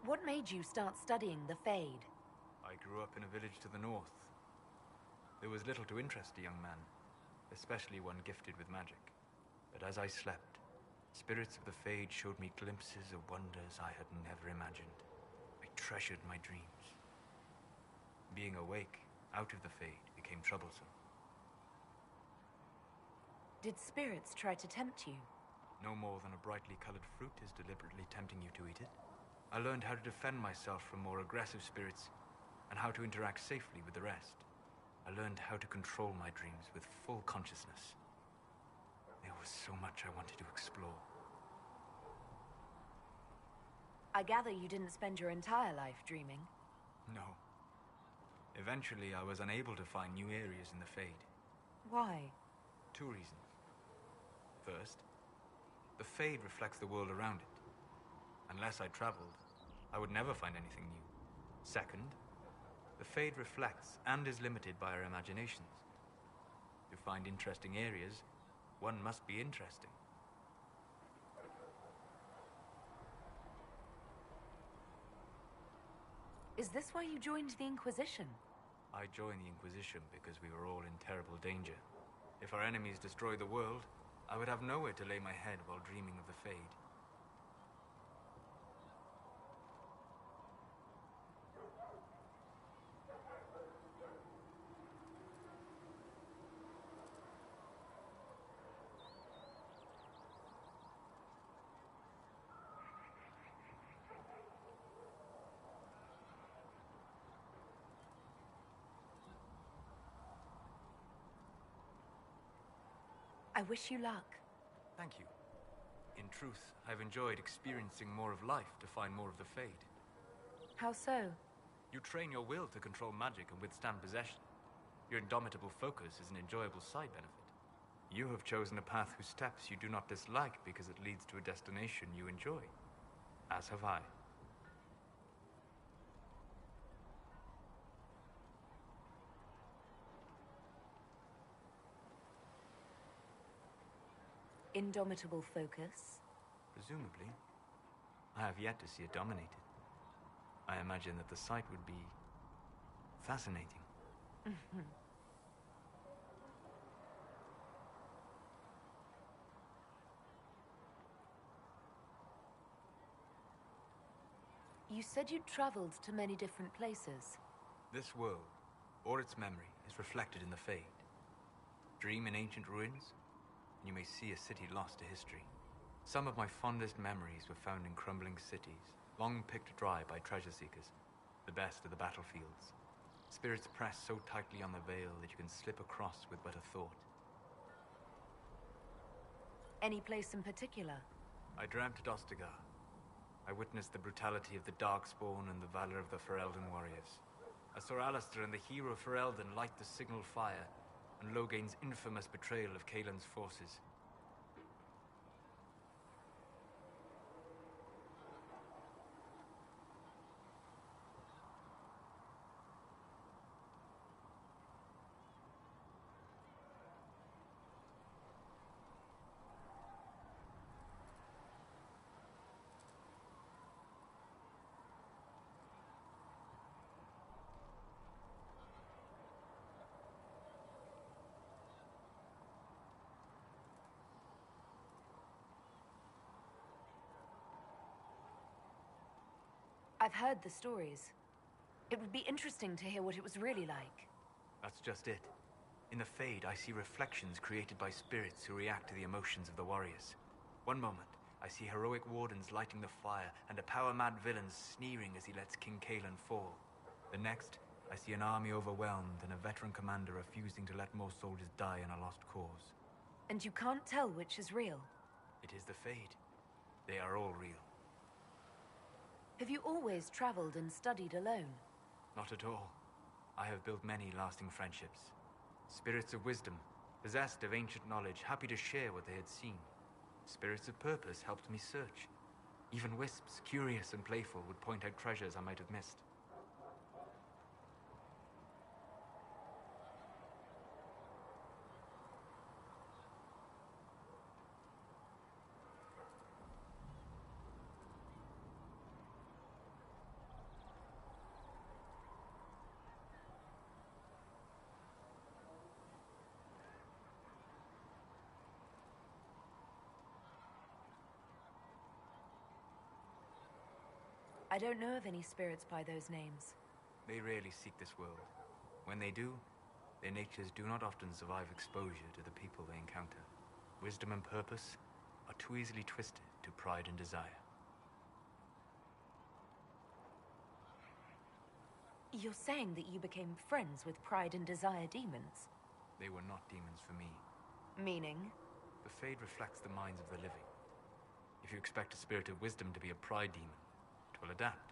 What made you start studying the Fade? I grew up in a village to the north. There was little to interest a young man, especially one gifted with magic. But as I slept, spirits of the Fade showed me glimpses of wonders I had never imagined. I treasured my dreams. Being awake, out of the Fade, became troublesome. Did spirits try to tempt you? No more than a brightly colored fruit is deliberately tempting you to eat it. I learned how to defend myself from more aggressive spirits, and how to interact safely with the rest. I learned how to control my dreams with full consciousness. There was so much I wanted to explore. I gather you didn't spend your entire life dreaming. No. Eventually, I was unable to find new areas in the Fade. Why? 2 reasons. First, the Fade reflects the world around it. Unless I traveled, I would never find anything new. Second, the Fade reflects and is limited by our imaginations. To find interesting areas, one must be interesting. Is this why you joined the Inquisition? I joined the Inquisition because we were all in terrible danger. If our enemies destroyed the world, I would have nowhere to lay my head while dreaming of the Fade. I wish you luck. Thank you. In truth, I've enjoyed experiencing more of life to find more of the Fade. How so? You train your will to control magic and withstand possession. Your indomitable focus is an enjoyable side benefit. You have chosen a path whose steps you do not dislike because it leads to a destination you enjoy. As have I. Indomitable focus? Presumably. I have yet to see it dominated. I imagine that the sight would be fascinating. You said you'd traveled to many different places. This world, or its memory, is reflected in the Fade. Dream in ancient ruins, and you may see a city lost to history. Some of my fondest memories were found in crumbling cities, long picked dry by treasure seekers, the best of the battlefields. Spirits press so tightly on the veil that you can slip across with but a thought. Any place in particular? I dreamt at Ostagar. I witnessed the brutality of the Darkspawn and the valor of the Ferelden warriors. I saw Alistair and the hero of Ferelden light the signal fire, and Logain's infamous betrayal of Kaelin's forces. I've heard the stories. It would be interesting to hear what it was really like. That's just it. In the Fade, I see reflections created by spirits who react to the emotions of the warriors. One moment, I see heroic wardens lighting the fire and a power-mad villain sneering as he lets King Kaelin fall. The next, I see an army overwhelmed and a veteran commander refusing to let more soldiers die in a lost cause. And you can't tell which is real? It is the Fade. They are all real. Have you always traveled and studied alone? Not at all. I have built many lasting friendships. Spirits of wisdom, possessed of ancient knowledge, happy to share what they had seen. Spirits of purpose helped me search. Even wisps, curious and playful, would point out treasures I might have missed. I don't know of any spirits by those names. They rarely seek this world. When they do, their natures do not often survive exposure to the people they encounter. Wisdom and purpose are too easily twisted to pride and desire. You're saying that you became friends with Pride and Desire demons? They were not demons for me. Meaning? The Fade reflects the minds of the living. If you expect a spirit of wisdom to be a pride demon, it will adapt.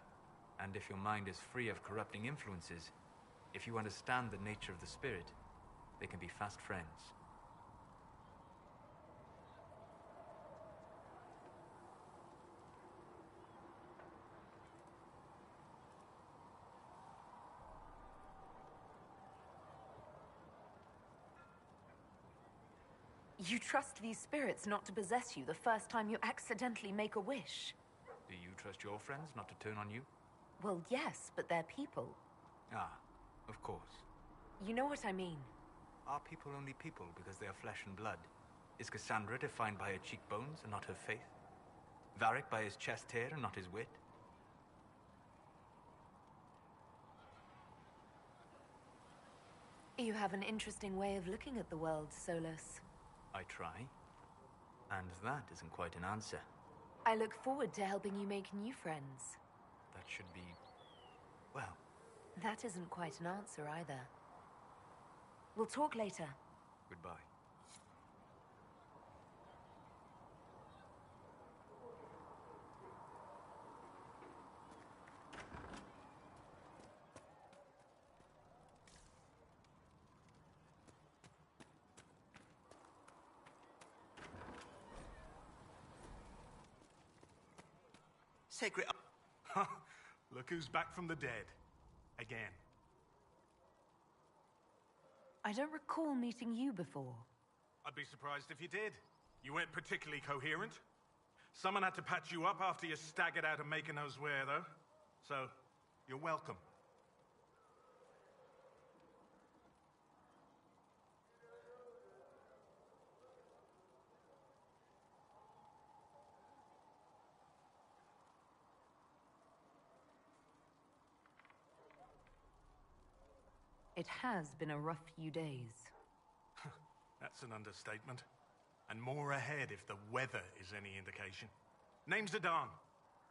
And if your mind is free of corrupting influences, if you understand the nature of the spirit, they can be fast friends. You trust these spirits not to possess you the first time you accidentally make a wish? Do you trust your friends not to turn on you? Well, yes, but they're people. Ah, of course. You know what I mean. Are people only people because they are flesh and blood? Is Cassandra defined by her cheekbones and not her faith? Varric by his chest hair and not his wit? You have an interesting way of looking at the world, Solus. I try. And that isn't quite an answer. I look forward to helping you make new friends. That should be... well... That isn't quite an answer either. We'll talk later. Goodbye. Sacred... Look who's back from the dead. Again. I don't recall meeting you before. I'd be surprised if you did. You weren't particularly coherent. Someone had to patch you up after you staggered out of making those wear, though. So, you're welcome. It has been a rough few days. That's an understatement. And more ahead if the weather is any indication. Name's Adan.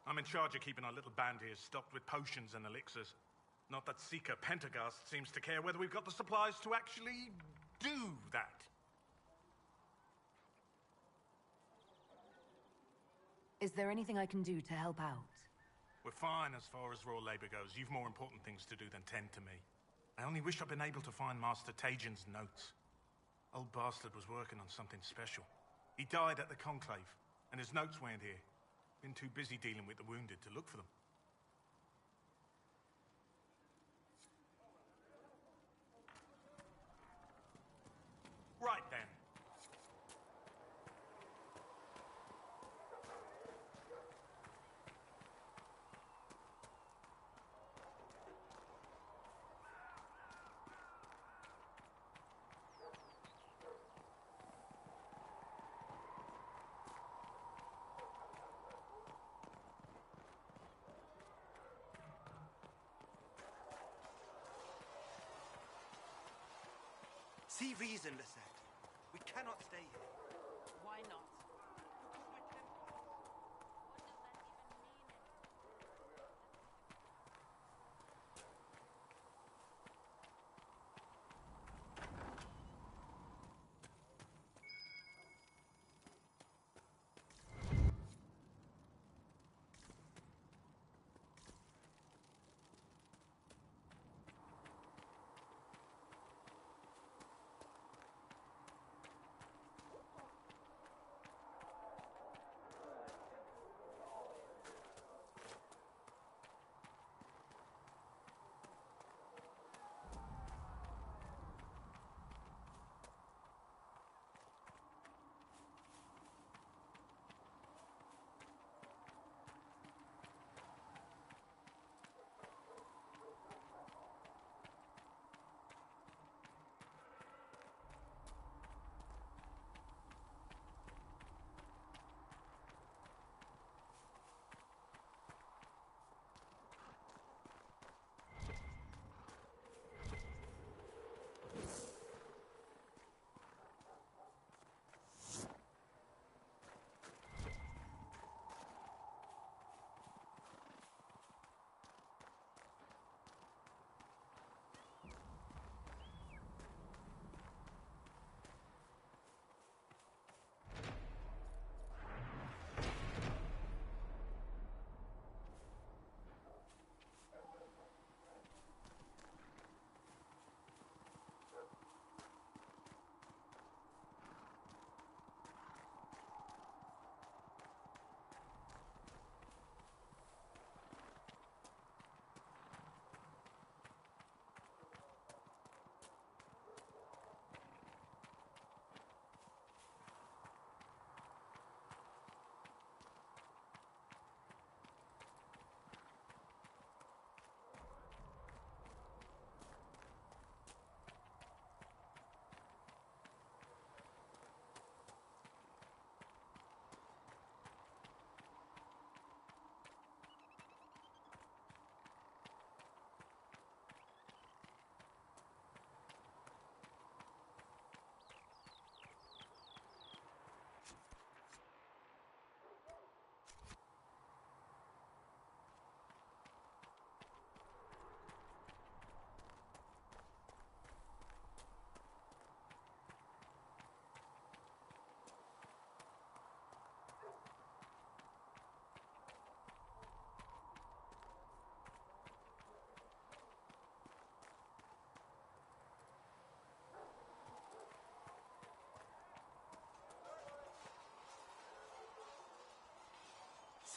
I'm in charge of keeping our little band here stocked with potions and elixirs. Not that Seeker Pentagast seems to care whether we've got the supplies to actually do that. Is there anything I can do to help out? We're fine as far as raw labor goes. You've more important things to do than tend to me. I only wish I'd been able to find Master Tajin's notes. Old bastard was working on something special. He died at the Conclave, and his notes weren't here. Been too busy dealing with the wounded to look for them. Right then. See reason, Lisette. We cannot stay here. Why not?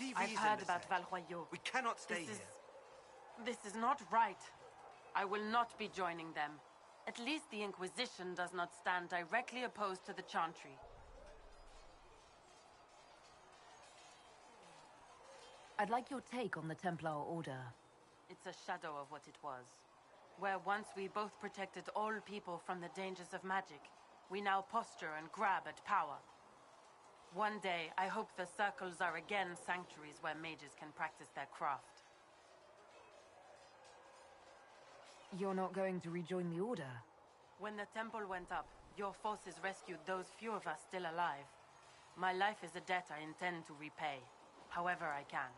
CV's I've in heard the about set. Valroyaux. We cannot stay This is... here. This is not right. I will not be joining them. At least the Inquisition does not stand directly opposed to the Chantry. I'd like your take on the Templar Order. It's a shadow of what it was. Where once we both protected all people from the dangers of magic, we now posture and grab at power. One day, I hope the circles are again sanctuaries where mages can practice their craft. You're not going to rejoin the Order? When the temple went up, your forces rescued those few of us still alive. My life is a debt I intend to repay, however I can.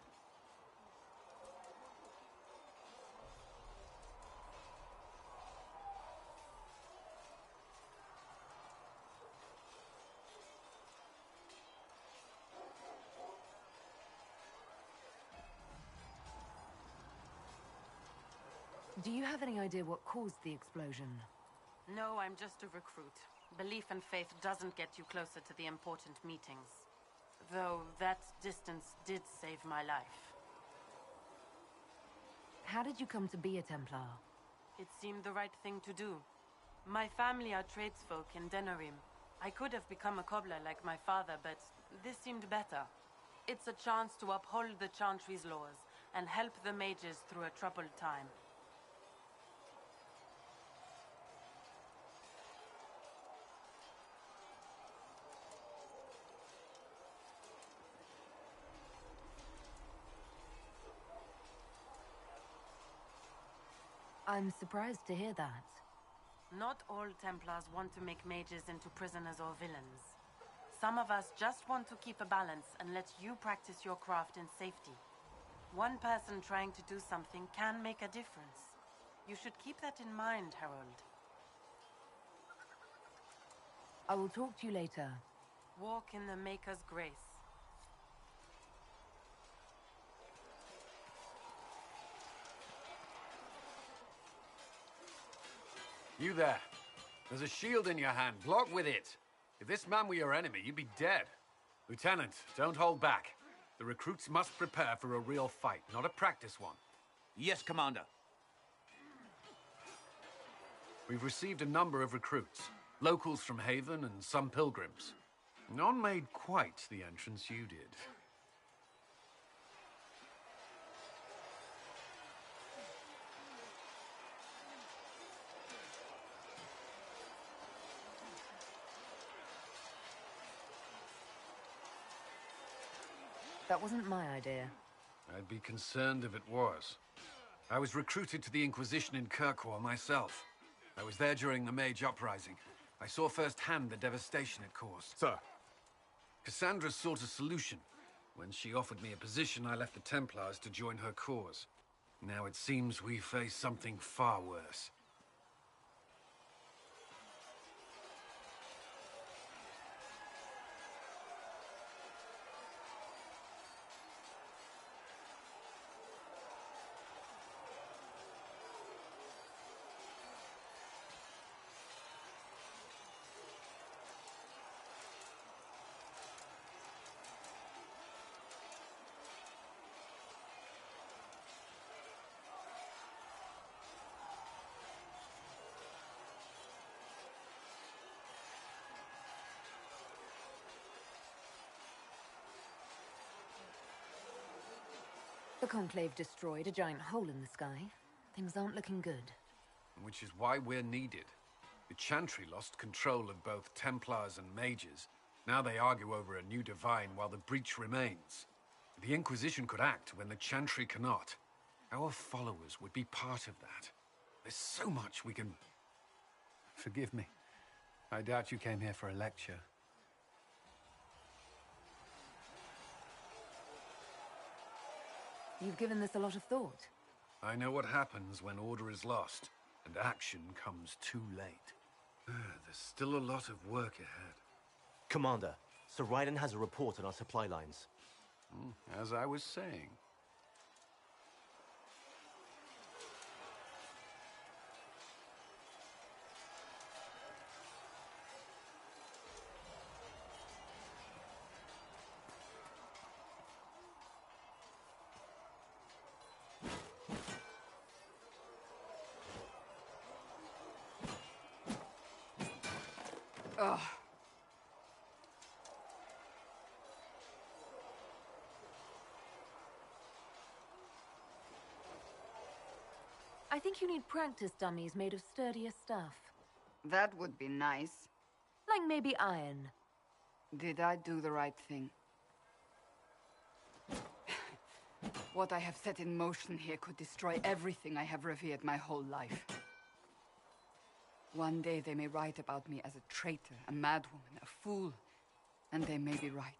Do you have any idea what caused the explosion? No, I'm just a recruit. Belief and faith doesn't get you closer to the important meetings. Though that distance did save my life. How did you come to be a Templar? It seemed the right thing to do. My family are tradesfolk in Denerim. I could have become a cobbler like my father, but this seemed better. It's a chance to uphold the Chantry's laws and help the mages through a troubled time. I'm surprised to hear that. Not all Templars want to make mages into prisoners or villains. Some of us just want to keep a balance and let you practice your craft in safety. One person trying to do something can make a difference. You should keep that in mind, Harold. I will talk to you later. Walk in the Maker's grace. You there. There's a shield in your hand. Block with it. If this man were your enemy, you'd be dead. Lieutenant, don't hold back. The recruits must prepare for a real fight, not a practice one. Yes, Commander. We've received a number of recruits. Locals from Haven and some pilgrims. None made quite the entrance you did. That wasn't my idea. I'd be concerned if it was. I was recruited to the Inquisition in Kirkwall myself. I was there during the Mage Uprising. I saw firsthand the devastation it caused. Sir. Cassandra sought a solution. When she offered me a position, I left the Templars to join her cause. Now it seems we face something far worse. The Conclave destroyed a giant hole in the sky. Things aren't looking good. Which is why we're needed. The Chantry lost control of both Templars and Mages. Now they argue over a new divine while the breach remains. The Inquisition could act when the Chantry cannot. Our followers would be part of that. There's so much we can... Forgive me. I doubt you came here for a lecture. You've given this a lot of thought. I know what happens when order is lost, and action comes too late. There's still a lot of work ahead. Commander, Sir Ryden has a report on our supply lines. As I was saying. Ugh. I think you need practice dummies made of sturdier stuff. That would be nice. Like maybe iron. Did I do the right thing? What I have set in motion here could destroy everything I have revered my whole life. One day they may write about me as a traitor, a madwoman, a fool, and they may be right.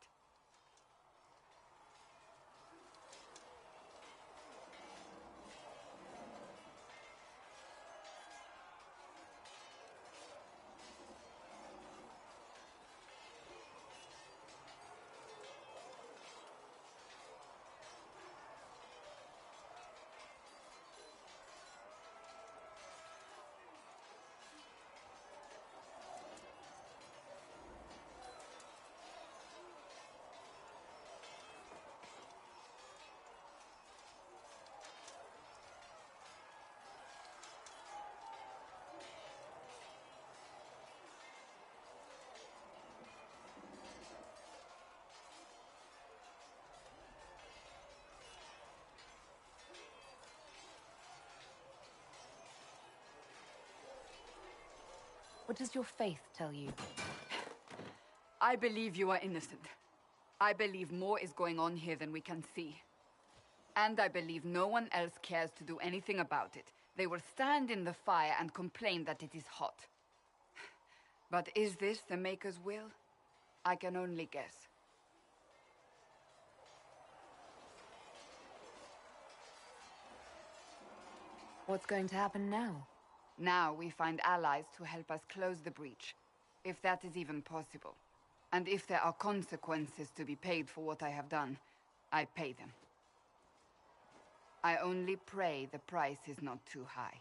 What does your faith tell you? I believe you are innocent. I believe more is going on here than we can see. And I believe no one else cares to do anything about it. They will stand in the fire and complain that it is hot. But is this the Maker's will? I can only guess. What's going to happen now? Now we find allies to help us close the breach, if that is even possible. And if there are consequences to be paid for what I have done, I pay them. I only pray the price is not too high.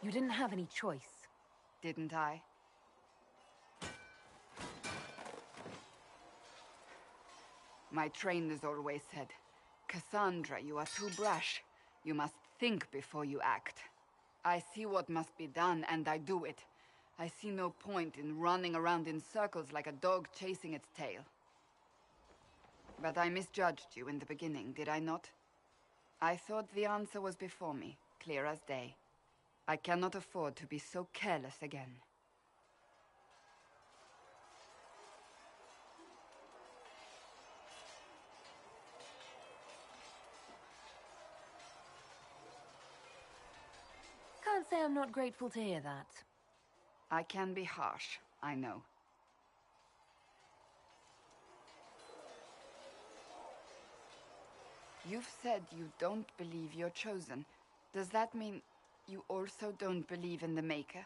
You didn't have any choice. Didn't I? My trainers always said, Cassandra, you are too brash. You must think before you act. I see what must be done, and I do it. I see no point in running around in circles like a dog chasing its tail. But I misjudged you in the beginning, did I not? I thought the answer was before me, clear as day. I cannot afford to be so careless again. Can't say I'm not grateful to hear that. I can be harsh, I know. You've said you don't believe you're chosen. Does that mean you also don't believe in the Maker?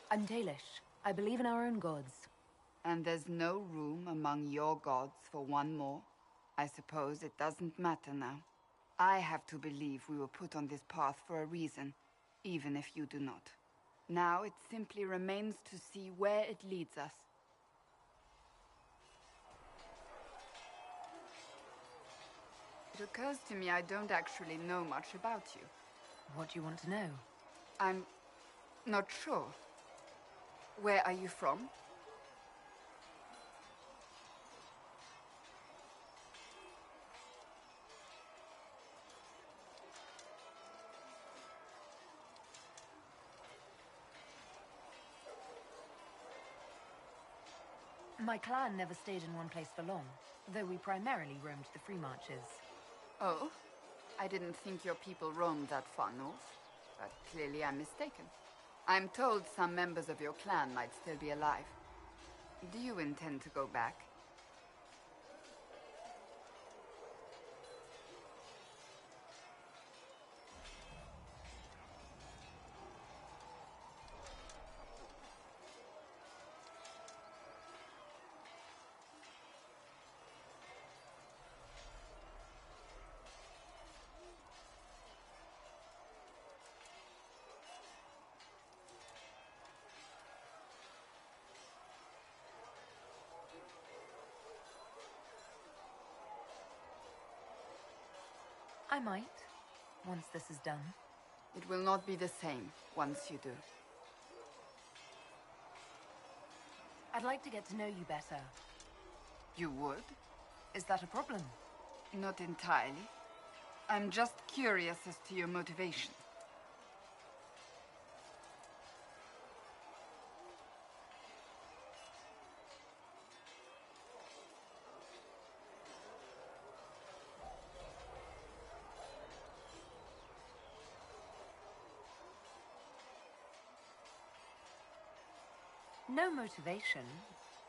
I'm Dalish. I believe in our own gods. And there's no room among your gods for one more? I suppose it doesn't matter now. I have to believe we were put on this path for a reason, even if you do not. Now it simply remains to see where it leads us. It occurs to me I don't actually know much about you. What do you want to know? I'm not sure. Where are you from? My clan never stayed in one place for long, though we primarily roamed the free marches. Oh? I didn't think your people roamed that far north, but clearly I'm mistaken. I'm told some members of your clan might still be alive. Do you intend to go back? I might, once this is done. It will not be the same once you do. I'd like to get to know you better. You would? Is that a problem? Not entirely. I'm just curious as to your motivation. No motivation,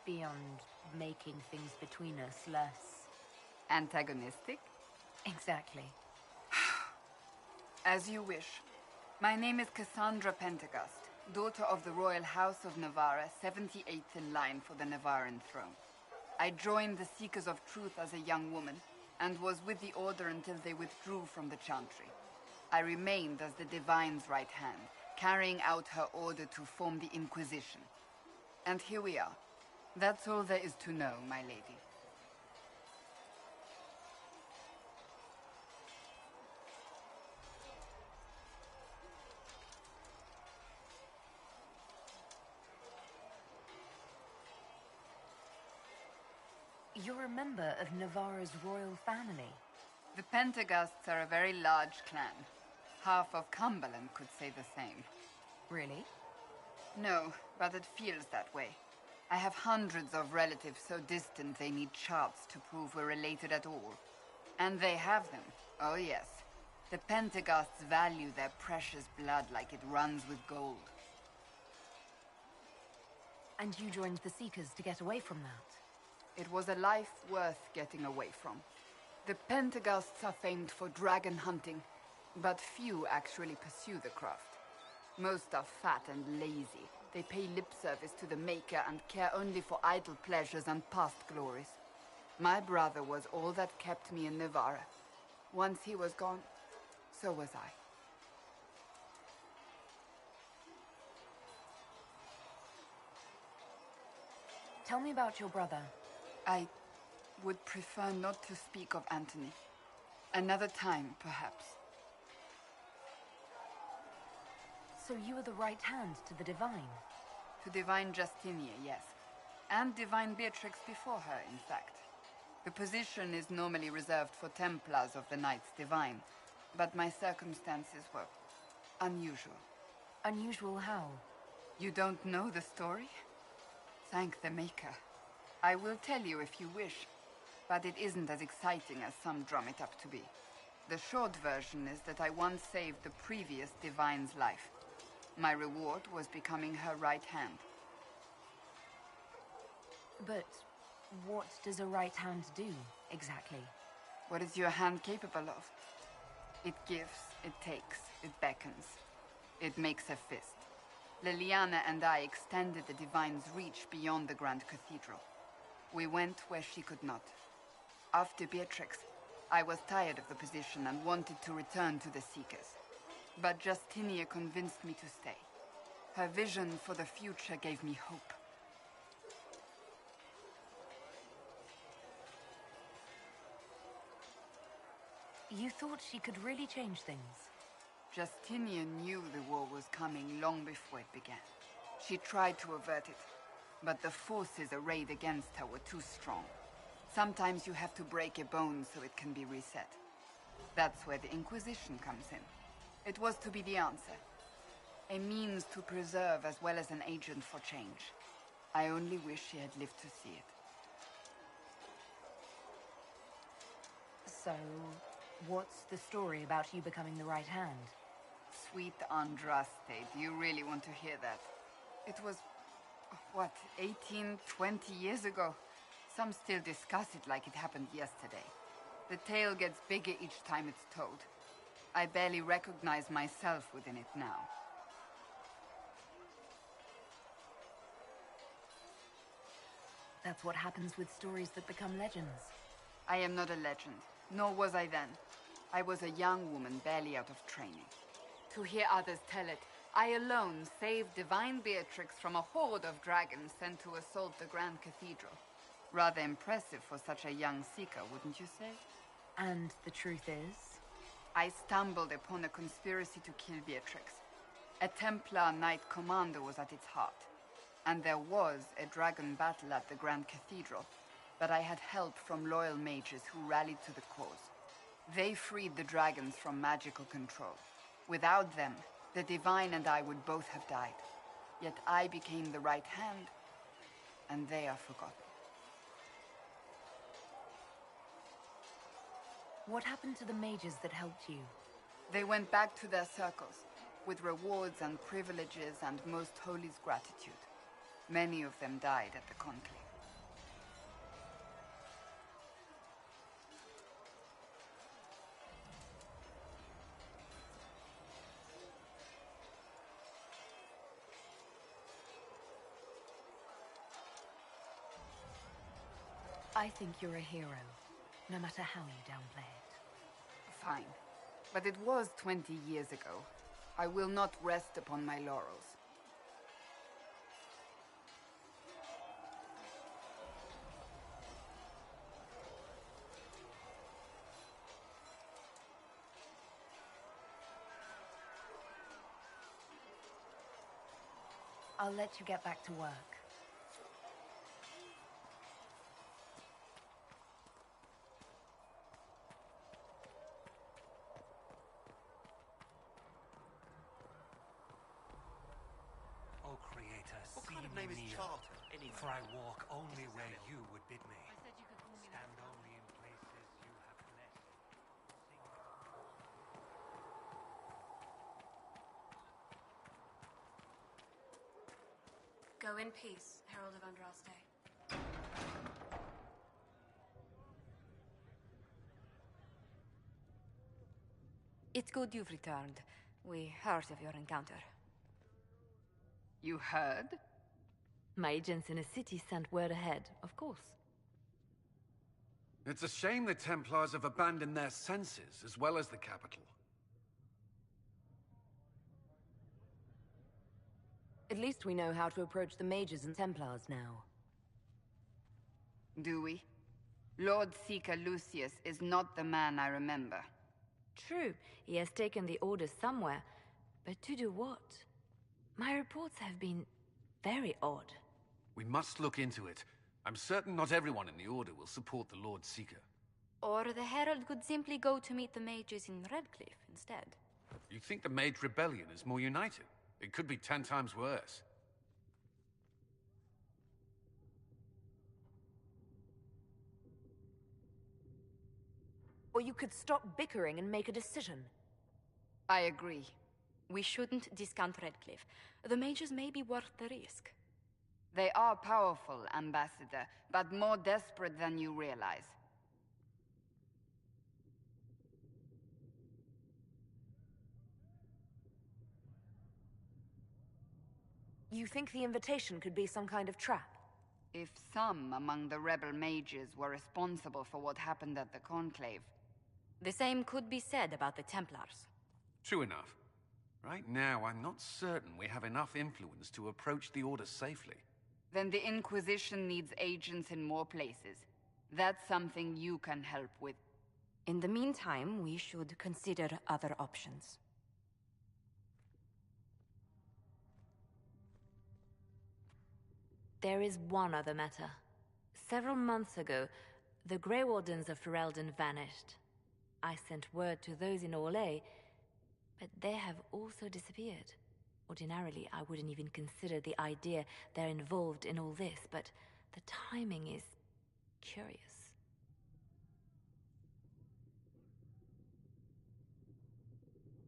beyond making things between us less... Antagonistic? Exactly. As you wish. My name is Cassandra Pentegast, daughter of the Royal House of Navarra, 78th in line for the Navarran throne. I joined the Seekers of Truth as a young woman, and was with the Order until they withdrew from the Chantry. I remained as the Divine's right hand, carrying out her order to form the Inquisition. And here we are. That's all there is to know, my lady. You're a member of Navarra's royal family. The Pentegasts are a very large clan. Half of Cumberland could say the same. Really? No, but it feels that way. I have hundreds of relatives so distant they need charts to prove we're related at all. And they have them. Oh yes. The Pentegasts value their precious blood like it runs with gold. And you joined the Seekers to get away from that? It was a life worth getting away from. The Pentegasts are famed for dragon hunting, but few actually pursue the craft. Most are fat and lazy. They pay lip service to the Maker and care only for idle pleasures and past glories. My brother was all that kept me in Navarra. Once he was gone, so was I. Tell me about your brother. I would prefer not to speak of Anthony. Another time, perhaps. So you were the right hand to the Divine? To Divine Justinia, yes. And Divine Beatrix before her, in fact. The position is normally reserved for Templars of the Knights Divine, but my circumstances were unusual. Unusual how? You don't know the story? Thank the Maker. I will tell you if you wish, but it isn't as exciting as some drum it up to be. The short version is that I once saved the previous Divine's life. My reward was becoming her right hand. But what does a right hand do, exactly? What is your hand capable of? It gives, it takes, it beckons. It makes a fist. Liliana and I extended the Divine's reach beyond the Grand Cathedral. We went where she could not. After Beatrix, I was tired of the position and wanted to return to the Seekers. But Justinia convinced me to stay. Her vision for the future gave me hope. You thought she could really change things? Justinia knew the war was coming long before it began. She tried to avert it, but the forces arrayed against her were too strong. Sometimes you have to break a bone so it can be reset. That's where the Inquisition comes in. It was to be the answer. A means to preserve as well as an agent for change. I only wish she had lived to see it. So, what's the story about you becoming the right hand? Sweet Andraste, do you really want to hear that? It was, what, 18, 20 years ago? Some still discuss it like it happened yesterday. The tale gets bigger each time it's told. I barely recognize myself within it now. That's what happens with stories that become legends. I am not a legend, nor was I then. I was a young woman barely out of training. To hear others tell it, I alone saved divine Beatrix from a horde of dragons sent to assault the Grand Cathedral. Rather impressive for such a young seeker, wouldn't you say? And the truth is? I stumbled upon a conspiracy to kill Beatrix. A Templar Knight Commander was at its heart. And there was a dragon battle at the Grand Cathedral, but I had help from loyal mages who rallied to the cause. They freed the dragons from magical control. Without them, the Divine and I would both have died. Yet I became the right hand, and they are forgotten. What happened to the mages that helped you? They went back to their circles, with rewards and privileges and Most Holy's gratitude. Many of them died at the conclave. I think you're a hero, no matter how you downplay it. Fine. But it was 20 years ago. I will not rest upon my laurels. I'll let you get back to work. Oh, Creator, What see kind of me name is near, Charter, anyway? for I walk only where you would bid me. I said you could call me Stand only in places you have blessed. Go in peace, Herald of Andraste. It's good you've returned. We heard of your encounter. You heard? My agents in a city sent word ahead, of course. It's a shame the Templars have abandoned their senses, as well as the capital. At least we know how to approach the mages and Templars now. Do we? Lord Seeker Lucius is not the man I remember. True, he has taken the Order somewhere, but to do what? My reports have been very odd. We must look into it. I'm certain not everyone in the Order will support the Lord Seeker. Or the Herald could simply go to meet the mages in Redcliffe instead. You think the Mage Rebellion is more united? It could be 10 times worse. Or you could stop bickering and make a decision. I agree. We shouldn't discount Redcliffe. The mages may be worth the risk. They are powerful, Ambassador, but more desperate than you realize. You think the invitation could be some kind of trap? If some among the rebel mages were responsible for what happened at the Conclave. The same could be said about the Templars. True enough. Right now, I'm not certain we have enough influence to approach the Order safely. Then the Inquisition needs agents in more places. That's something you can help with. In the meantime, we should consider other options. There is one other matter. Several months ago, the Grey Wardens of Ferelden vanished. I sent word to those in Orlais, but they have also disappeared. Ordinarily, I wouldn't even consider the idea they're involved in all this, but the timing is curious.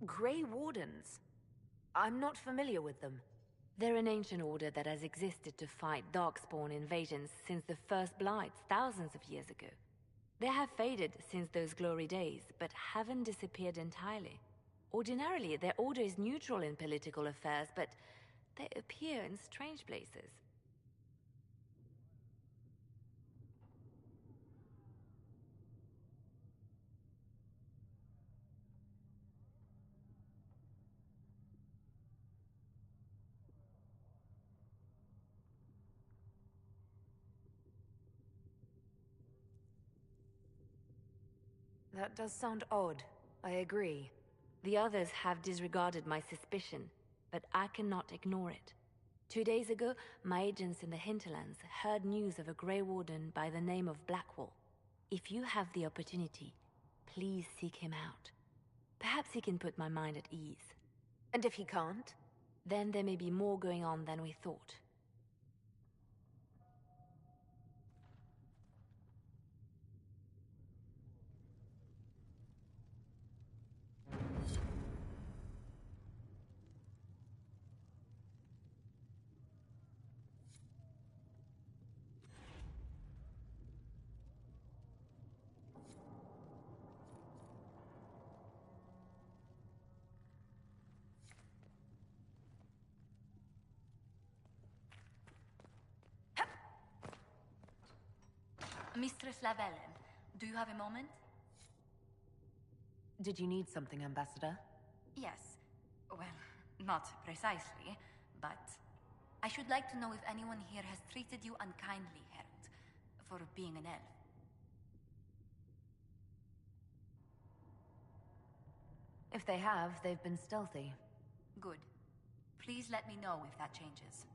Grey Wardens? I'm not familiar with them. They're an ancient order that has existed to fight Darkspawn invasions since the first Blights thousands of years ago. They have faded since those glory days, but haven't disappeared entirely. Ordinarily, their order is neutral in political affairs, but they appear in strange places. That does sound odd. I agree. The others have disregarded my suspicion, but I cannot ignore it. 2 days ago, my agents in the hinterlands heard news of a Grey Warden by the name of Blackwall. If you have the opportunity, please seek him out. Perhaps he can put my mind at ease. And if he can't? Then there may be more going on than we thought. Mistress Lavelle, do you have a moment? Did you need something, Ambassador? Yes. Well, not precisely, but I should like to know if anyone here has treated you unkindly, Herald, for being an elf. If they have, they've been stealthy. Good. Please let me know if that changes.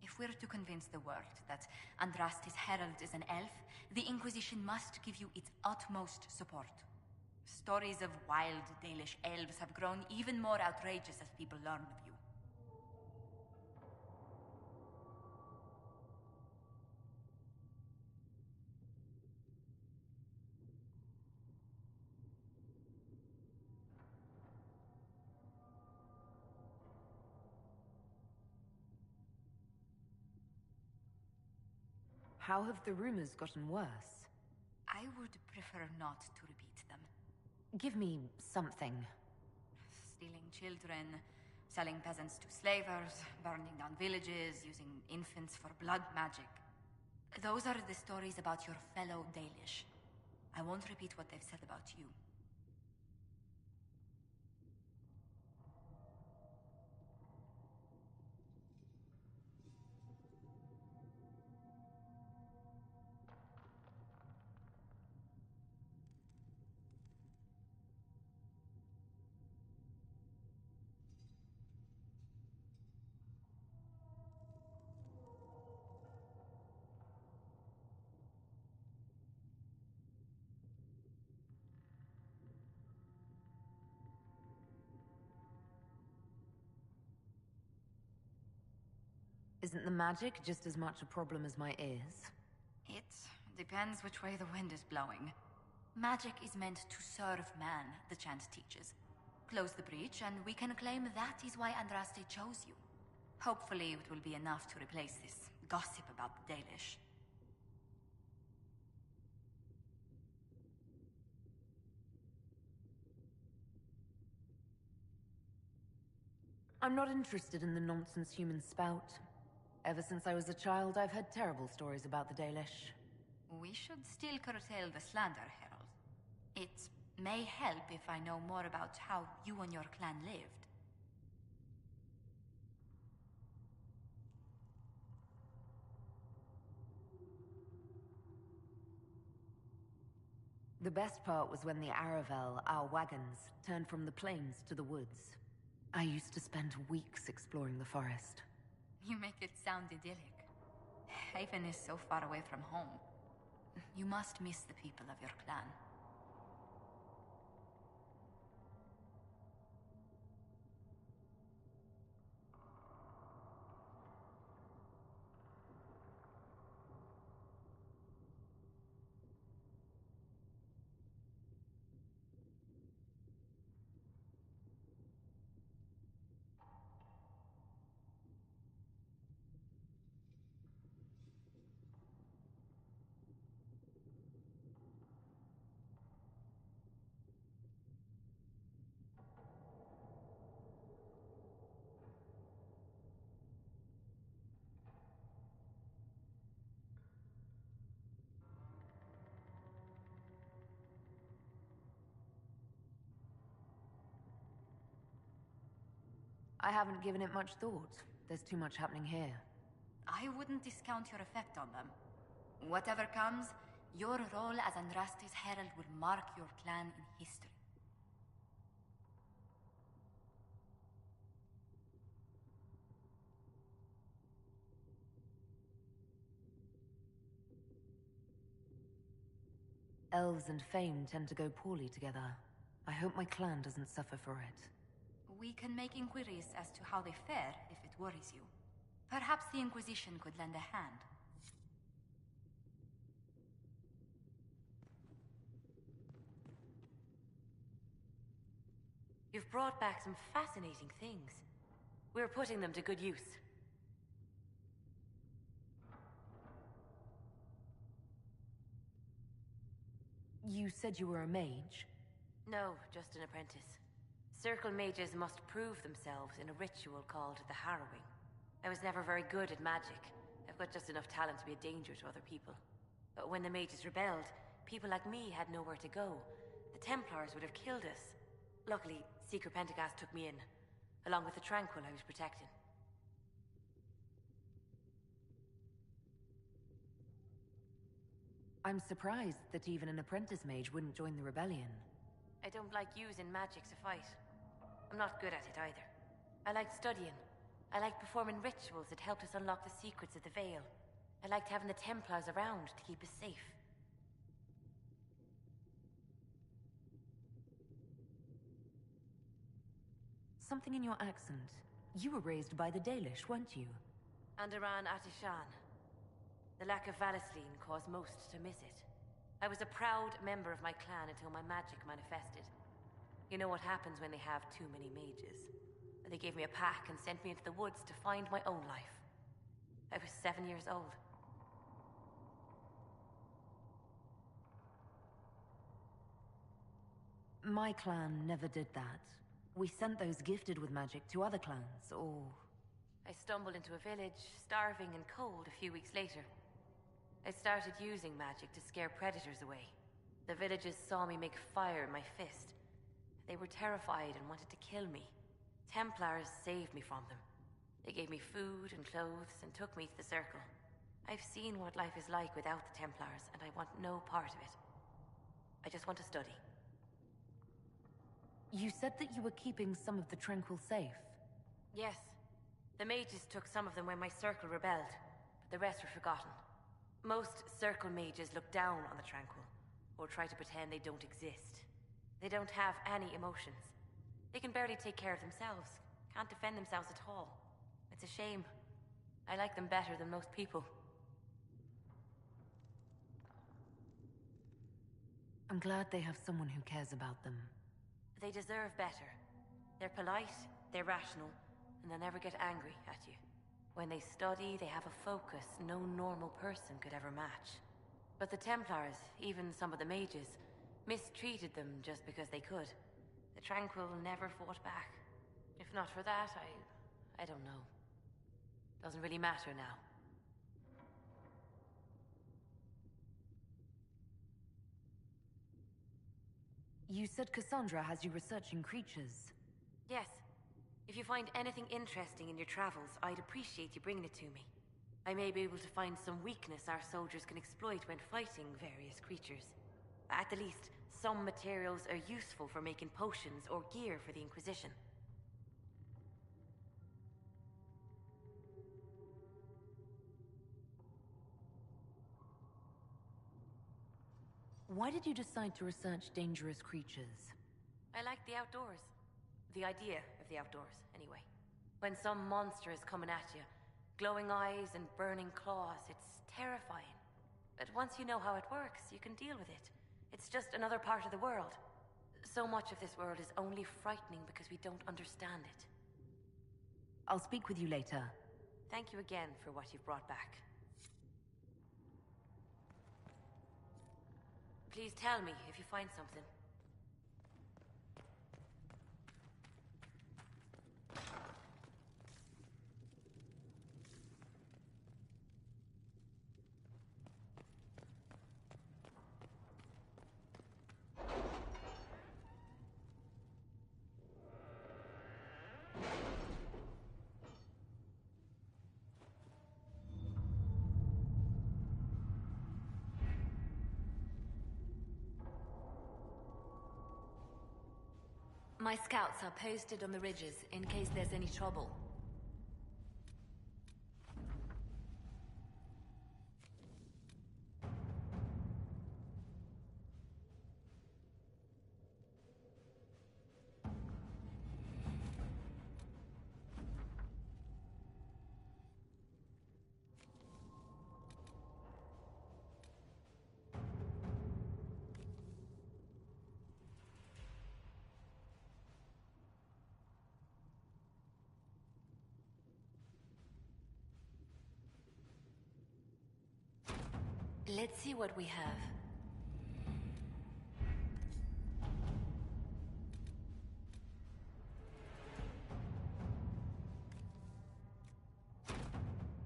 If we're to convince the world that Andraste's Herald is an elf, the Inquisition must give you its utmost support. Stories of wild Dalish elves have grown even more outrageous as people learn of you. How have the rumors gotten worse? I would prefer not to repeat them. Give me something. Stealing children, selling peasants to slavers, burning down villages, using infants for blood magic. Those are the stories about your fellow Dalish. I won't repeat what they've said about you. Isn't the magic just as much a problem as my ears? It depends which way the wind is blowing. Magic is meant to serve man, the chant teaches. Close the breach, and we can claim that is why Andraste chose you. Hopefully it will be enough to replace this gossip about the Dalish. I'm not interested in the nonsense humans spout. Ever since I was a child, I've heard terrible stories about the Dalish. We should still curtail the slander, Herald. It may help if I know more about how you and your clan lived. The best part was when the Aravel, our wagons, turned from the plains to the woods. I used to spend weeks exploring the forest. You make it sound idyllic. Haven is so far away from home. You must miss the people of your clan. I haven't given it much thought. There's too much happening here. I wouldn't discount your effect on them. Whatever comes, your role as Andraste's herald will mark your clan in history. Elves and fame tend to go poorly together. I hope my clan doesn't suffer for it. We can make inquiries as to how they fare if it worries you. Perhaps the Inquisition could lend a hand. You've brought back some fascinating things. We're putting them to good use. You said you were a mage? No, just an apprentice. Circle mages must prove themselves in a ritual called the Harrowing. I was never very good at magic. I've got just enough talent to be a danger to other people. But when the mages rebelled, people like me had nowhere to go. The Templars would have killed us. Luckily, Seeker Pentagast took me in, along with the Tranquil I was protecting. I'm surprised that even an apprentice mage wouldn't join the rebellion. I don't like using magic to fight. I'm not good at it either. I like studying. I like performing rituals that helped us unlock the secrets of the Veil. I liked having the Templars around to keep us safe. Something in your accent. You were raised by the Dalish, weren't you? Andaran Atishan. The lack of Valisleen caused most to miss it. I was a proud member of my clan until my magic manifested. You know what happens when they have too many mages. They gave me a pack and sent me into the woods to find my own life. I was 7 years old. My clan never did that. We sent those gifted with magic to other clans, or... I stumbled into a village, starving and cold a few weeks later. I started using magic to scare predators away. The villagers saw me make fire in my fist. They were terrified and wanted to kill me. Templars saved me from them. They gave me food and clothes and took me to the Circle. I've seen what life is like without the Templars, and I want no part of it. I just want to study. You said that you were keeping some of the Tranquil safe. Yes. The mages took some of them when my Circle rebelled, but the rest were forgotten. Most Circle mages look down on the Tranquil, or try to pretend they don't exist. They don't have any emotions. They can barely take care of themselves, can't defend themselves at all. It's a shame. I like them better than most people. I'm glad they have someone who cares about them. They deserve better. They're polite, they're rational, and they'll never get angry at you. When they study, they have a focus no normal person could ever match. But the Templars, even some of the mages, mistreated them just because they could. The Tranquil never fought back. If not for that, I don't know. Doesn't really matter now. You said Cassandra has you researching creatures. Yes. If you find anything interesting in your travels, I'd appreciate you bringing it to me. I may be able to find some weakness our soldiers can exploit when fighting various creatures. At the least, some materials are useful for making potions or gear for the Inquisition. Why did you decide to research dangerous creatures? I like the outdoors. The idea of the outdoors, anyway. When some monster is coming at you, glowing eyes and burning claws, it's terrifying. But once you know how it works, you can deal with it. It's just another part of the world. So much of this world is only frightening because we don't understand it. I'll speak with you later. Thank you again for what you've brought back. Please tell me if you find something. My scouts are posted on the ridges in case there's any trouble. Let's see what we have.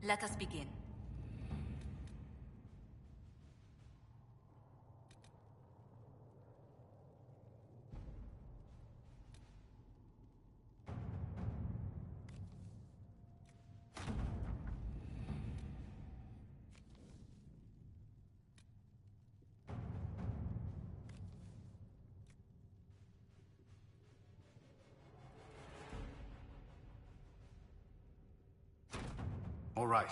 Let us begin. All right.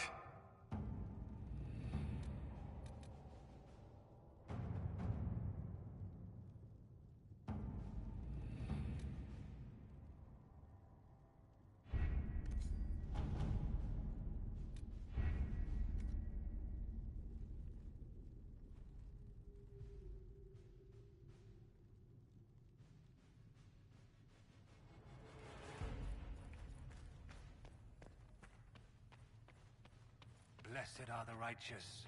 Blessed are the righteous,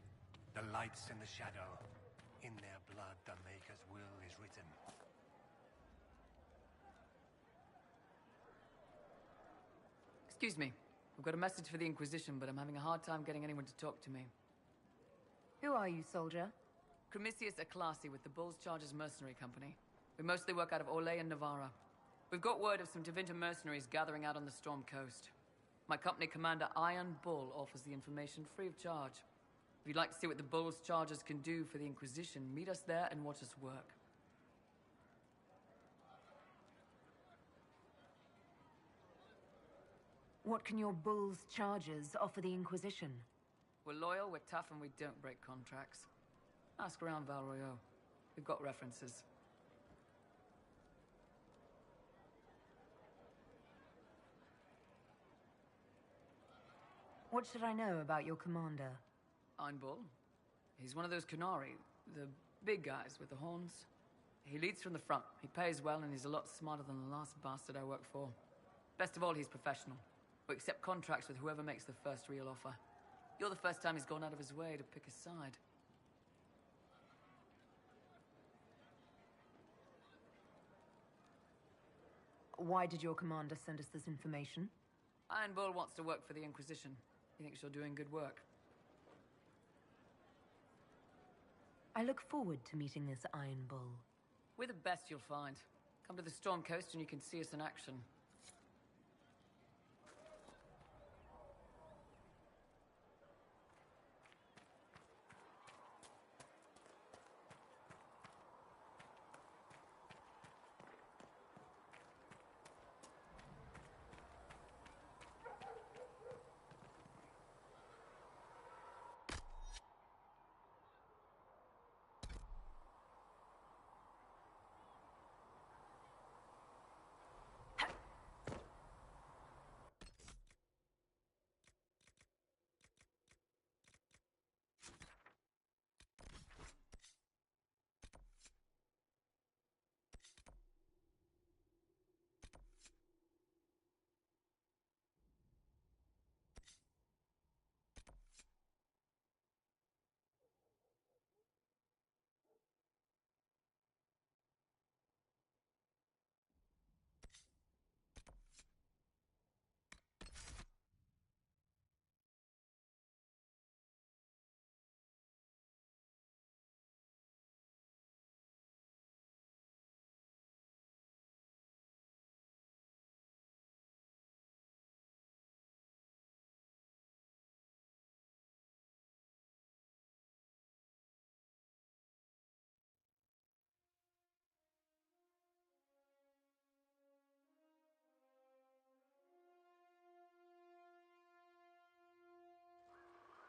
the lights in the shadow. In their blood the Maker's will is written. Excuse me. I've got a message for the Inquisition, but I'm having a hard time getting anyone to talk to me. Who are you, soldier? Cremisius Aclasi with the Bulls Chargers Mercenary Company. We mostly work out of Orlais and Navarra. We've got word of some Deviantart mercenaries gathering out on the Storm Coast. My company commander, Iron Bull, offers the information free of charge. If you'd like to see what the Bulls Chargers can do for the Inquisition, meet us there and watch us work. What can your Bulls Chargers offer the Inquisition? We're loyal, we're tough, and we don't break contracts. Ask around Val Royeaux. We've got references. What should I know about your commander? Iron Bull. He's one of those Kunari, the big guys with the horns. He leads from the front. He pays well, and he's a lot smarter than the last bastard I worked for. Best of all, he's professional. We accept contracts with whoever makes the first real offer. You're the first time he's gone out of his way to pick a side. Why did your commander send us this information? Iron Bull wants to work for the Inquisition. He thinks you're doing good work. I look forward to meeting this Iron Bull. We're the best you'll find. Come to the Storm Coast and you can see us in action.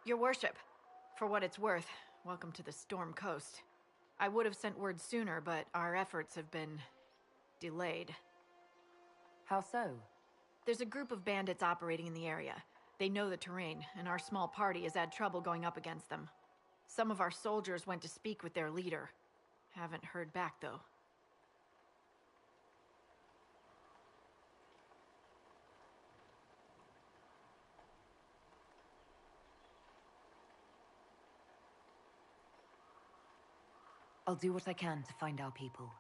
Your worship, for what it's worth, welcome to the Storm Coast. I would have sent word sooner, but our efforts have been delayed. How so? There's a group of bandits operating in the area. They know the terrain, and our small party has had trouble going up against them. Some of our soldiers went to speak with their leader. Haven't heard back, though. I'll do what I can to find our people.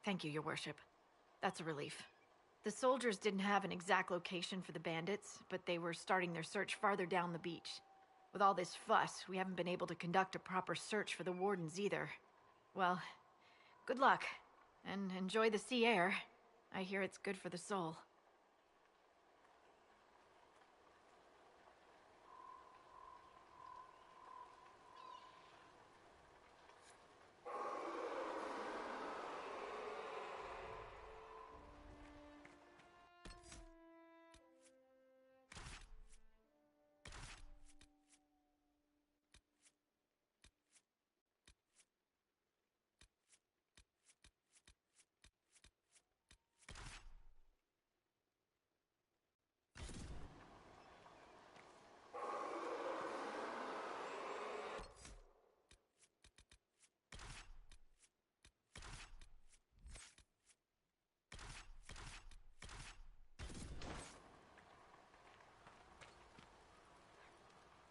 Thank you, Your Worship. That's a relief. The soldiers didn't have an exact location for the bandits, but they were starting their search farther down the beach. With all this fuss, we haven't been able to conduct a proper search for the wardens either. Well, good luck, and enjoy the sea air. I hear it's good for the soul.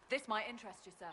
This might interest you, sir.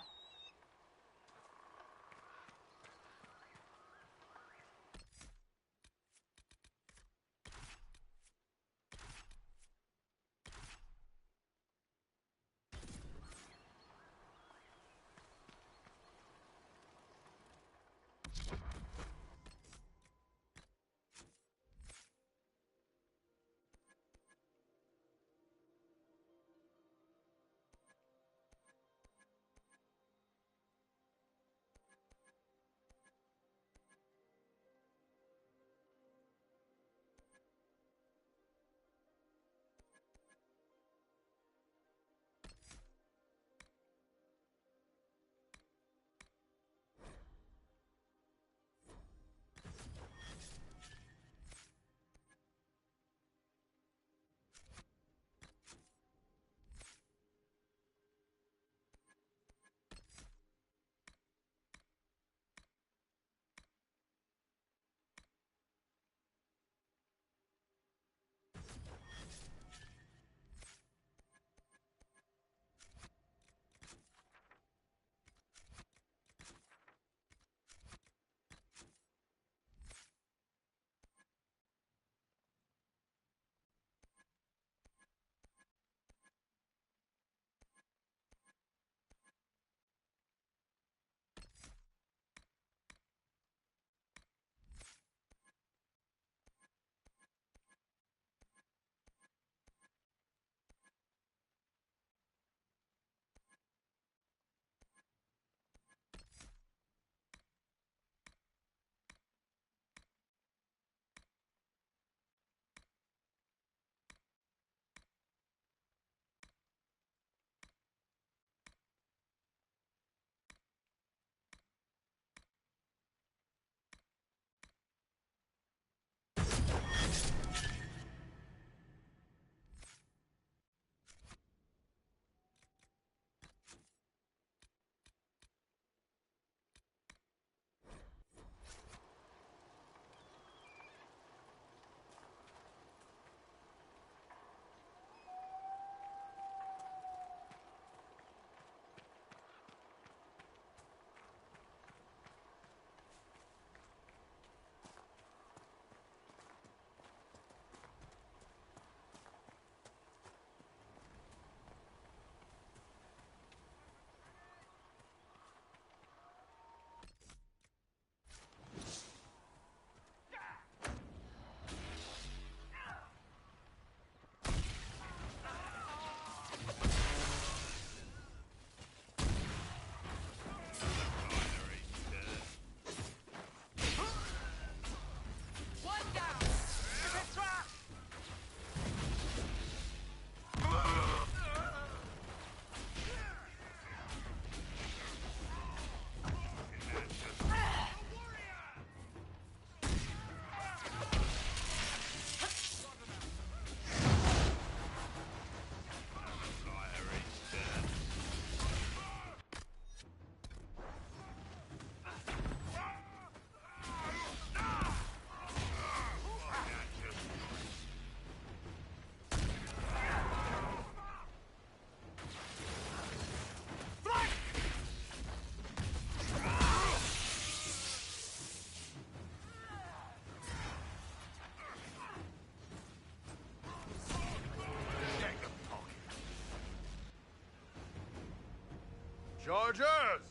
Chargers!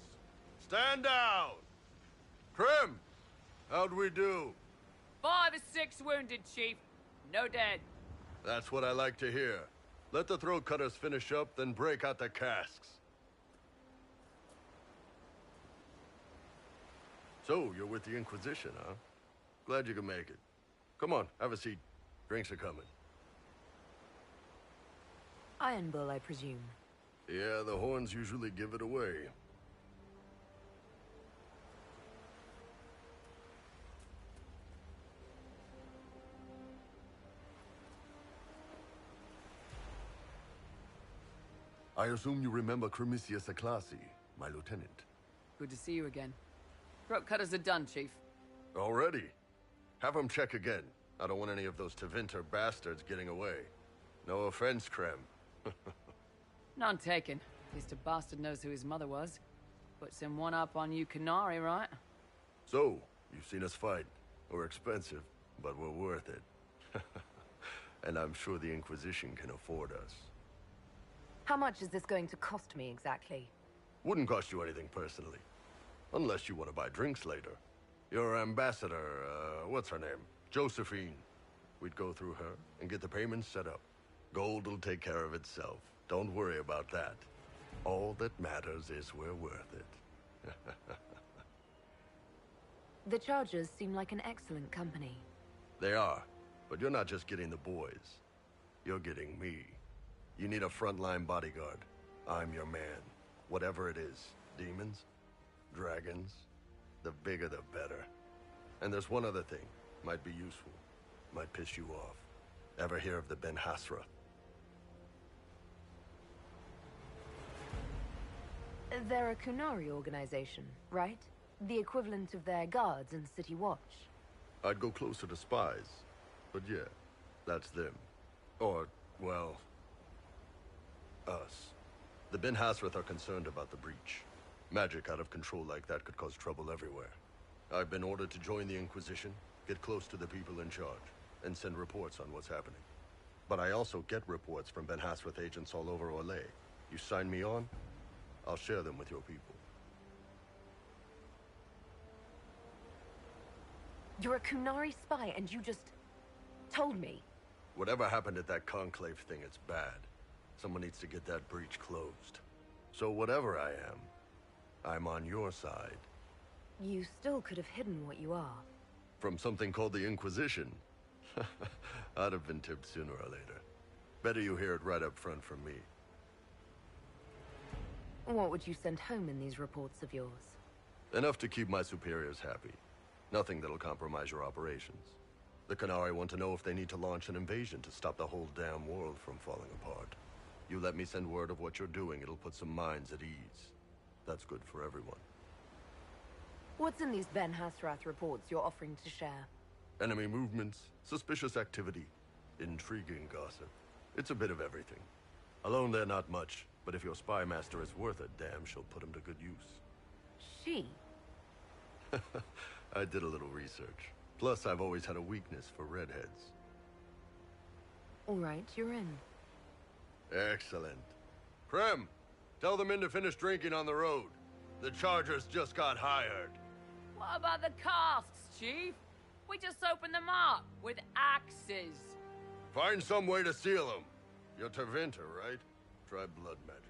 Stand down! Krim! How'd we do? 5 or 6 wounded, Chief. No dead. That's what I like to hear. Let the throat cutters finish up, then break out the casks. So, you're with the Inquisition, huh? Glad you could make it. Come on, have a seat. Drinks are coming. Iron Bull, I presume. Yeah, the horns usually give it away. I assume you remember Cremisius Aclassi, my lieutenant. Good to see you again. Throat cutters are done, Chief. Already? Have them check again. I don't want any of those Tevinter bastards getting away. No offense, Krem. None taken. At least a bastard knows who his mother was. Puts him one up on you Canary, right? So, you've seen us fight. We're expensive, but we're worth it. And I'm sure the Inquisition can afford us. How much is this going to cost me exactly? Wouldn't cost you anything personally. Unless you want to buy drinks later. Your ambassador, what's her name? Josephine. We'd go through her and get the payments set up. Gold will take care of itself. Don't worry about that. All that matters is we're worth it. The Chargers seem like an excellent company. They are, but you're not just getting the boys. You're getting me. You need a frontline bodyguard. I'm your man. Whatever it is. Demons? Dragons? The bigger the better. And there's one other thing. Might be useful. Might piss you off. Ever hear of the Ben Hasra? They're a Kunari organization, right? The equivalent of their guards and City Watch. I'd go closer to spies. But yeah, that's them. Or, well, us. The Ben Hasrath are concerned about the breach. Magic out of control like that could cause trouble everywhere. I've been ordered to join the Inquisition, get close to the people in charge, and send reports on what's happening. But I also get reports from Ben Hasrath agents all over Orlais. You sign me on, I'll share them with your people. You're a Kunari spy and you just told me. Whatever happened at that conclave thing, it's bad. Someone needs to get that breach closed. So whatever I am, I'm on your side. You still could have hidden what you are. From something called the Inquisition. I'd have been tipped sooner or later. Better you hear it right up front from me. What would you send home in these reports of yours? Enough to keep my superiors happy. Nothing that'll compromise your operations. The Canari want to know if they need to launch an invasion to stop the whole damn world from falling apart. You let me send word of what you're doing, it'll put some minds at ease. That's good for everyone. What's in these Ben Hasrath reports you're offering to share? Enemy movements, suspicious activity, intriguing gossip. It's a bit of everything. Alone they're not much, but if your spy master is worth a damn, she'll put him to good use. She? I did a little research. Plus, I've always had a weakness for redheads. All right, you're in. Excellent. Krem, tell the men to finish drinking on the road. The Chargers just got hired. What about the casks, Chief? We just opened them up with axes. Find some way to seal them. You're Tevinter, right? Try blood magic.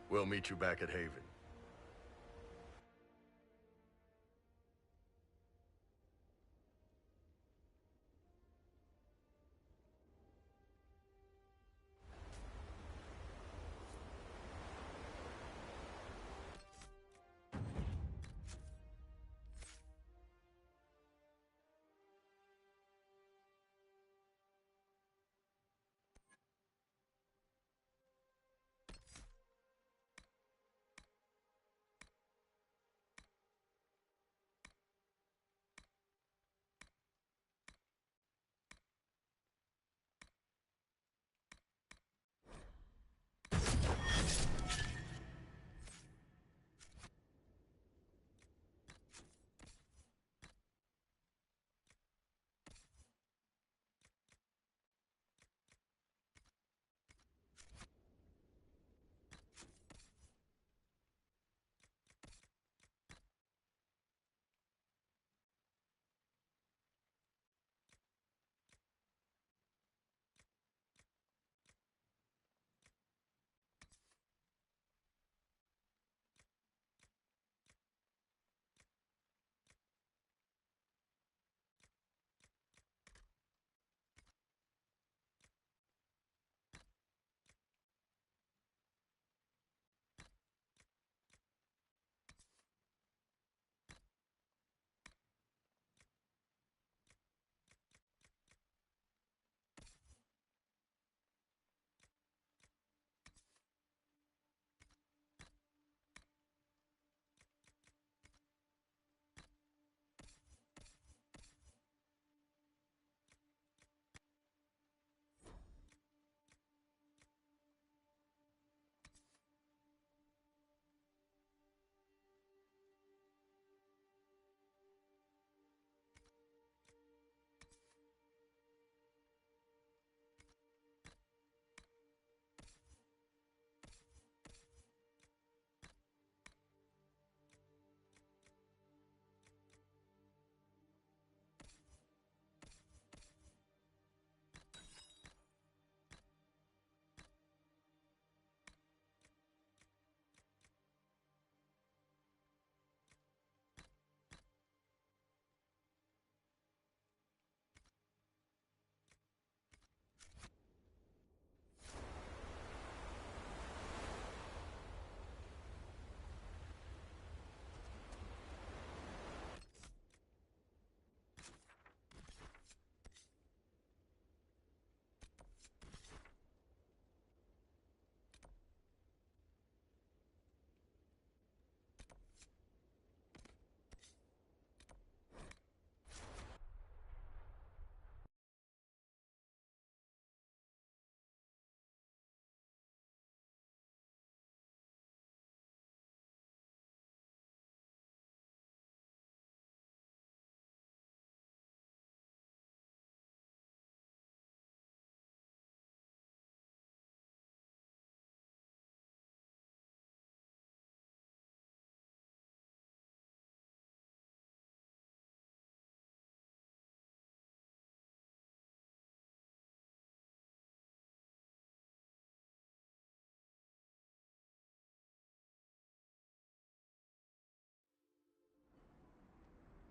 We'll meet you back at Haven.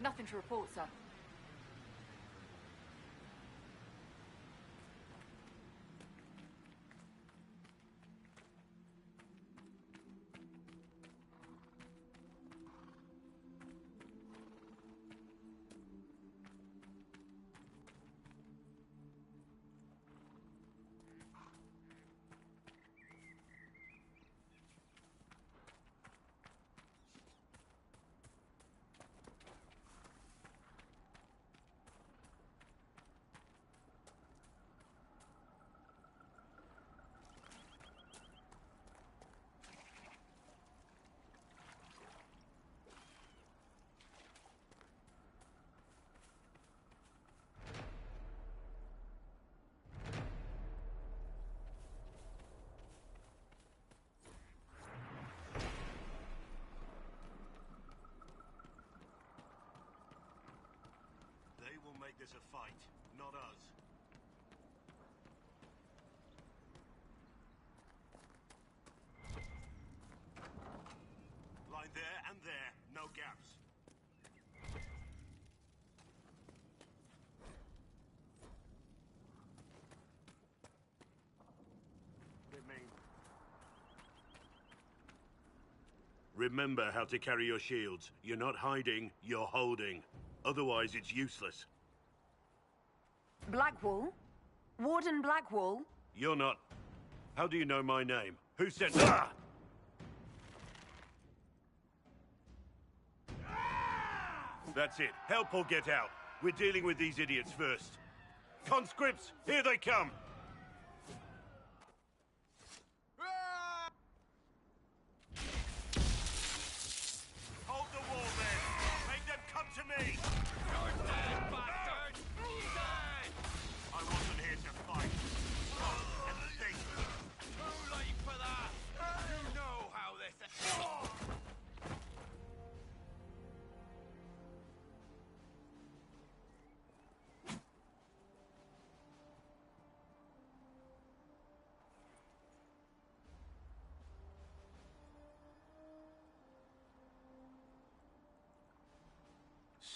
Nothing to report, sir. They will make this a fight, not us. Line there and there, no gaps. Remember how to carry your shields. You're not hiding, you're holding. Otherwise, it's useless. Blackwall? Warden Blackwall? You're not... How do you know my name? Who said... Ah! That's it. Help or get out. We're dealing with these idiots first. Conscripts, here they come! Hold the wall then! Make them come to me! You're dead, bastard! Dead! I wasn't here to fight. Stop and think. Too late for that! You know how this...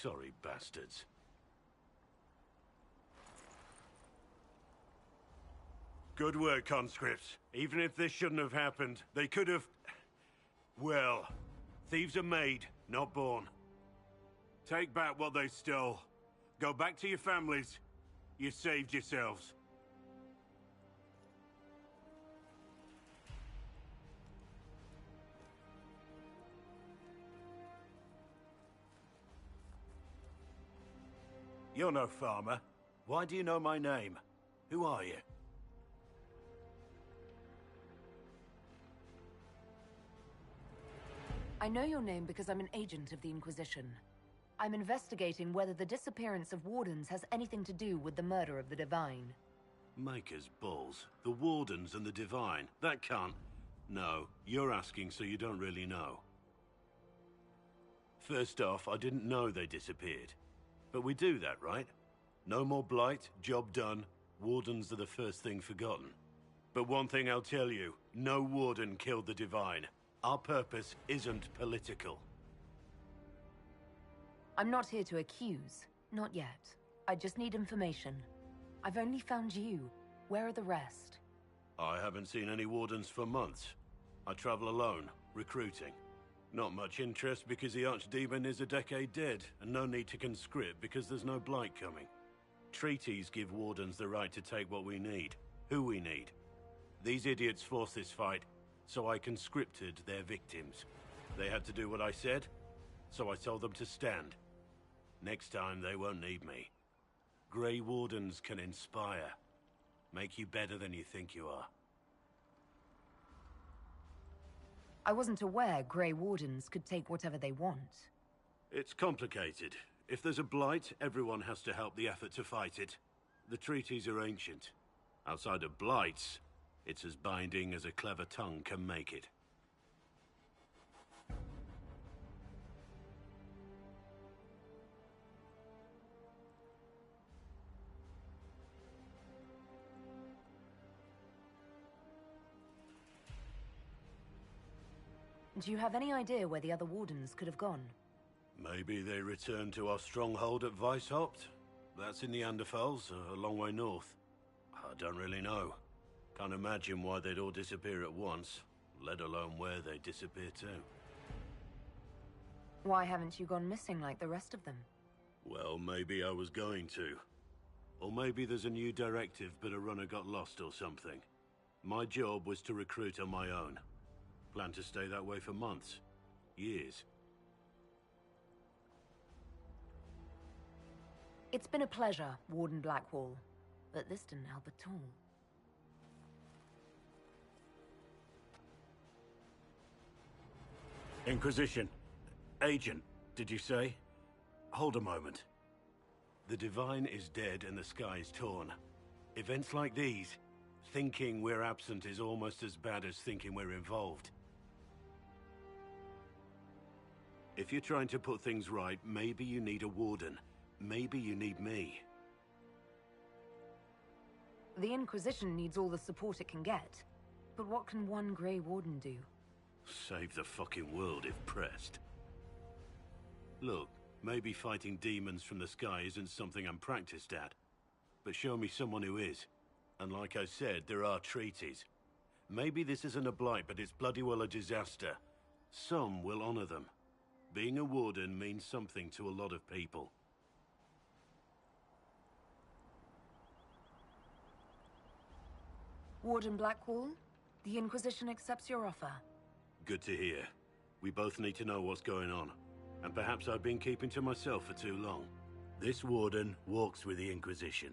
Sorry, bastards. Good work, conscripts. Even if this shouldn't have happened, they could have... Well, thieves are made, not born. Take back what they stole. Go back to your families. You saved yourselves. You're no farmer. Why do you know my name? Who are you? I know your name because I'm an agent of the Inquisition. I'm investigating whether the disappearance of Wardens has anything to do with the murder of the Divine. Maker's balls. The Wardens and the Divine. That can't... No, you're asking so you don't really know. First off, I didn't know they disappeared. But we do that, right? No more blight, job done. Wardens are the first thing forgotten. But one thing I'll tell you, no Warden killed the Divine. Our purpose isn't political. I'm not here to accuse. Not yet. I just need information. I've only found you. Where are the rest? I haven't seen any Wardens for months. I travel alone, recruiting. Not much interest because the Archdemon is a decade dead, and no need to conscript because there's no blight coming. Treaties give Wardens the right to take what we need, who we need. These idiots forced this fight, so I conscripted their victims. They had to do what I said, so I told them to stand. Next time they won't need me. Grey Wardens can inspire, make you better than you think you are. I wasn't aware Grey Wardens could take whatever they want. It's complicated. If there's a blight, everyone has to help the effort to fight it. The treaties are ancient. Outside of blights, it's as binding as a clever tongue can make it. Do you have any idea where the other Wardens could have gone? Maybe they returned to our stronghold at Weishaupt? That's in the Anderfels, a long way north. I don't really know. Can't imagine why they'd all disappear at once, let alone where they disappear to. Why haven't you gone missing like the rest of them? Well, maybe I was going to. Or maybe there's a new directive, but a runner got lost or something. My job was to recruit on my own. Plan to stay that way for months. Years. It's been a pleasure, Warden Blackwall. But this didn't help at all. Inquisition. Agent, did you say? Hold a moment. The Divine is dead and the sky is torn. Events like these, thinking we're absent is almost as bad as thinking we're involved. If you're trying to put things right, maybe you need a warden. Maybe you need me. The Inquisition needs all the support it can get. But what can one Grey Warden do? Save the fucking world if pressed. Look, maybe fighting demons from the sky isn't something I'm practiced at. But show me someone who is. And like I said, there are treaties. Maybe this isn't a blight, but it's bloody well a disaster. Some will honor them. Being a warden means something to a lot of people. Warden Blackwall, the Inquisition accepts your offer. Good to hear. We both need to know what's going on. And perhaps I've been keeping to myself for too long. This warden walks with the Inquisition.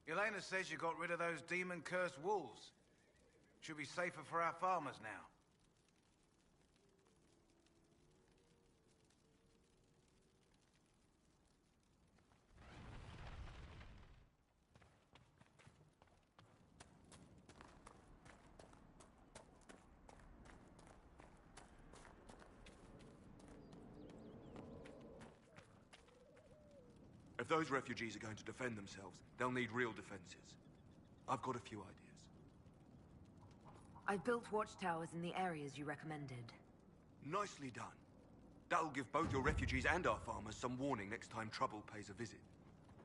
Elena says you got rid of those demon-cursed wolves. Should be safer for our farmers now. If those refugees are going to defend themselves, they'll need real defenses. I've got a few ideas. I've built watchtowers in the areas you recommended. Nicely done. That'll give both your refugees and our farmers some warning next time trouble pays a visit.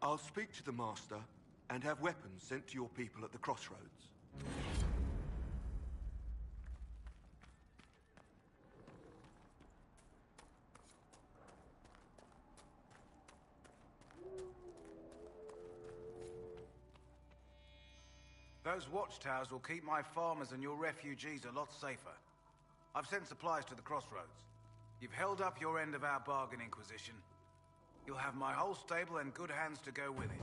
I'll speak to the Master and have weapons sent to your people at the crossroads. Those watchtowers will keep my farmers and your refugees a lot safer. I've sent supplies to the crossroads. You've held up your end of our bargain, Inquisition. You'll have my whole stable and good hands to go with it.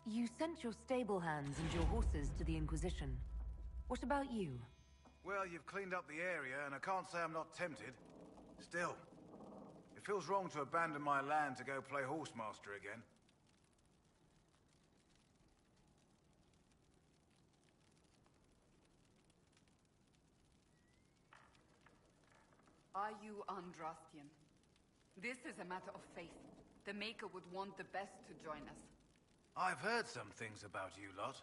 You sent your stable hands and your horses to the Inquisition. What about you? Well, you've cleaned up the area, and I can't say I'm not tempted. Still, it feels wrong to abandon my land to go play horsemaster again. Are you Andrastian? This is a matter of faith. The Maker would want the best to join us. I've heard some things about you lot.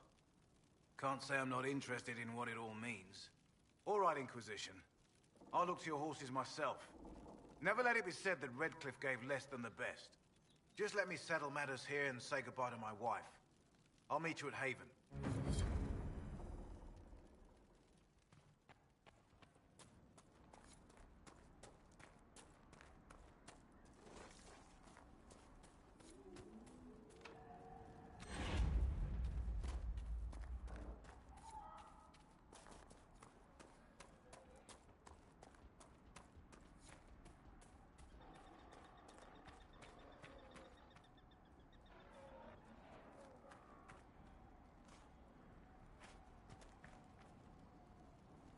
Can't say I'm not interested in what it all means. All right, Inquisition. I'll look to your horses myself. Never let it be said that Redcliffe gave less than the best. Just let me settle matters here and say goodbye to my wife. I'll meet you at Haven.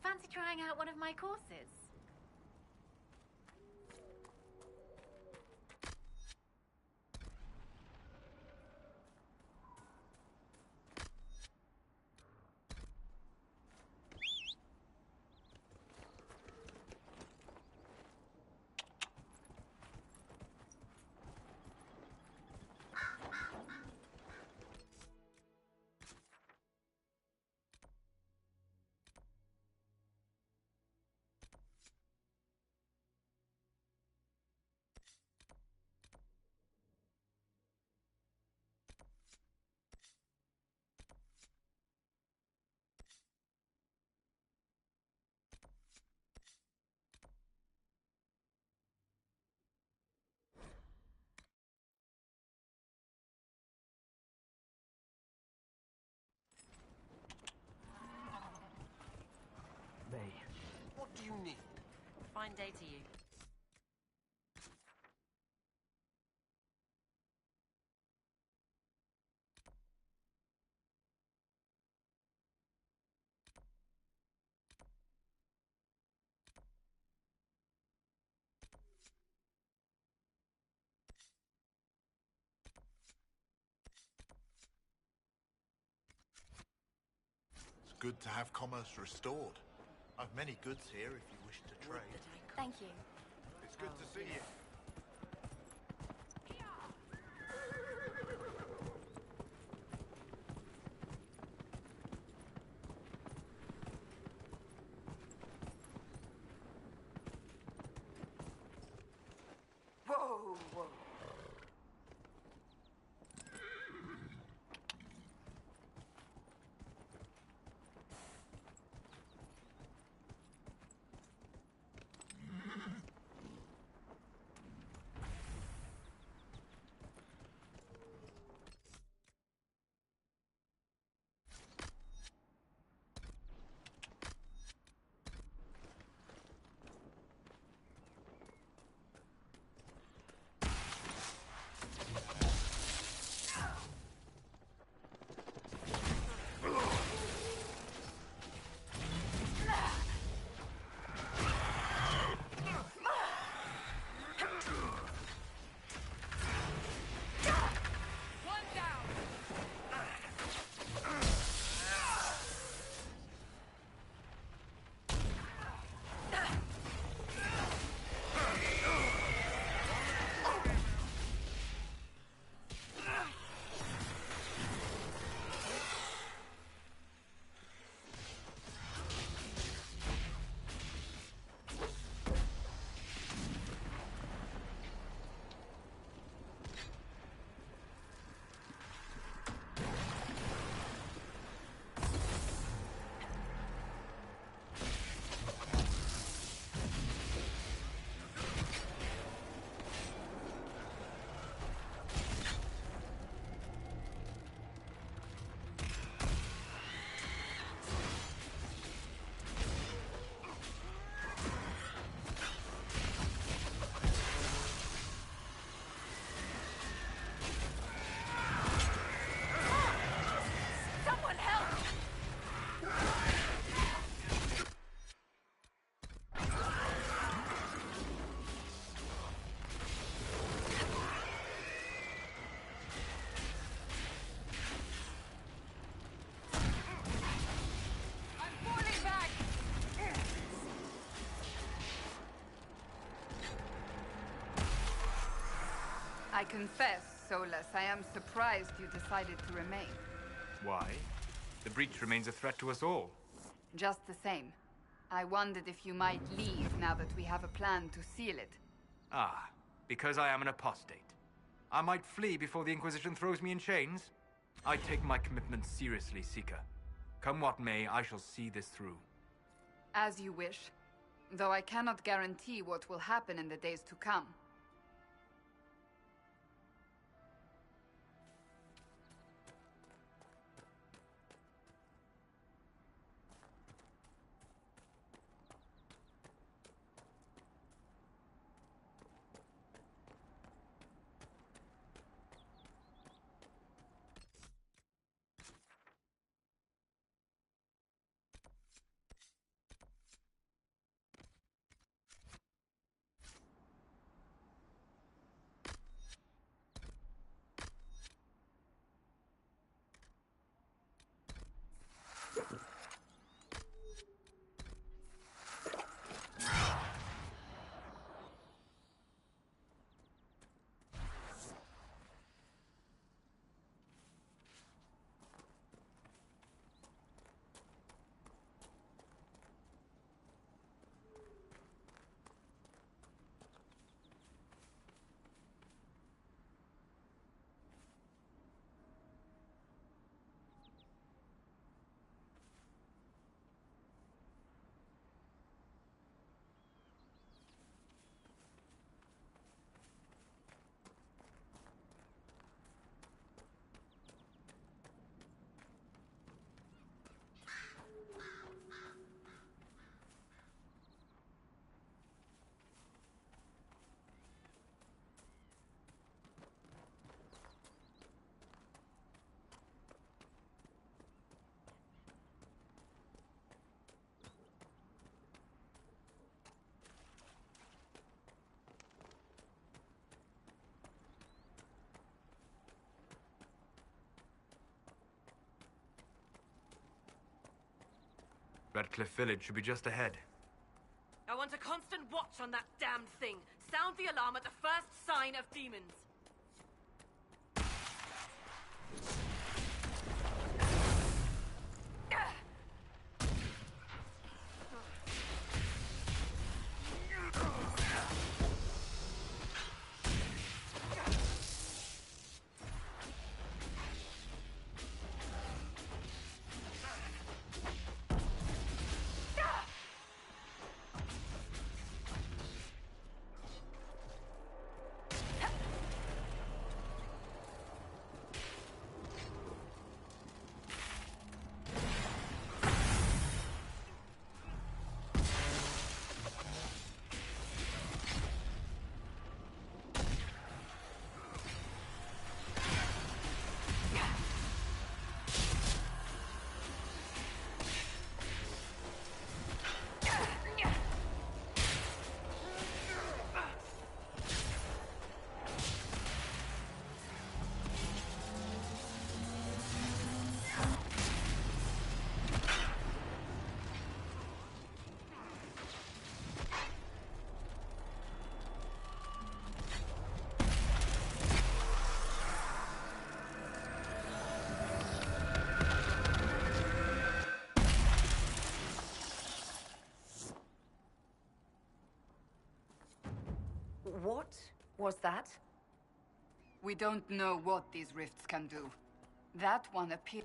Fancy trying out one of my courses? What do you need? Fine day to you. It's good to have commerce restored. I've many goods here if you wish to trade. Thank you. It's good to see you. Whoa, whoa. I confess, Solus, I am surprised you decided to remain. Why? The breach remains a threat to us all. Just the same. I wondered if you might leave now that we have a plan to seal it. Ah, because I am an apostate. I might flee before the Inquisition throws me in chains? I take my commitment seriously, Seeker. Come what may, I shall see this through. As you wish. Though I cannot guarantee what will happen in the days to come. Redcliffe Village should be just ahead. I want a constant watch on that damned thing. Sound the alarm at the first sign of demons. What was that? We don't know what these rifts can do. That one appeared...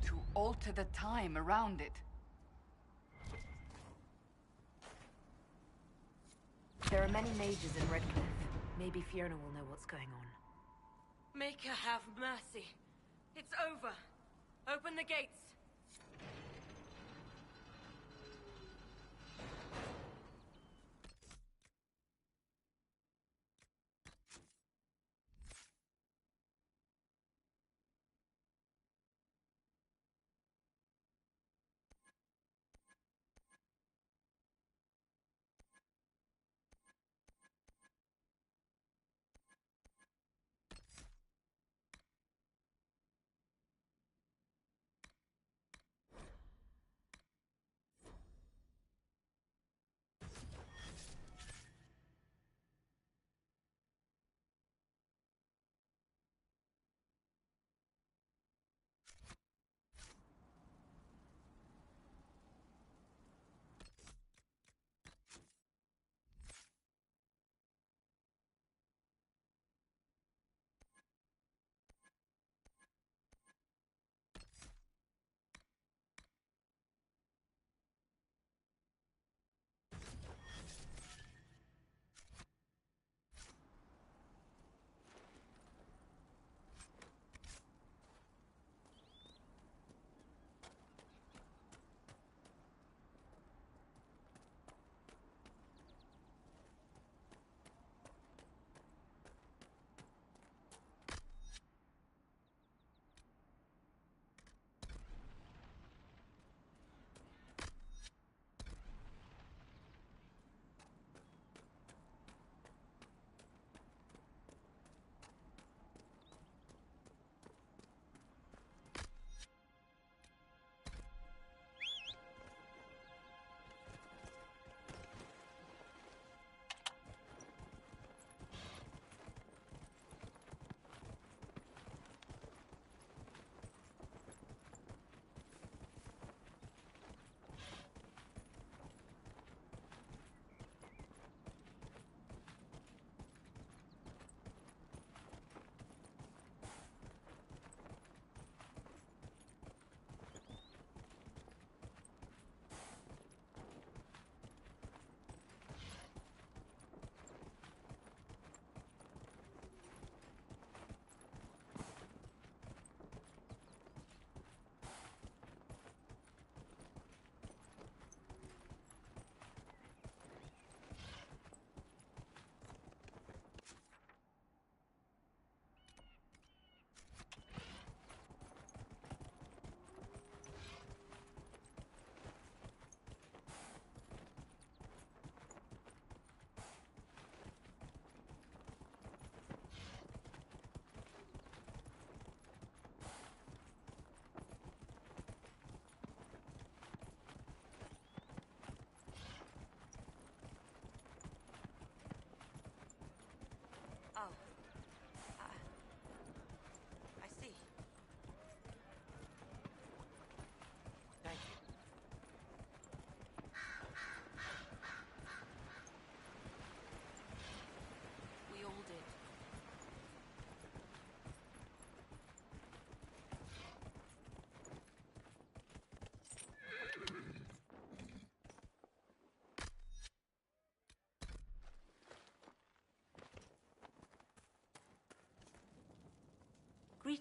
to alter the time around it. There are many mages in Redcliffe. Maybe Fiona will know what's going on. Make her have mercy. It's over. Open the gates.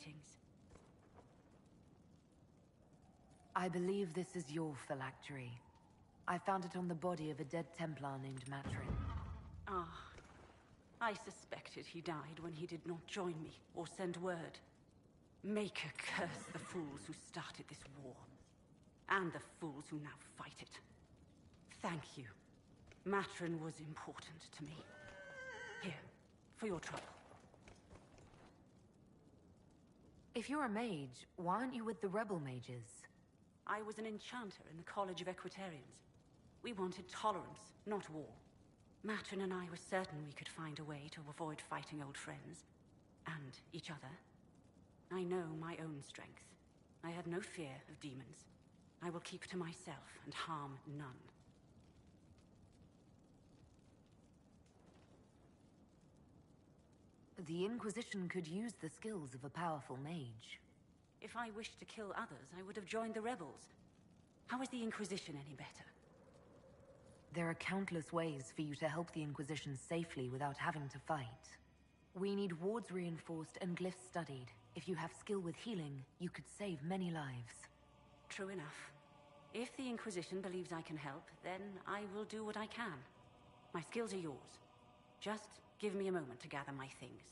Greetings. I believe this is your phylactery. I found it on the body of a dead Templar named Matrin. Ah, I suspected he died when he did not join me or send word. Maker curse the fools who started this war, and the fools who now fight it. Thank you. Matrin was important to me. Here, for your trouble. If you're a mage, why aren't you with the rebel mages? I was an enchanter in the College of Equitarians. We wanted tolerance, not war. Matrin and I were certain we could find a way to avoid fighting old friends. And each other. I know my own strength. I have no fear of demons. I will keep to myself and harm none. The Inquisition could use the skills of a powerful mage. If I wished to kill others, I would have joined the rebels. How is the Inquisition any better? There are countless ways for you to help the Inquisition safely without having to fight. We need wards reinforced and glyphs studied. If you have skill with healing, you could save many lives. True enough. If the Inquisition believes I can help, then I will do what I can. My skills are yours. Just give me a moment to gather my things.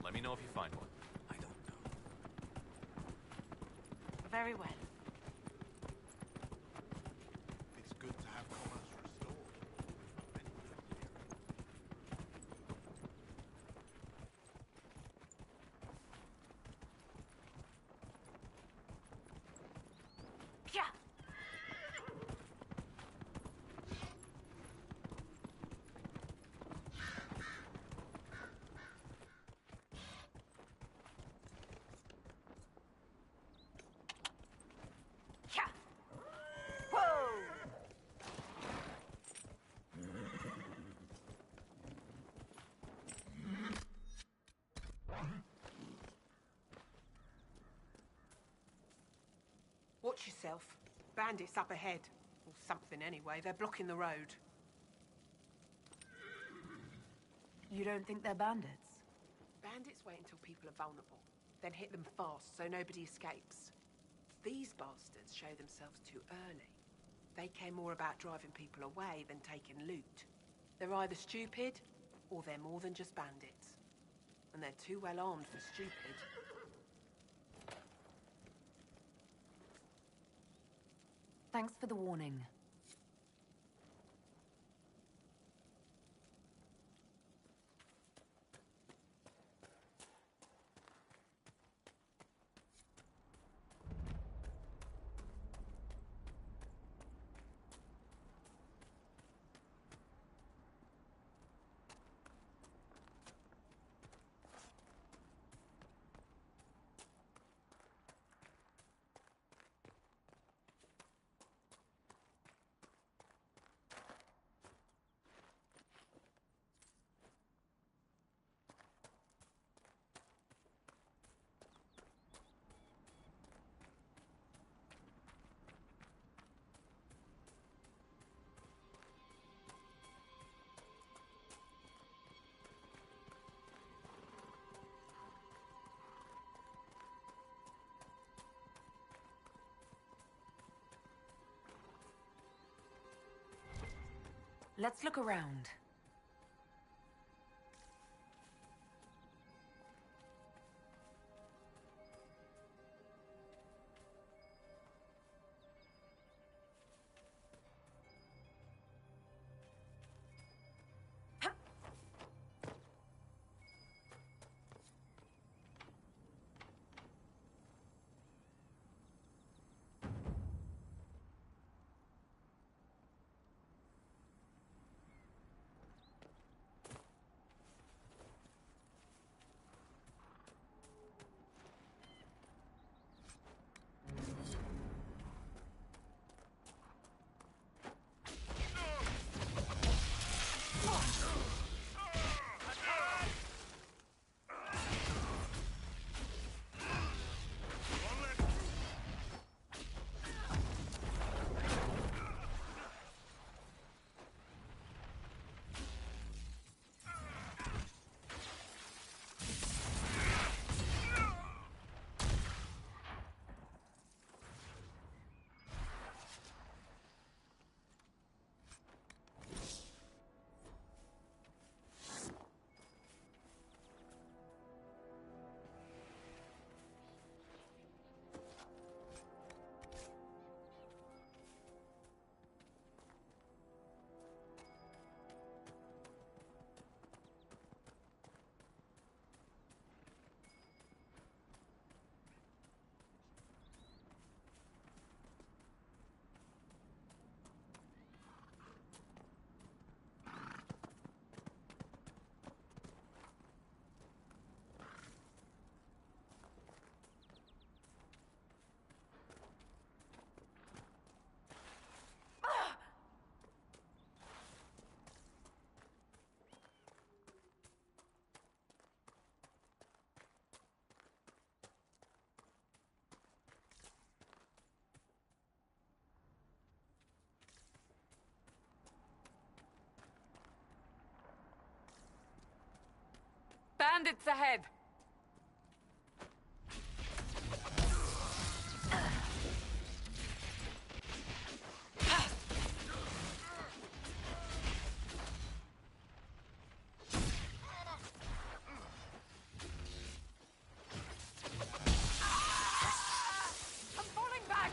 Let me know if you find one. I don't know. Very well. It's good to have commerce restored. Watch yourself. Bandits up ahead. Or something anyway. They're blocking the road. You don't think they're bandits? Bandits wait until people are vulnerable, then hit them fast so nobody escapes. These bastards show themselves too early. They care more about driving people away than taking loot. They're either stupid, or they're more than just bandits. And they're too well armed for stupid. Thanks for the warning. Let's look around. Bandits ahead! I'm falling back!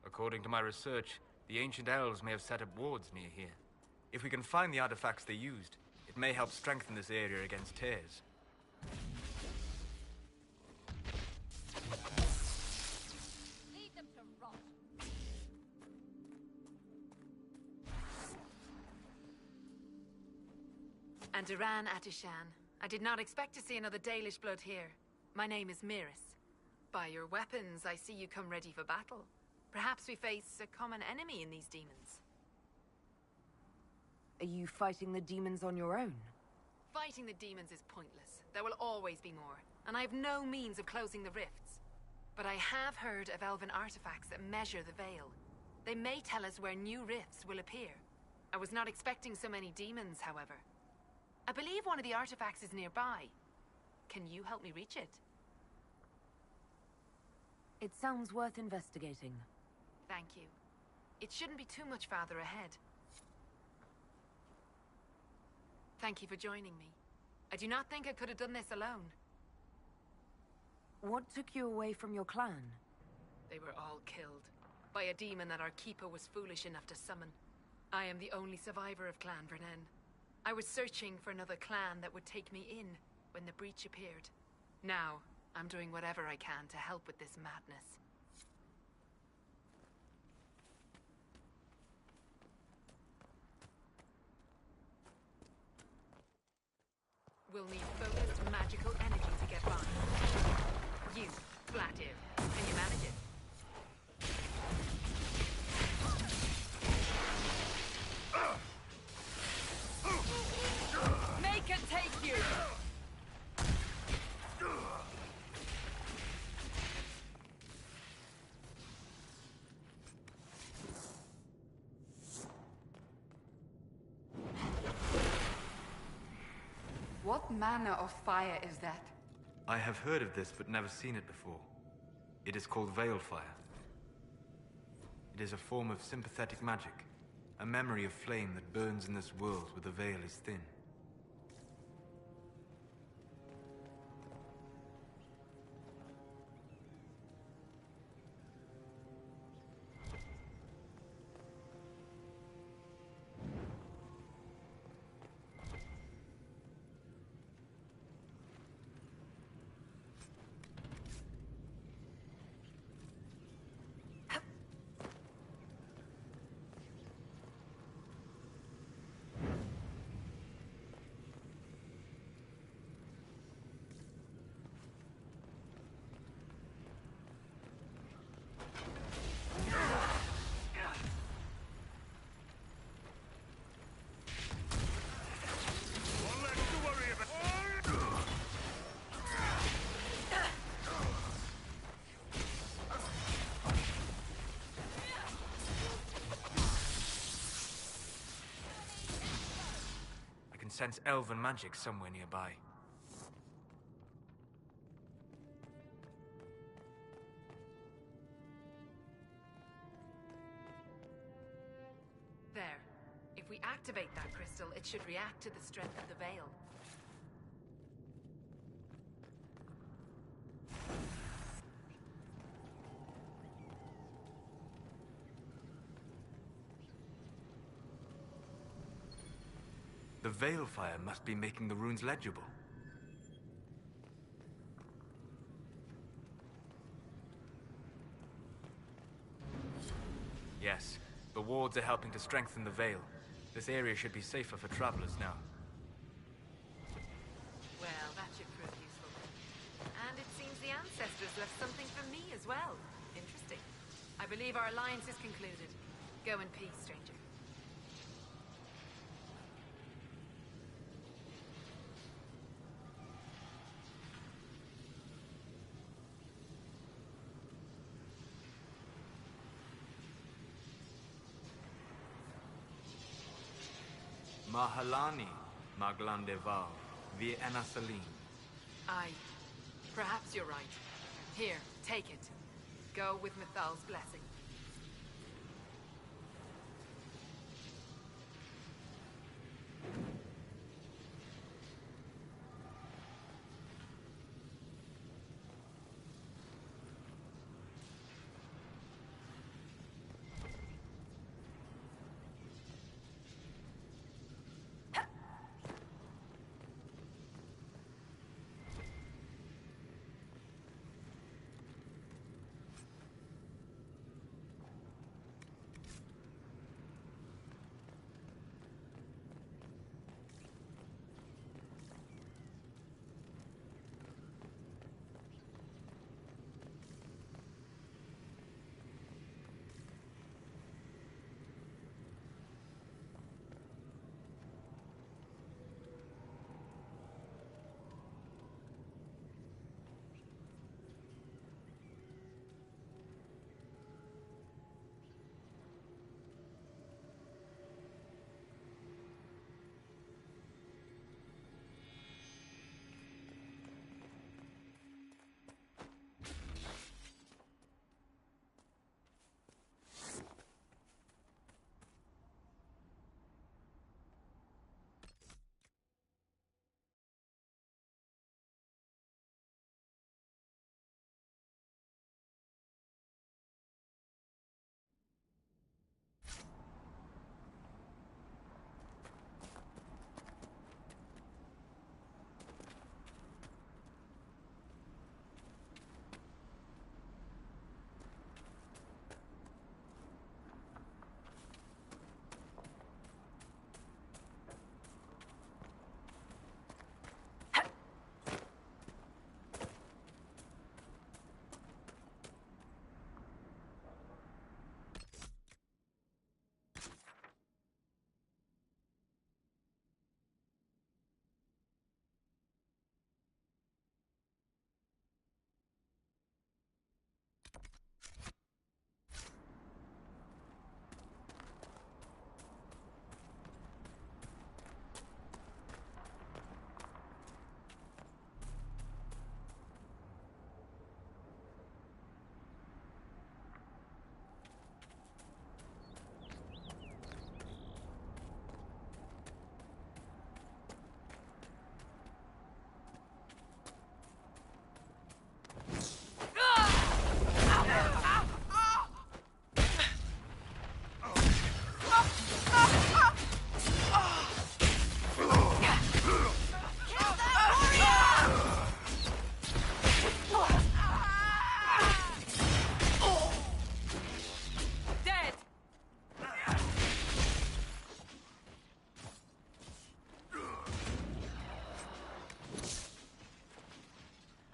According to my research, the ancient elves may have set up wards near here. If we can find the artifacts they used, it may help strengthen this area against tears. Leave them to rot. And Duran Atishan. I did not expect to see another Dalish blood here. My name is Miris. By your weapons, I see you come ready for battle. Perhaps we face a common enemy in these demons. Are you fighting the demons on your own? Fighting the demons is pointless. There will always be more, and I have no means of closing the rifts. But I have heard of elven artifacts that measure the veil. They may tell us where new rifts will appear. I was not expecting so many demons, however. I believe one of the artifacts is nearby. Can you help me reach it? It sounds worth investigating. Thank you. It shouldn't be too much farther ahead. Thank you for joining me. I do not think I could have done this alone. What took you away from your clan? They were all killed by a demon that our keeper was foolish enough to summon. I am the only survivor of Clan Vernen. I was searching for another clan that would take me in when the breach appeared. Now, I'm doing whatever I can to help with this madness. We'll need focused magical energy to get by. You, Flatir, can you manage it? Make it take you! What manner of fire is that? I have heard of this, but never seen it before. It is called Veil Fire. It is a form of sympathetic magic, a memory of flame that burns in this world where the veil is thin. sense elven magic somewhere nearby. There. If we activate that crystal, it should react to the strength of the veil. The veil fire must be making the runes legible. Yes, the wards are helping to strengthen the veil. This area should be safer for travelers now. Well, that should prove useful. And it seems the ancestors left something for me as well. Interesting. I believe our alliance is concluded. Go in peace, stranger. Mahalani, Maglandeval, Vie Enasalim. Aye. Perhaps you're right. Here, take it. Go with Mithal's blessing.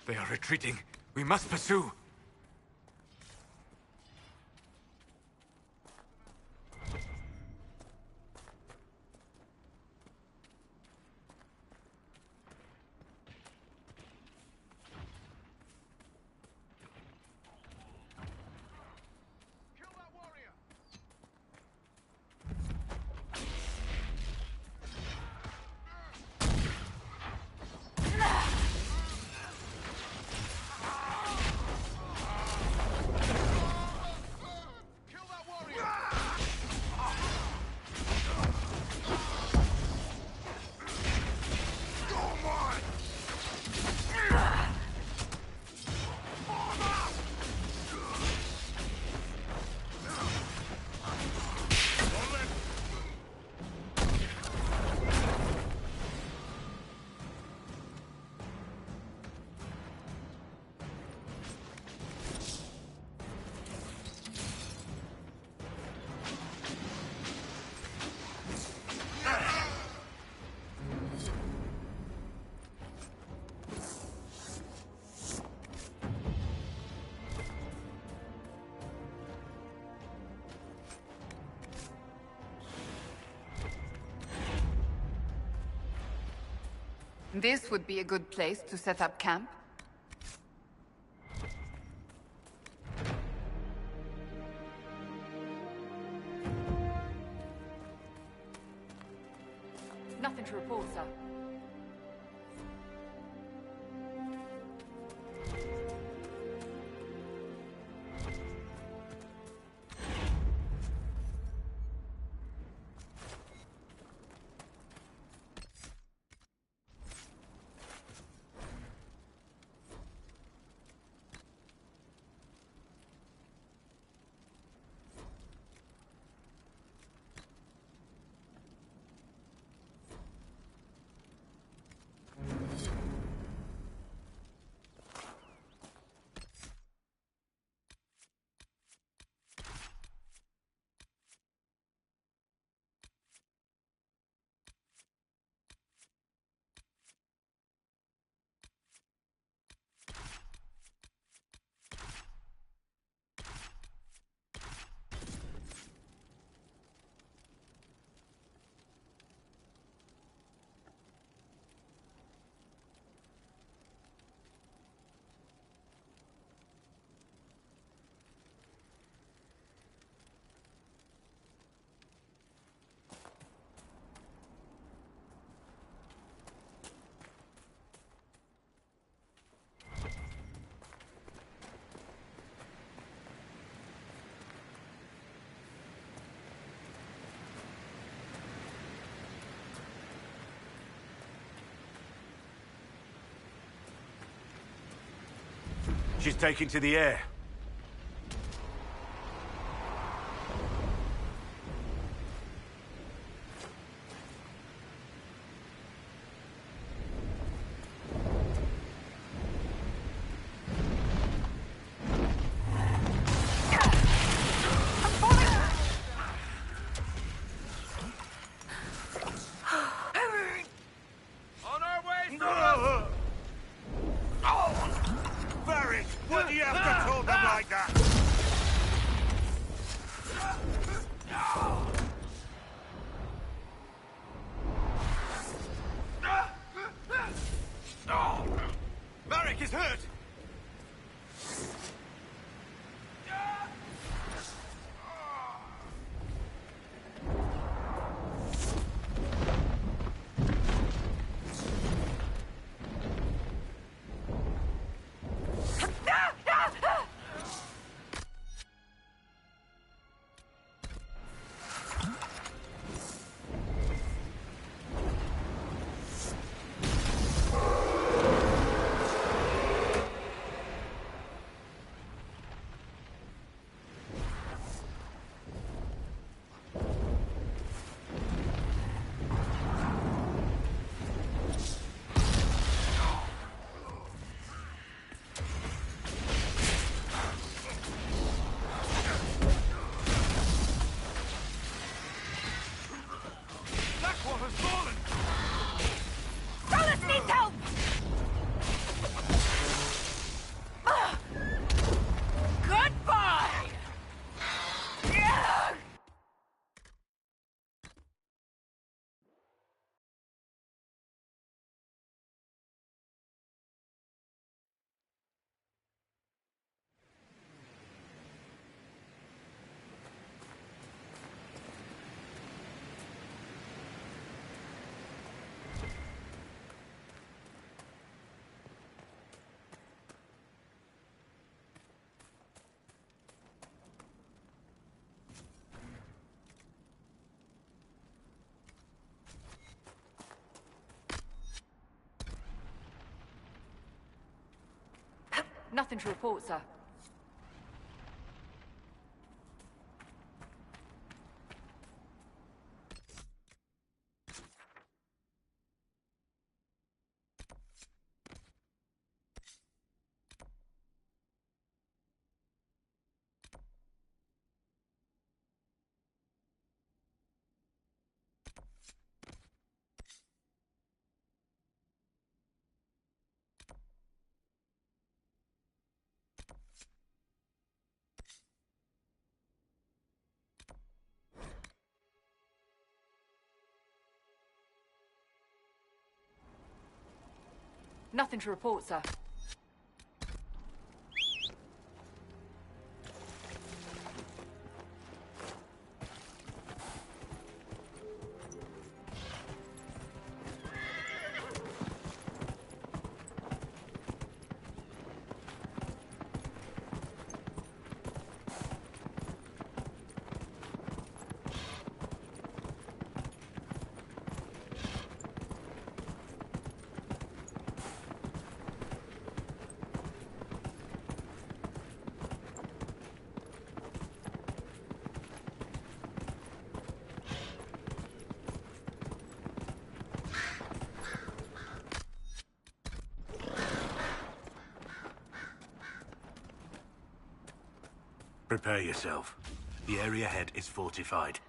They are retreating. We must pursue. This would be a good place to set up camp. Nothing to report, sir. She's taking to the air. What do you have to told them like that? Marek is hurt! Nothing to report, sir. Nothing to report, sir. Prepare yourself. The area ahead is fortified.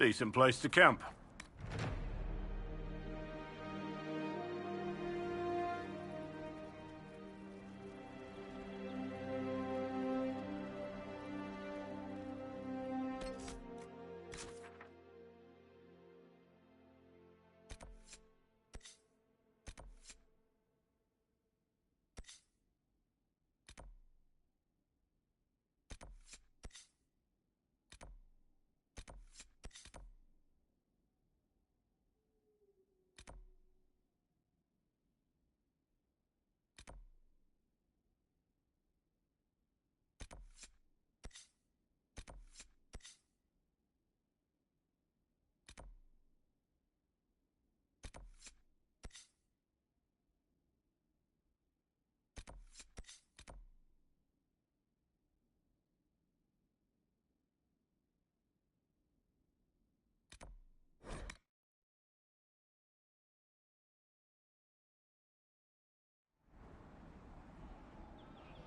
Decent place to camp.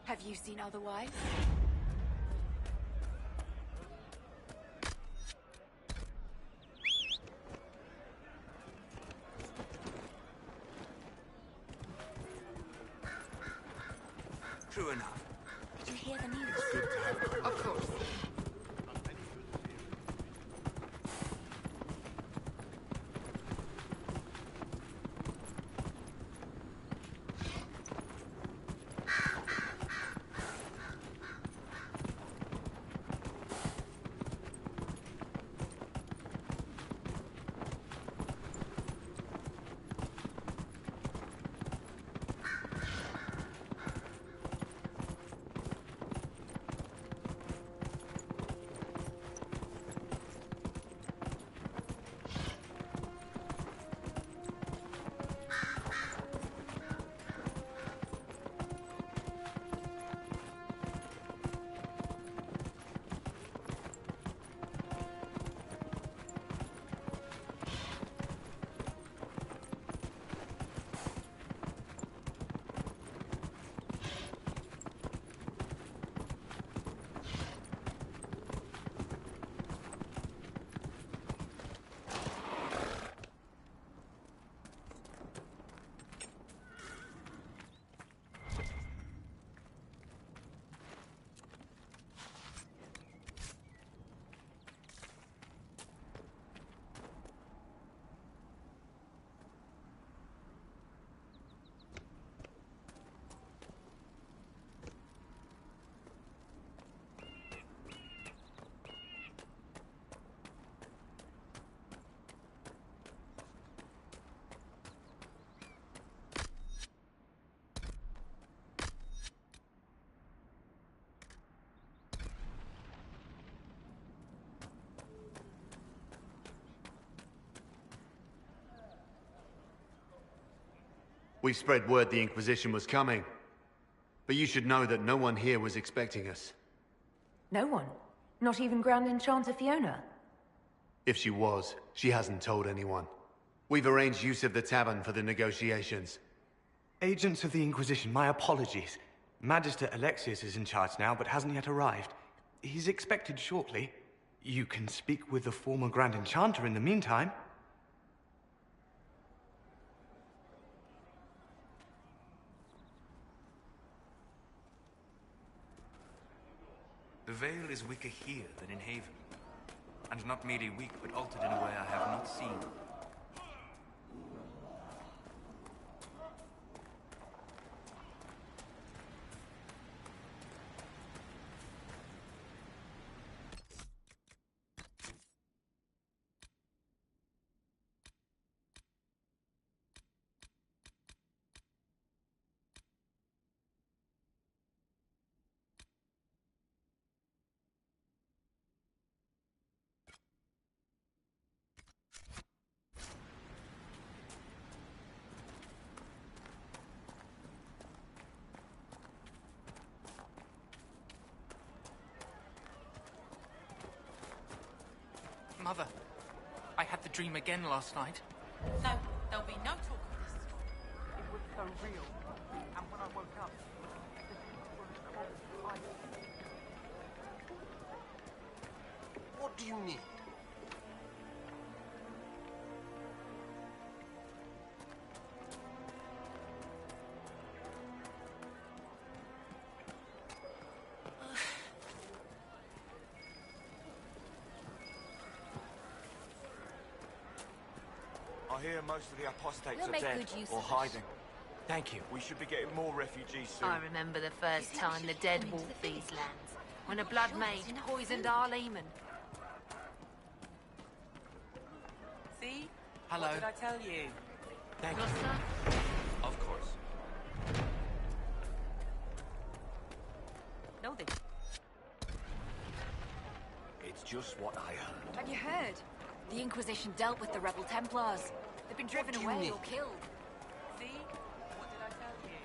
Have you seen otherwise? True enough. Did you hear the news? It's good to have Of course. We spread word the Inquisition was coming. But you should know that no one here was expecting us. No one? Not even Grand Enchanter Fiona? If she was, she hasn't told anyone. We've arranged use of the tavern for the negotiations. Agents of the Inquisition, my apologies. Magister Alexius is in charge now, but hasn't yet arrived. He's expected shortly. You can speak with the former Grand Enchanter in the meantime. The veil is weaker here than in Haven. And not merely weak, but altered in a way I have not seen. Mother, I had the dream again last night. No, there'll be no talk of this. It was so real. And when I woke up, What do you need? I hear most of the apostates We'll are make dead good use or of it. hiding. Thank you. We should be getting more refugees soon. I remember the first time the dead walked these lands, when a blood mage poisoned our leman. See? Hello. What did I tell you? Thank you. Of course. No, they... It's just what I heard. Have you heard? The Inquisition dealt with the rebel Templars. They've been driven away or killed. See? What did I tell you?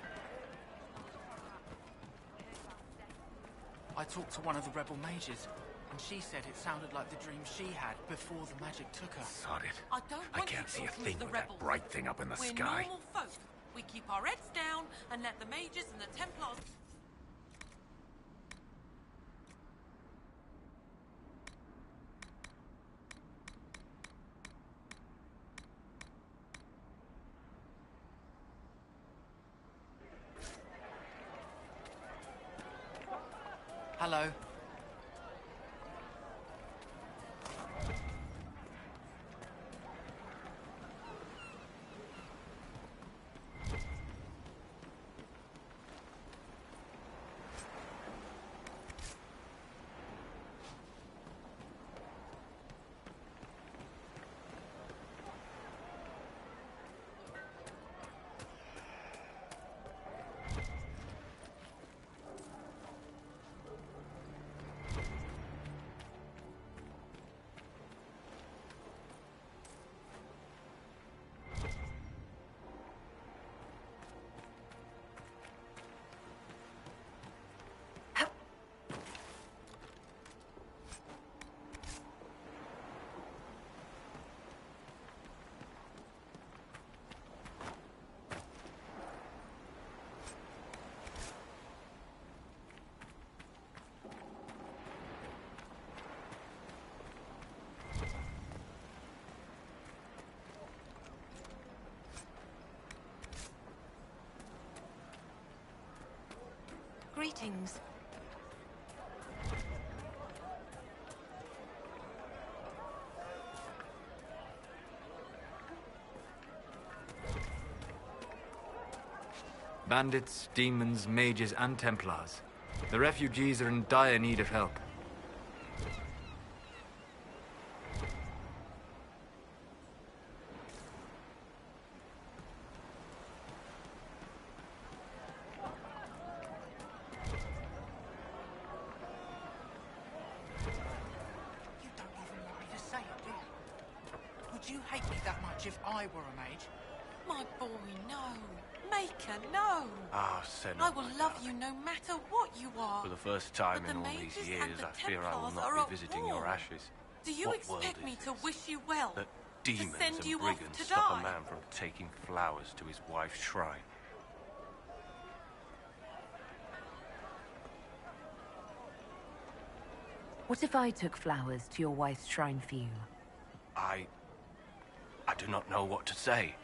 I talked to one of the rebel mages, and she said it sounded like the dream she had before the magic took her. Sod it. I don't I want can't you see a talking thing to the with rebels. that bright thing up in the We're sky. normal folk. We keep our heads down and let the mages and the Templars... Hello. Greetings. Bandits, demons, mages, and Templars. The refugees are in dire need of help. You don't even want me to say it, do you? Would you hate me that much if I were a mage? My boy, no. Maker, no. Ah, Senna, I will my love darling. you no matter what you are. For the first time But in the all mages these and years, the I fear I will Templars are not at be visiting war. your ashes. Do you What world expect is me this? to wish you well? That demons send and you off brigands to stop die? a man from taking flowers to his wife's shrine. What if I took flowers to your wife's shrine for you? I do not know what to say,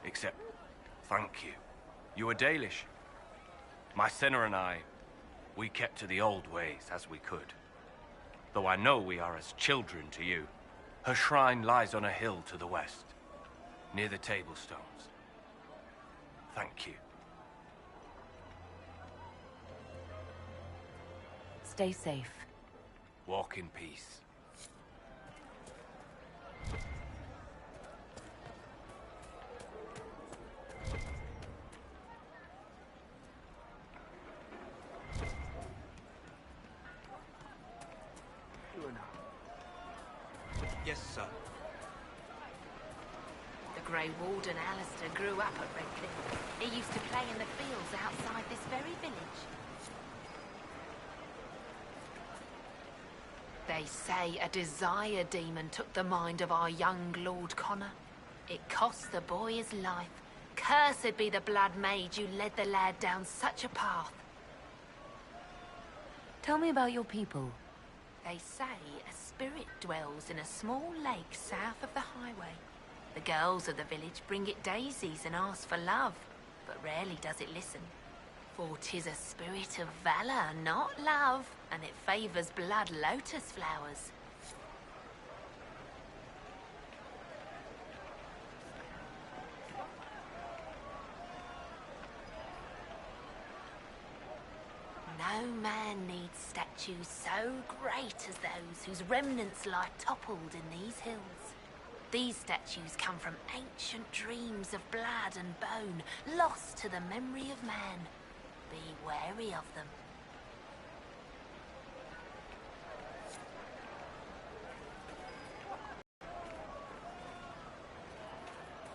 except thank you. You are Dalish. My sinner and I, we kept to the old ways as we could. Though I know we are as children to you. Her shrine lies on a hill to the west, near the tablstones. Thank you. Stay safe. Walk in peace. Yes, sir. The Grey Warden Alistair grew up at Redcliffe. He used to play in the fields outside this very village. They say a desire demon took the mind of our young Lord Connor. It cost the boy his life. Cursed be the blood mage who led the lad down such a path. Tell me about your people. They say a spirit dwells in a small lake south of the highway. The girls of the village bring it daisies and ask for love, but rarely does it listen. For 'tis a spirit of valor, not love, and it favors blood lotus flowers. man needs statues so great as those whose remnants lie toppled in these hills. These statues come from ancient dreams of blood and bone, lost to the memory of man. Be wary of them.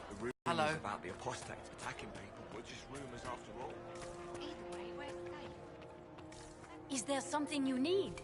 The rumors Hello. about the apostates attacking people were just rumors after all. Either way, we're safe. Is there something you need?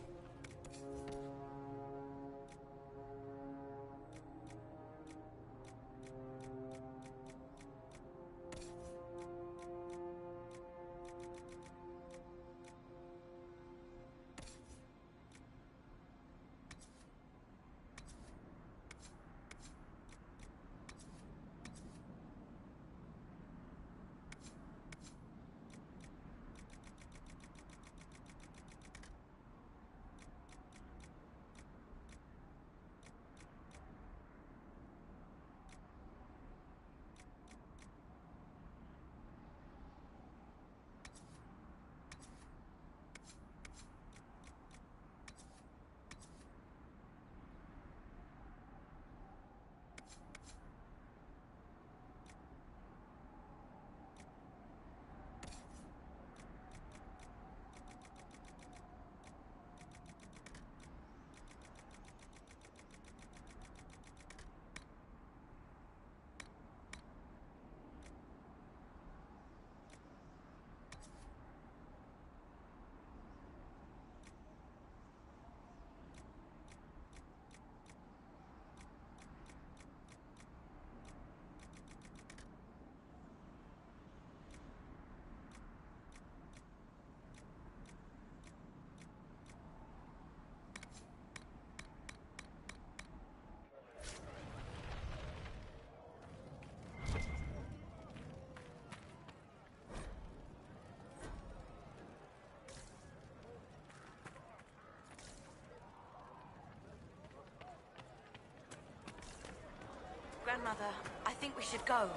Grandmother, I think we should go.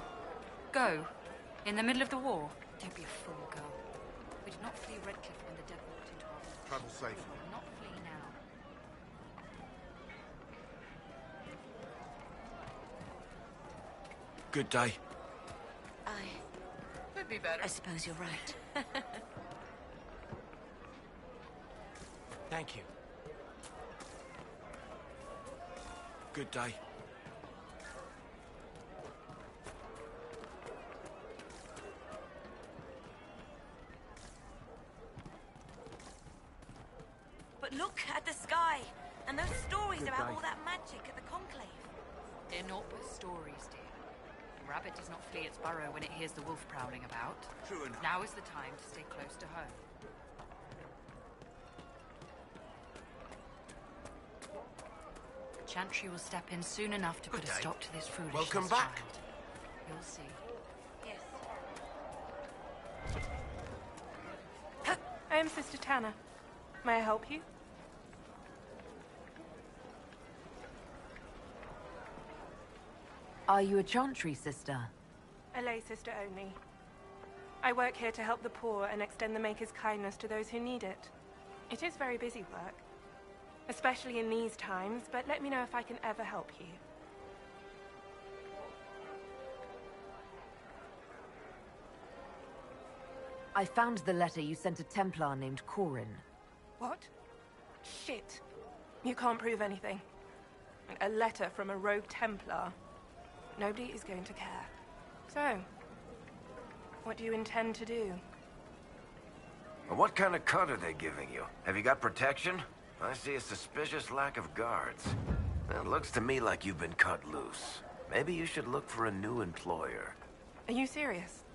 Go? In the middle of the war? Don't be a fool, girl. We did not flee Redcliffe when the dead walked into our village. Travel safely. We will not flee now. Good day. Could be better. I suppose you're right. Thank you. Good day. But look at the sky, and those stories Good about day. all that magic at the conclave. They're not but stories, dear. A rabbit does not flee its burrow when it hears the wolf prowling about. True enough. Now is the time to stay close to home. Chantry will step in soon enough to put a day. stop to this foolishness. Welcome back. Child. You'll see. Yes. I am Sister Tanner. May I help you? Are you a Chantry sister? A lay sister only. I work here to help the poor and extend the Maker's kindness to those who need it. It is very busy work, especially in these times, but let me know if I can ever help you. I found the letter you sent a Templar named Corin. What? Shit. You can't prove anything. A letter from a rogue Templar. Nobody is going to care. So, what do you intend to do? Well, what kind of cut are they giving you? Have you got protection? I see a suspicious lack of guards. Well, it looks to me like you've been cut loose. Maybe you should look for a new employer. Are you serious?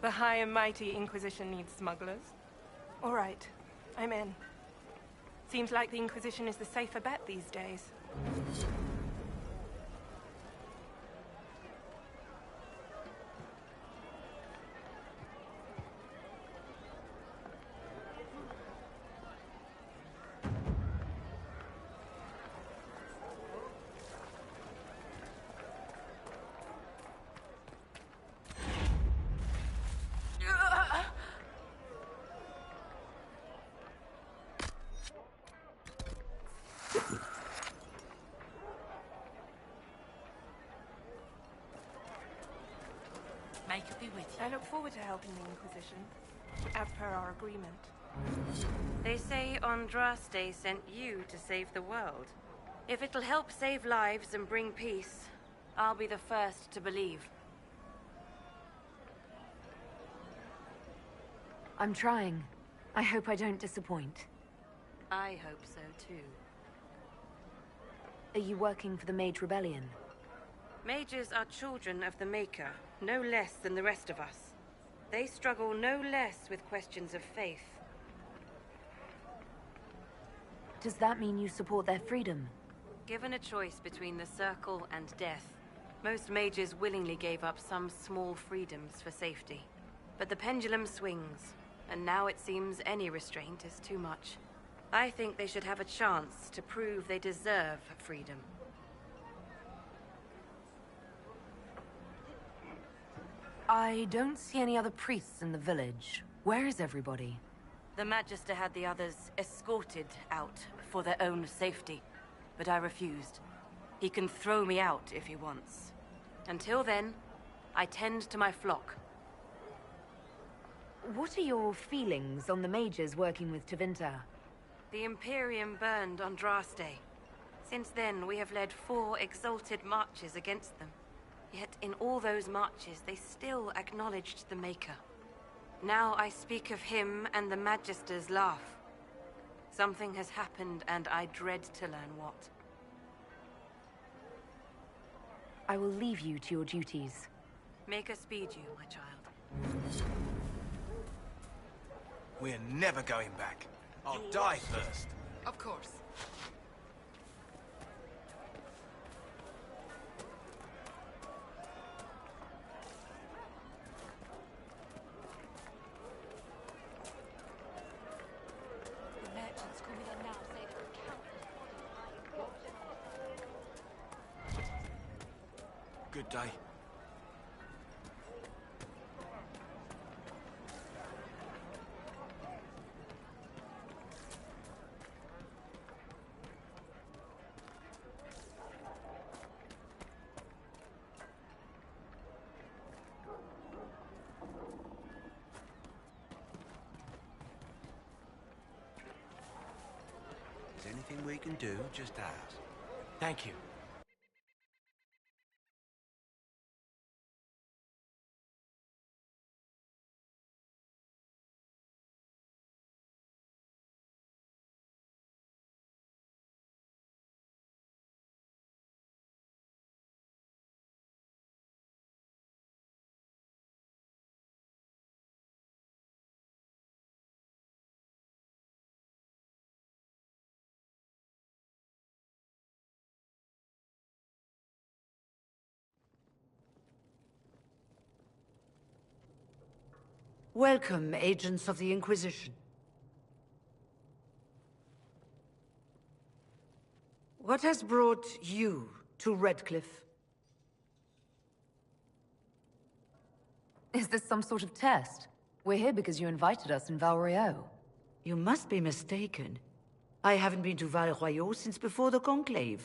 The high and mighty Inquisition needs smugglers? All right, I'm in. Seems like the Inquisition is the safer bet these days. May it be with you. I look forward to helping the Inquisition, as per our agreement. They say Andraste sent you to save the world. If it'll help save lives and bring peace, I'll be the first to believe. I'm trying. I hope I don't disappoint. I hope so too. Are you working for the Mage Rebellion? Mages are children of the Maker, no less than the rest of us. They struggle no less with questions of faith. Does that mean you support their freedom? Given a choice between the Circle and death, most mages willingly gave up some small freedoms for safety. But the pendulum swings, and now it seems any restraint is too much. I think they should have a chance to prove they deserve freedom. I don't see any other priests in the village. Where is everybody? The Magister had the others escorted out for their own safety, but I refused. He can throw me out if he wants. Until then, I tend to my flock. What are your feelings on the mages working with Tevinter? The Imperium burned Andraste. Since then, we have led 4 exalted marches against them. Yet in all those marches, they still acknowledged the Maker. Now I speak of him and the Magisters laugh. Something has happened, and I dread to learn what. I will leave you to your duties. Make us speed you, my child. We're never going back. I'll die first. Of course. The merchants coming in now say there are countless. Good day. Anything we can do, just ask. Thank you. Welcome, agents of the Inquisition. What has brought you to Redcliffe? Is this some sort of test? We're here because you invited us in Val Royeaux. You must be mistaken. I haven't been to Val Royeaux since before the Conclave.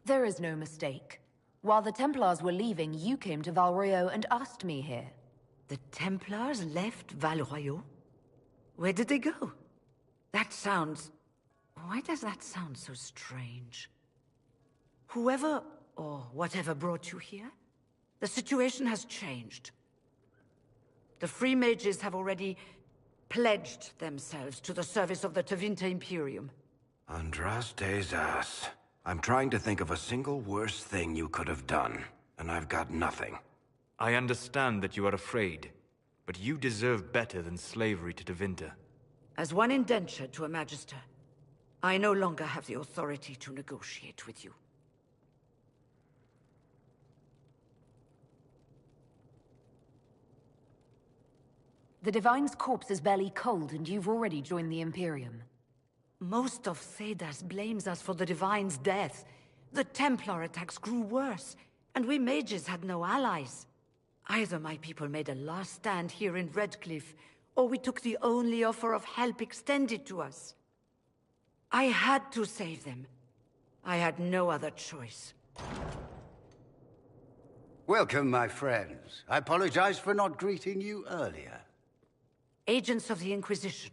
There is no mistake. While the Templars were leaving, you came to Val Royeaux and asked me here. The Templars left Val Royeaux? Where did they go? That sounds... Why does that sound so strange? Whoever or whatever brought you here, the situation has changed. The Free Mages have already pledged themselves to the service of the Tevinter Imperium. Andraste's ass. I'm trying to think of a single worse thing you could have done, and I've got nothing. I understand that you are afraid, but you deserve better than slavery to Tevinter. As one indentured to a Magister, I no longer have the authority to negotiate with you. The Divine's corpse is barely cold, and you've already joined the Imperium. Most of Thedas blames us for the Divine's death. The Templar attacks grew worse, and we mages had no allies. Either my people made a last stand here in Redcliffe, or we took the only offer of help extended to us. I had to save them. I had no other choice. Welcome, my friends. I apologize for not greeting you earlier. Agents of the Inquisition,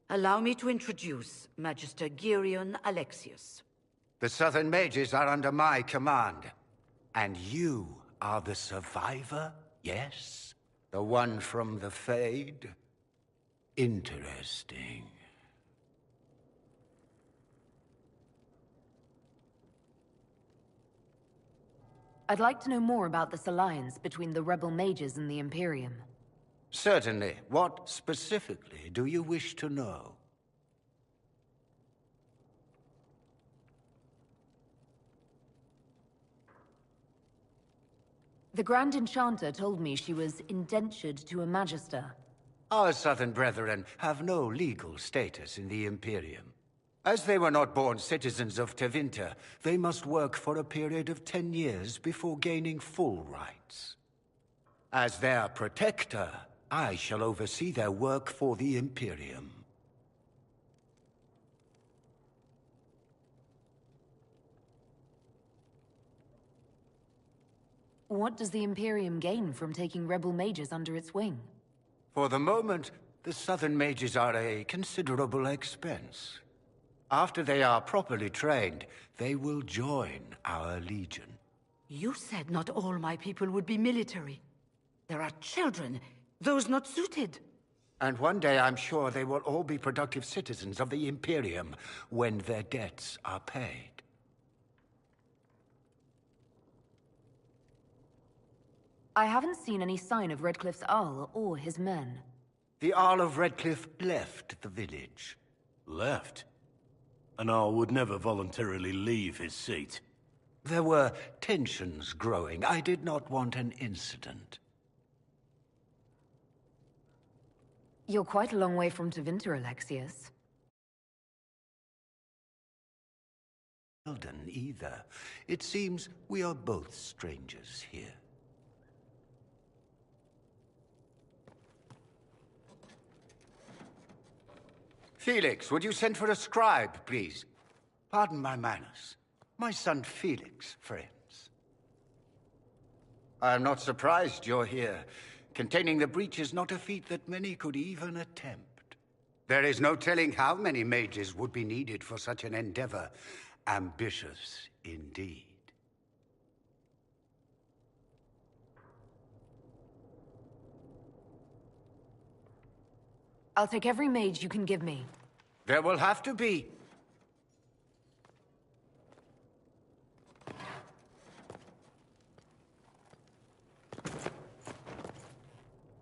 allow me to introduce Magister Girion Alexius. The Southern Mages are under my command. And you are the survivor, yes? The one from the Fade? Interesting. I'd like to know more about this alliance between the rebel mages and the Imperium. Certainly. What specifically do you wish to know? The Grand Enchanter told me she was indentured to a Magister. Our Southern brethren have no legal status in the Imperium. As they were not born citizens of Tevinter, they must work for a period of 10 years before gaining full rights. As their protector, I shall oversee their work for the Imperium. What does the Imperium gain from taking rebel mages under its wing? For the moment, the Southern Mages are a considerable expense. After they are properly trained, they will join our Legion. You said not all my people would be military. There are children, those not suited. And one day I'm sure they will all be productive citizens of the Imperium when their debts are paid. I haven't seen any sign of Redcliffe's Arl or his men. The Arl of Redcliffe left the village. Left? An Arl would never voluntarily leave his seat. There were tensions growing. I did not want an incident. You're quite a long way from Tevinter, Alexius. Eldon either. It seems we are both strangers here. Felix, would you send for a scribe, please? Pardon my manners. My son Felix, friends. I am not surprised you're here. Containing the breach is not a feat that many could even attempt. There is no telling how many mages would be needed for such an endeavor. Ambitious indeed. I'll take every mage you can give me. There will have to be.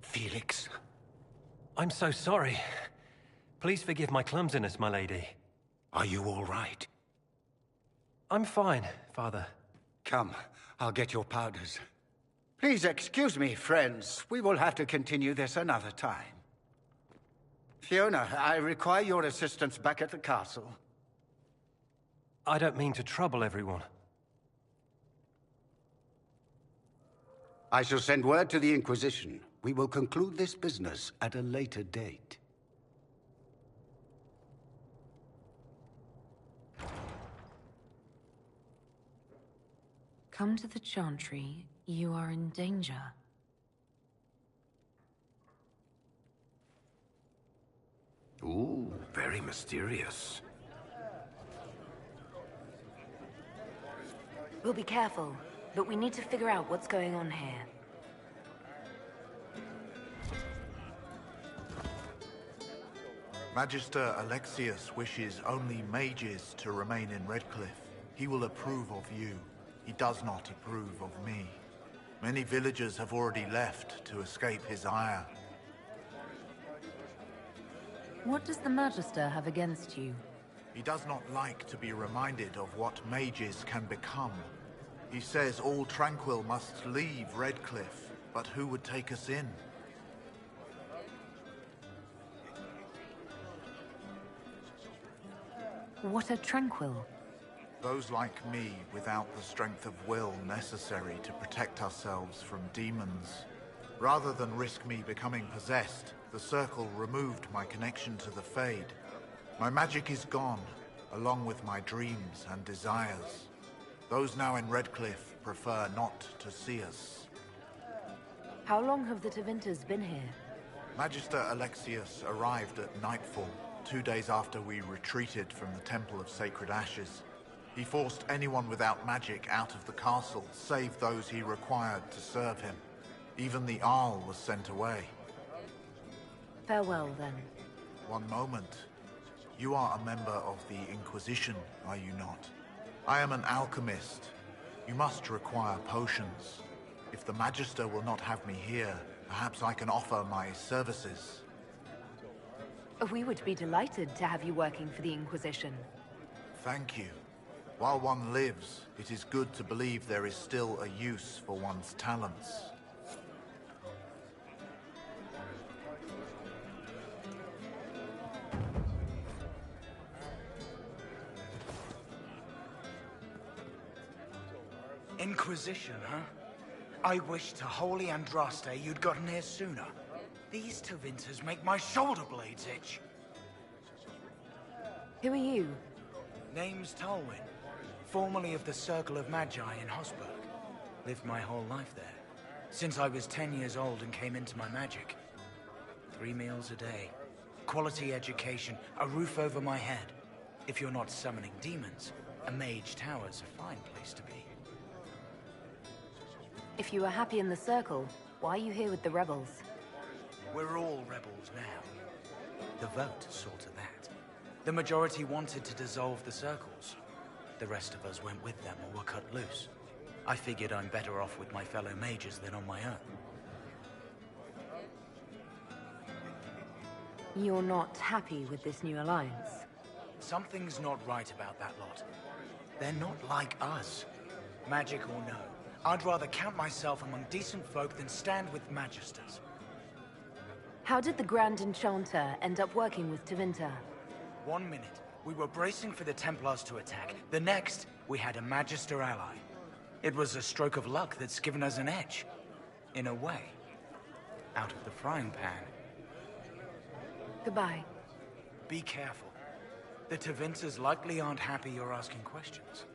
Felix. I'm so sorry. Please forgive my clumsiness, my lady. Are you all right? I'm fine, Father. Come, I'll get your powders. Please excuse me, friends. We will have to continue this another time. Fiona, I require your assistance back at the castle. I don't mean to trouble everyone. I shall send word to the Inquisition. We will conclude this business at a later date. Come to the Chantry. You are in danger. Ooh, very mysterious. We'll be careful, but we need to figure out what's going on here. Magister Alexius wishes only mages to remain in Redcliffe. He will approve of you. He does not approve of me. Many villagers have already left to escape his ire. What does the Magister have against you? He does not like to be reminded of what mages can become. He says all Tranquil must leave Redcliffe, but who would take us in? What are Tranquil? Those like me without the strength of will necessary to protect ourselves from demons. Rather than risk me becoming possessed, The Circle removed my connection to the Fade. My magic is gone, along with my dreams and desires. Those now in Redcliffe prefer not to see us. How long have the Tevinters been here? Magister Alexius arrived at nightfall, 2 days after we retreated from the Temple of Sacred Ashes. He forced anyone without magic out of the castle, save those he required to serve him. Even the Arl was sent away. Farewell, then. One moment. You are a member of the Inquisition, are you not? I am an alchemist. You must require potions. If the Magister will not have me here, perhaps I can offer my services. We would be delighted to have you working for the Inquisition. Thank you. While one lives, it is good to believe there is still a use for one's talents. Inquisition, huh? I wish to holy Andraste you'd gotten here sooner. These Tevinters make my shoulder blades itch. Who are you? Name's Tolwyn, formerly of the Circle of Magi in Hosberg. Lived my whole life there, since I was 10 years old and came into my magic. 3 meals a day, quality education, a roof over my head. If you're not summoning demons, a mage tower's a fine place to be. If you are happy in the Circle, why are you here with the rebels? We're all rebels now. The vote saw to that. The majority wanted to dissolve the circles. The rest of us went with them or were cut loose. I figured I'm better off with my fellow mages than on my own. You're not happy with this new alliance? Something's not right about that lot. They're not like us. Magic or no, I'd rather count myself among decent folk than stand with magisters. How did the Grand Enchanter end up working with Tevinter? 1 minute, we were bracing for the Templars to attack. The next, we had a Magister ally. It was a stroke of luck that's given us an edge. In a way. Out of the frying pan. Goodbye. Be careful. The Tevinters likely aren't happy you're asking questions.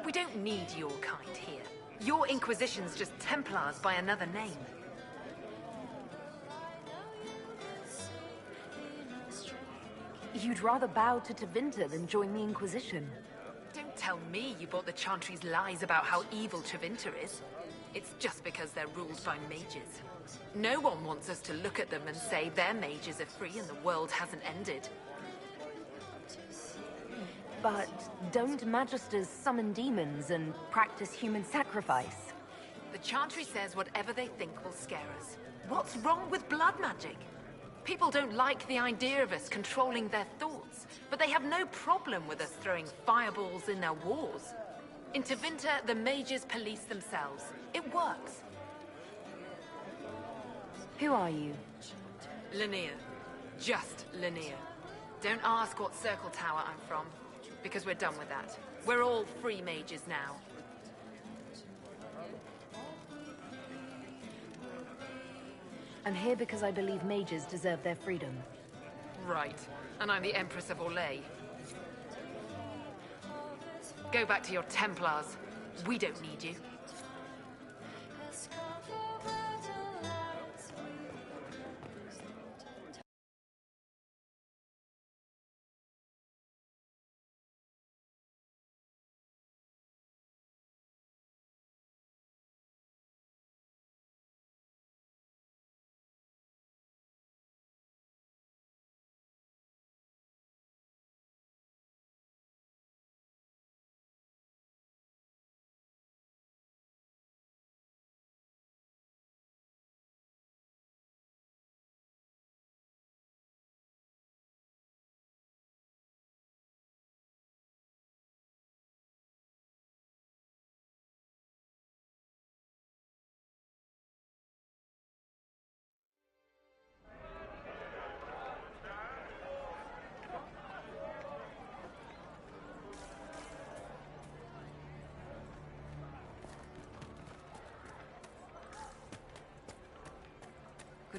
We don't need your kind here. Your Inquisition's just Templars by another name. You'd rather bow to Tevinter than join the Inquisition. Don't tell me you bought the Chantry's lies about how evil Tevinter is. It's just because they're ruled by mages. No one wants us to look at them and say their mages are free and the world hasn't ended. But don't Magisters summon demons and practice human sacrifice? The Chantry says whatever they think will scare us. What's wrong with blood magic? People don't like the idea of us controlling their thoughts, but they have no problem with us throwing fireballs in their wars. In Tevinter, the mages police themselves. It works. Who are you? Linnea. Just Linnea. Don't ask what Circle Tower I'm from, because we're done with that. We're all free mages now. I'm here because I believe mages deserve their freedom. Right. And I'm the Empress of Orlais. Go back to your Templars. We don't need you.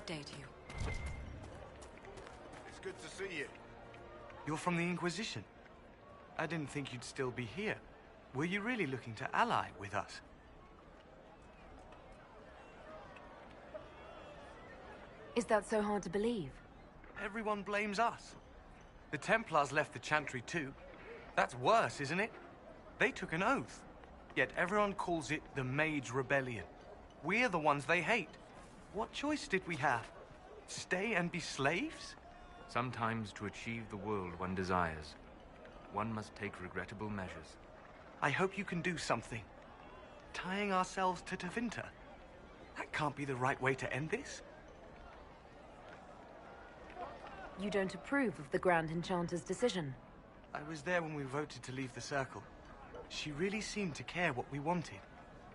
update you. It's good to see you. You're from the Inquisition. I didn't think you'd still be here. Were you really looking to ally with us? Is that so hard to believe? Everyone blames us. The Templars left the Chantry too. That's worse, isn't it? They took an oath. Yet everyone calls it the Mage Rebellion. We're the ones they hate. What choice did we have? Stay and be slaves? Sometimes to achieve the world one desires, one must take regrettable measures. I hope you can do something. Tying ourselves to Tevinter. That can't be the right way to end this. You don't approve of the Grand Enchanter's decision? I was there when we voted to leave the Circle. She really seemed to care what we wanted.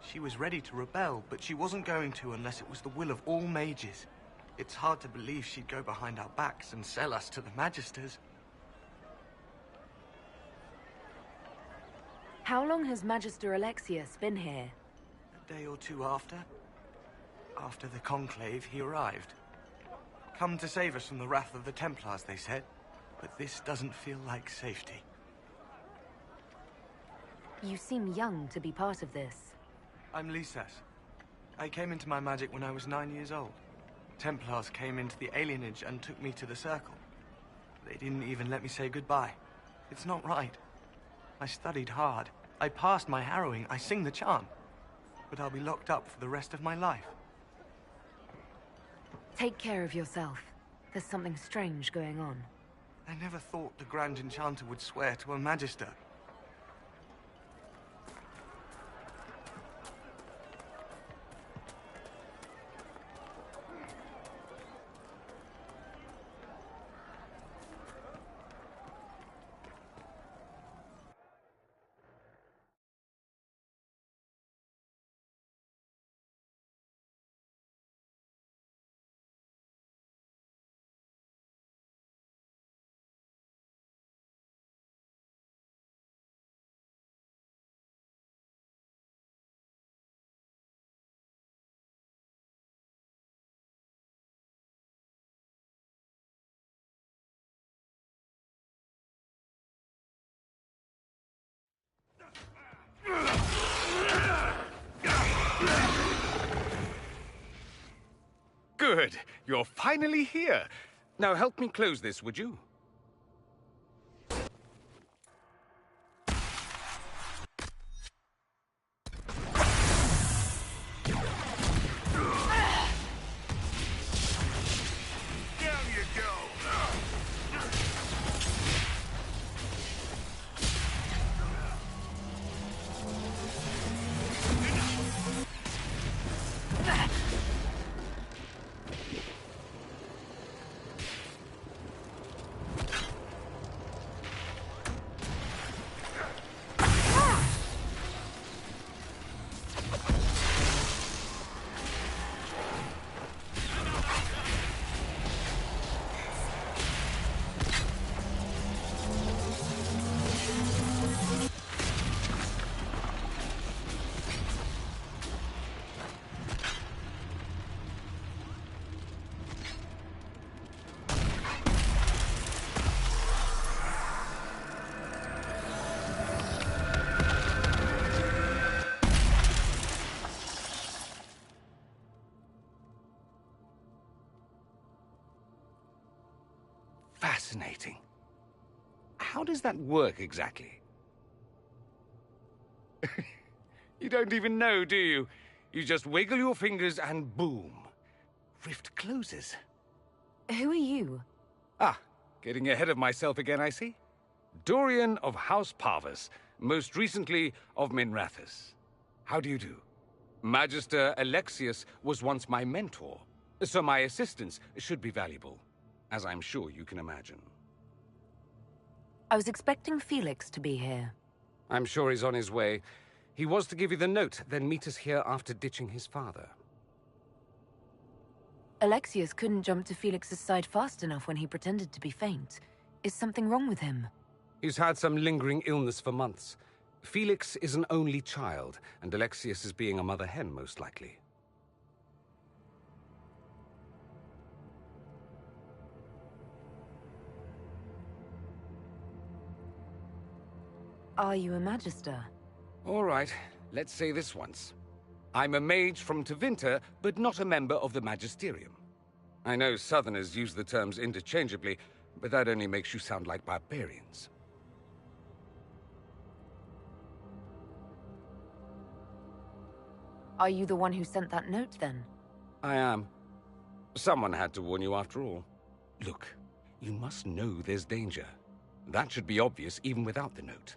She was ready to rebel, but she wasn't going to unless it was the will of all mages. It's hard to believe she'd go behind our backs and sell us to the Magisters. How long has Magister Alexius been here? A day or two after. After the Conclave, he arrived. Come to save us from the wrath of the Templars, they said. But this doesn't feel like safety. You seem young to be part of this. I'm Lysas. I came into my magic when I was 9 years old. Templars came into the alienage and took me to the Circle. They didn't even let me say goodbye. It's not right. I studied hard. I passed my harrowing. I sing the chant. But I'll be locked up for the rest of my life. Take care of yourself. There's something strange going on. I never thought the Grand Enchanter would swear to a Magister. Good. You're finally here. Now help me close this, would you? Fascinating. How does that work exactly? You don't even know, do you? You just wiggle your fingers and boom. Rift closes. Who are you? Ah, getting ahead of myself again, I see. Dorian of House Parvus, most recently of Minrathous. How do you do? Magister Alexius was once my mentor, so my assistance should be valuable, as I'm sure you can imagine. I was expecting Felix to be here. I'm sure he's on his way. He was to give you the note, then meet us here after ditching his father. Alexius couldn't jump to Felix's side fast enough when he pretended to be faint. Is something wrong with him? He's had some lingering illness for months. Felix is an only child, and Alexius is being a mother hen, most likely. Are you a Magister? All right, let's say this once. I'm a mage from Tevinter, but not a member of the Magisterium. I know Southerners use the terms interchangeably, but that only makes you sound like barbarians. Are you the one who sent that note, then? I am. Someone had to warn you after all. Look, you must know there's danger. That should be obvious even without the note.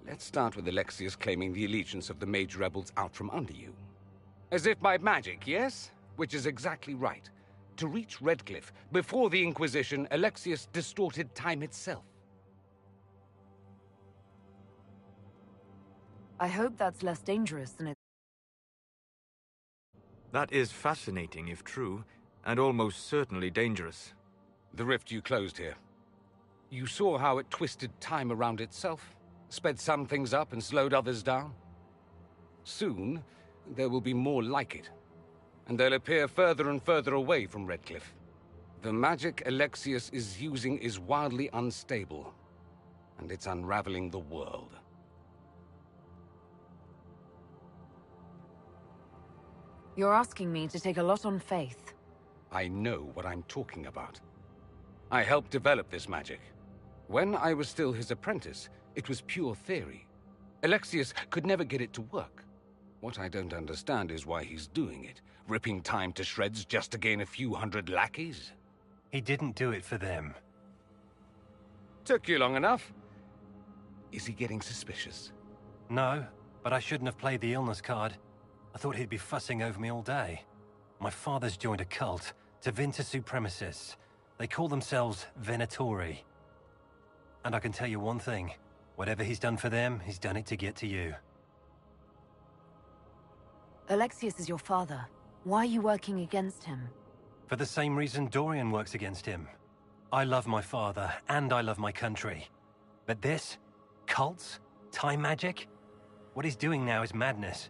Let's start with Alexius claiming the allegiance of the mage rebels out from under you. As if by magic, yes? Which is exactly right. To reach Redcliffe, before the Inquisition, Alexius distorted time itself. I hope that's less dangerous than it... That is fascinating if true, and almost certainly dangerous. The rift you closed here. You saw how it twisted time around itself, sped some things up and slowed others down. Soon, there will be more like it, and they'll appear further and further away from Redcliffe. The magic Alexius is using is wildly unstable, and it's unraveling the world. You're asking me to take a lot on faith. I know what I'm talking about. I helped develop this magic. When I was still his apprentice, it was pure theory. Alexius could never get it to work. What I don't understand is why he's doing it, ripping time to shreds just to gain a few hundred lackeys. He didn't do it for them. Took you long enough. Is he getting suspicious? No, but I shouldn't have played the illness card. I thought he'd be fussing over me all day. My father's joined a cult, Tevinter supremacists. They call themselves Venatori. And I can tell you one thing. Whatever he's done for them, he's done it to get to you. Alexius is your father. Why are you working against him? For the same reason Dorian works against him. I love my father, and I love my country. But this? Cults? Time magic? What he's doing now is madness.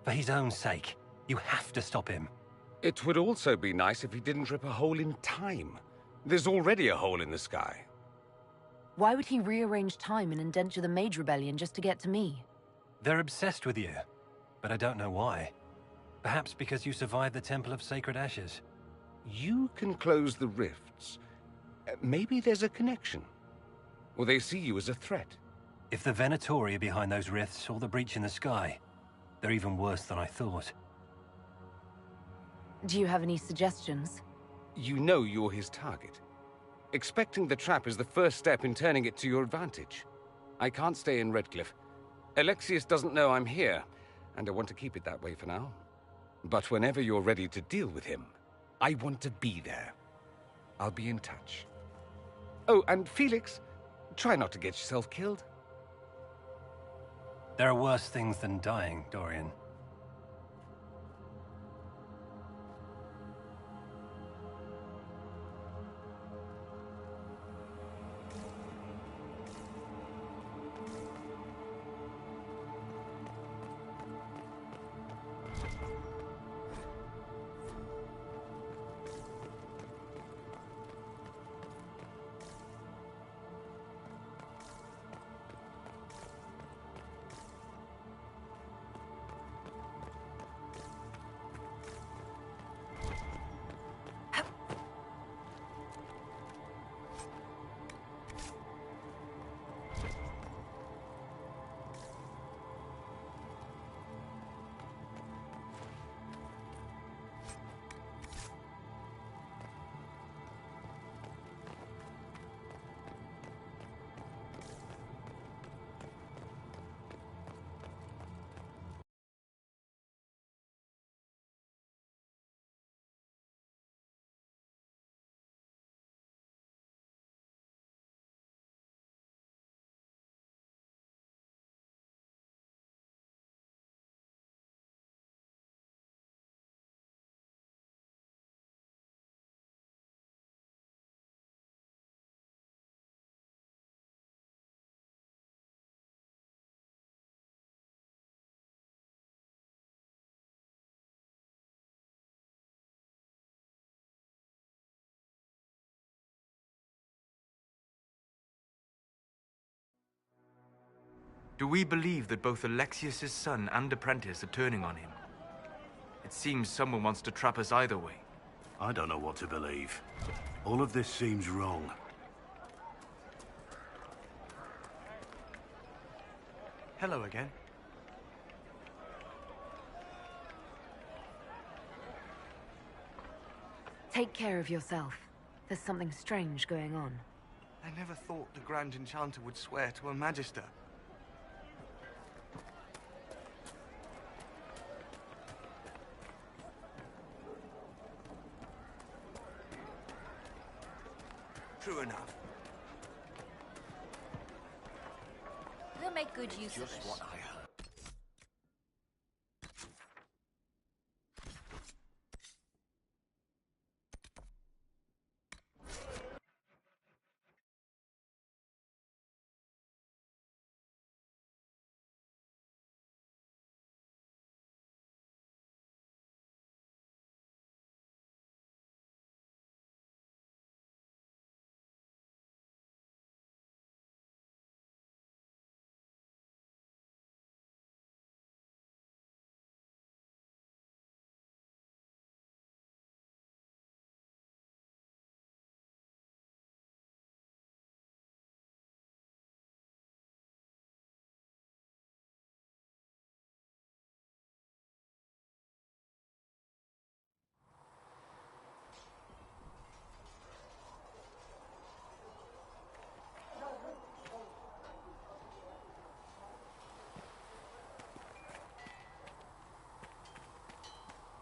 For his own sake, you have to stop him. It would also be nice if he didn't rip a hole in time. There's already a hole in the sky. Why would he rearrange time and indenture the Mage Rebellion just to get to me? They're obsessed with you, but I don't know why. Perhaps because you survived the Temple of Sacred Ashes. You can close the rifts. Maybe there's a connection. Or they see you as a threat. If the Venatori are behind those rifts or the breach in the sky, they're even worse than I thought. Do you have any suggestions? You know you're his target. Expecting the trap is the first step in turning it to your advantage. I can't stay in Redcliffe. Alexius doesn't know I'm here, and I want to keep it that way for now. But whenever you're ready to deal with him, I want to be there. I'll be in touch. Oh, and Felix, try not to get yourself killed. There are worse things than dying, Dorian. Do we believe that both Alexius's son and apprentice are turning on him? It seems someone wants to trap us either way. I don't know what to believe. All of this seems wrong. Hello again. Take care of yourself. There's something strange going on. I never thought the Grand Enchanter would swear to a Magister. True enough. We'll make good use of it. Just what I heard.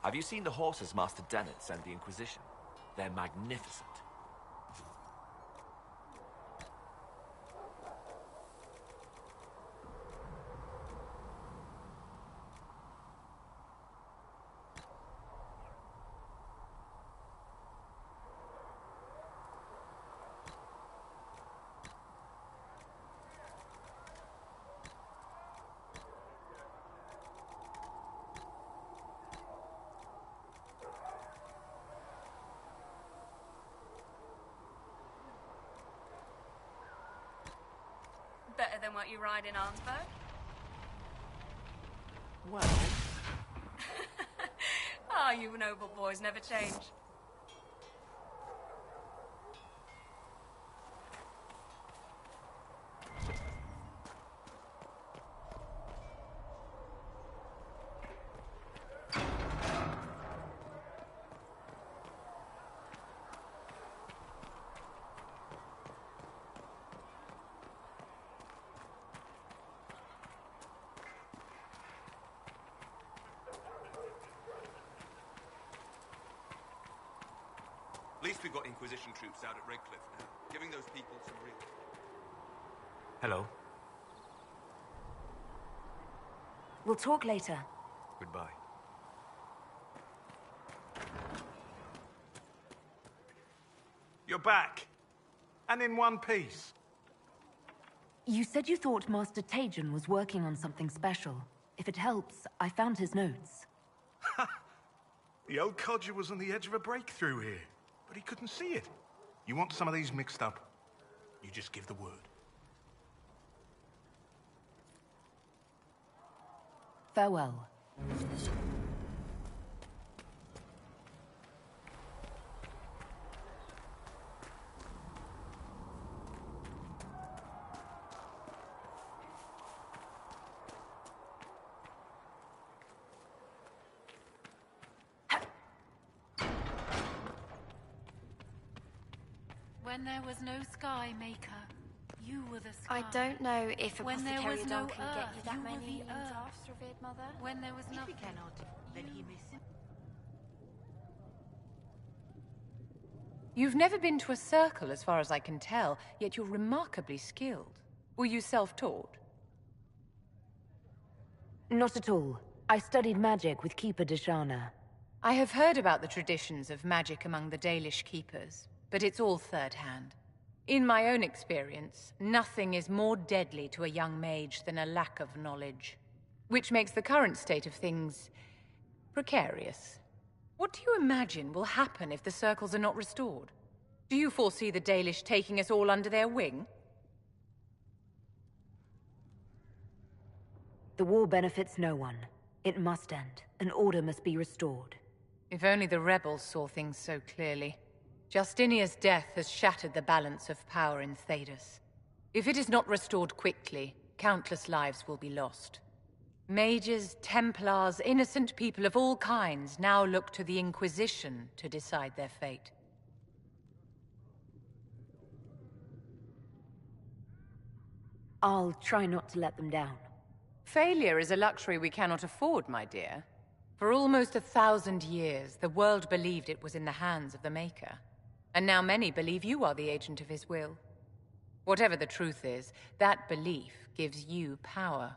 Have you seen the horses Master Dennett sent the Inquisition? They're magnificent. Better than what you ride in Arnsberg? Well... Ah, you noble boys never change. At least we've got Inquisition troops out at Redcliffe now, giving those people some real... Hello. We'll talk later. Goodbye. You're back. And in one piece. You said you thought Master Tajan was working on something special. If it helps, I found his notes. The old codger was on the edge of a breakthrough here, but he couldn't see it. You want some of these mixed up? You just give the word. Farewell. When there was no sky maker, you were the sky. I don't know if a When there was Apothecary no can get you earth, that you were many the drafts, revered mother. When there was If nothing, we cannot, then he may You've never been to a circle, as far as I can tell, yet you're remarkably skilled. Were you self-taught? Not at all. I studied magic with Keeper Deshana. I have heard about the traditions of magic among the Dalish keepers, but it's all third-hand. In my own experience, nothing is more deadly to a young mage than a lack of knowledge, which makes the current state of things precarious. What do you imagine will happen if the circles are not restored? Do you foresee the Dalish taking us all under their wing? The war benefits no one. It must end, and order must be restored. If only the rebels saw things so clearly. Justinia's death has shattered the balance of power in Thedas. If it is not restored quickly, countless lives will be lost. Mages, Templars, innocent people of all kinds now look to the Inquisition to decide their fate. I'll try not to let them down. Failure is a luxury we cannot afford, my dear. For almost 1,000 years, the world believed it was in the hands of the Maker. And now many believe you are the agent of his will. Whatever the truth is, that belief gives you power.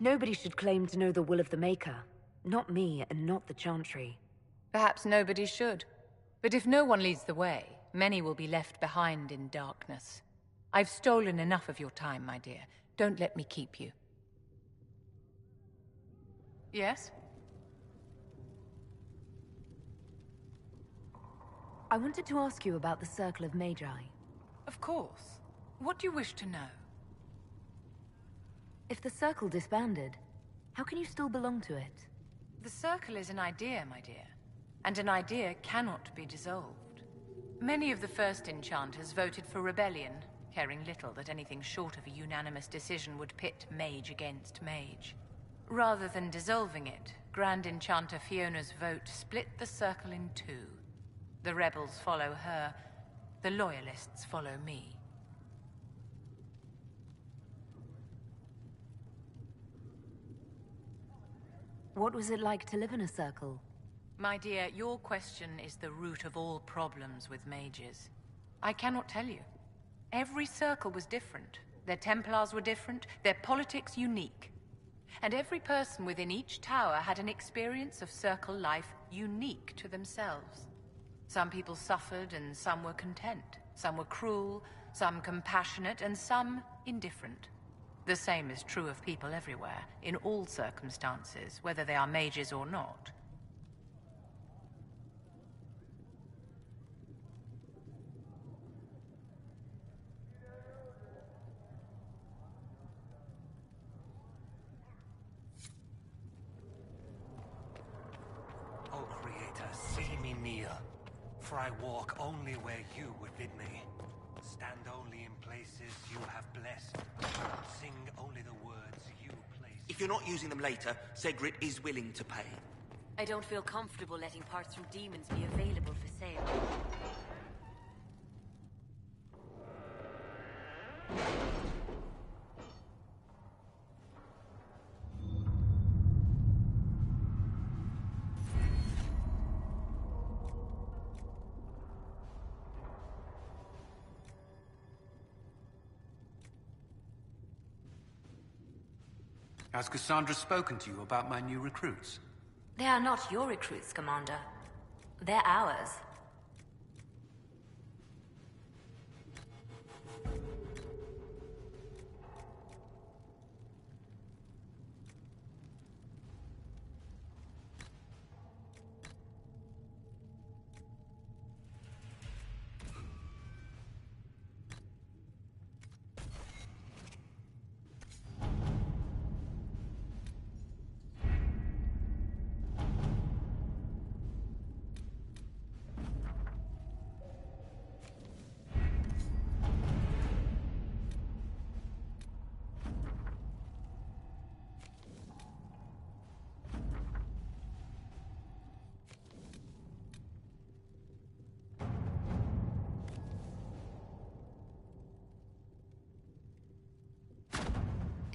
Nobody should claim to know the will of the Maker. Not me, and not the Chantry. Perhaps nobody should. But if no one leads the way, many will be left behind in darkness. I've stolen enough of your time, my dear. Don't let me keep you. Yes? I wanted to ask you about the Circle of Magi. Of course. What do you wish to know? If the Circle disbanded, how can you still belong to it? The Circle is an idea, my dear. And an idea cannot be dissolved. Many of the first enchanters voted for rebellion, caring little that anything short of a unanimous decision would pit mage against mage. Rather than dissolving it, Grand Enchanter Fiona's vote split the Circle in two. The rebels follow her, the loyalists follow me. What was it like to live in a Circle? My dear, your question is the root of all problems with mages. I cannot tell you. Every Circle was different. Their Templars were different, their politics unique. And every person within each tower had an experience of Circle life unique to themselves. Some people suffered and some were content. Some were cruel, some compassionate, and some indifferent. The same is true of people everywhere, in all circumstances, whether they are mages or not. O Creator, see me kneel, for I walk only where you would bid me. Stand only in places you have blessed. Sing only the words you place. If you're not using them later, Cedric is willing to pay. I don't feel comfortable letting parts from demons be available for sale. Has Cassandra spoken to you about my new recruits? They are not your recruits, Commander. They're ours.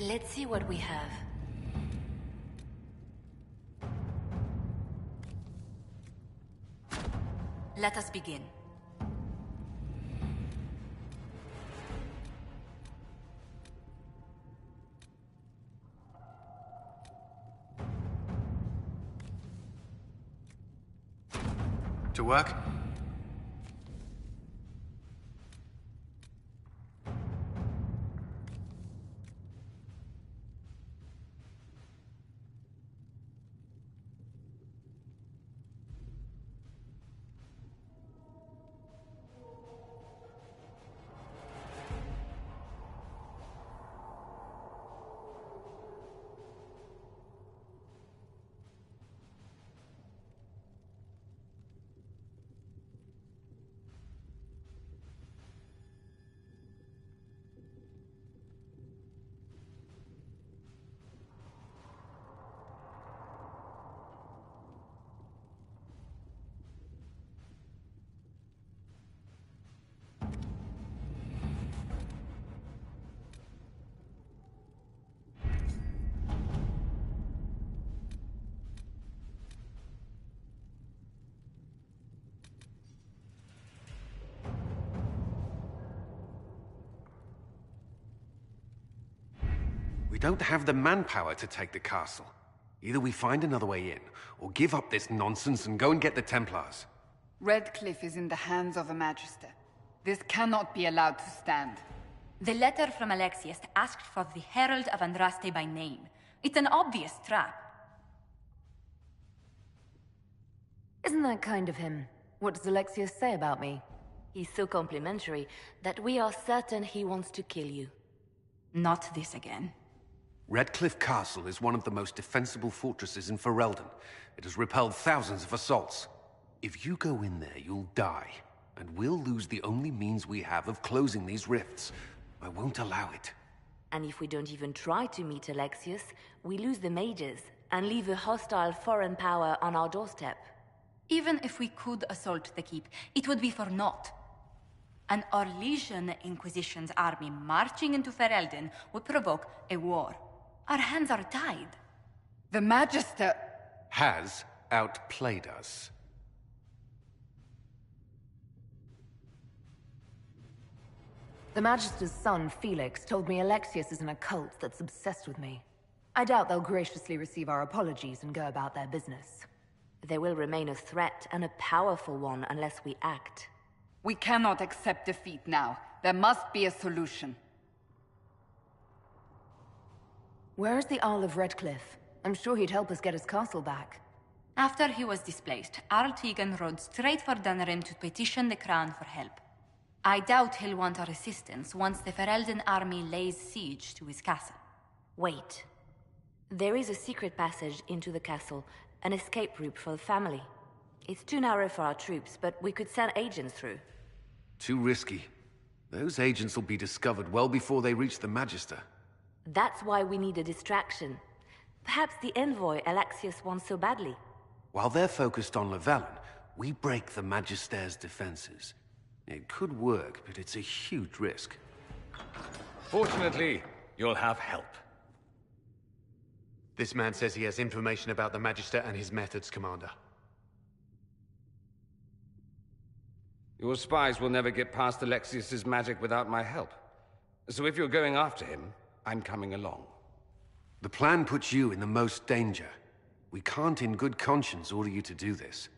Let's see what we have. Let us begin. To work? We don't have the manpower to take the castle. Either we find another way in, or give up this nonsense and go and get the Templars. Redcliffe is in the hands of a Magister. This cannot be allowed to stand. The letter from Alexius asked for the Herald of Andraste by name. It's an obvious trap. Isn't that kind of him? What does Alexius say about me? He's so complimentary that we are certain he wants to kill you. Not this again. Redcliffe Castle is one of the most defensible fortresses in Ferelden. It has repelled thousands of assaults. If you go in there, you'll die. And we'll lose the only means we have of closing these rifts. I won't allow it. And if we don't even try to meet Alexius, we lose the mages and leave a hostile foreign power on our doorstep. Even if we could assault the keep, it would be for naught. An Orlesian Inquisition's army marching into Ferelden would provoke a war. Our hands are tied. The Magister has outplayed us. The Magister's son, Felix, told me Alexius is in a cult that's obsessed with me. I doubt they'll graciously receive our apologies and go about their business. They will remain a threat, and a powerful one, unless we act. We cannot accept defeat now. There must be a solution. Where is the Earl of Redcliffe? I'm sure he'd help us get his castle back. After he was displaced, Arl Tegan rode straight for Dunrim to petition the Crown for help. I doubt he'll want our assistance once the Ferelden army lays siege to his castle. Wait. There is a secret passage into the castle, an escape route for the family. It's too narrow for our troops, but we could send agents through. Too risky. Those agents will be discovered well before they reach the Magister. That's why we need a distraction. Perhaps the envoy Alexius wants so badly. While they're focused on Llewellyn, we break the Magister's defenses. It could work, but it's a huge risk. Fortunately, you'll have help. This man says he has information about the Magister and his methods, Commander. Your spies will never get past Alexius's magic without my help. So if you're going after him, I'm coming along. The plan puts you in the most danger. We can't in good conscience order you to do this.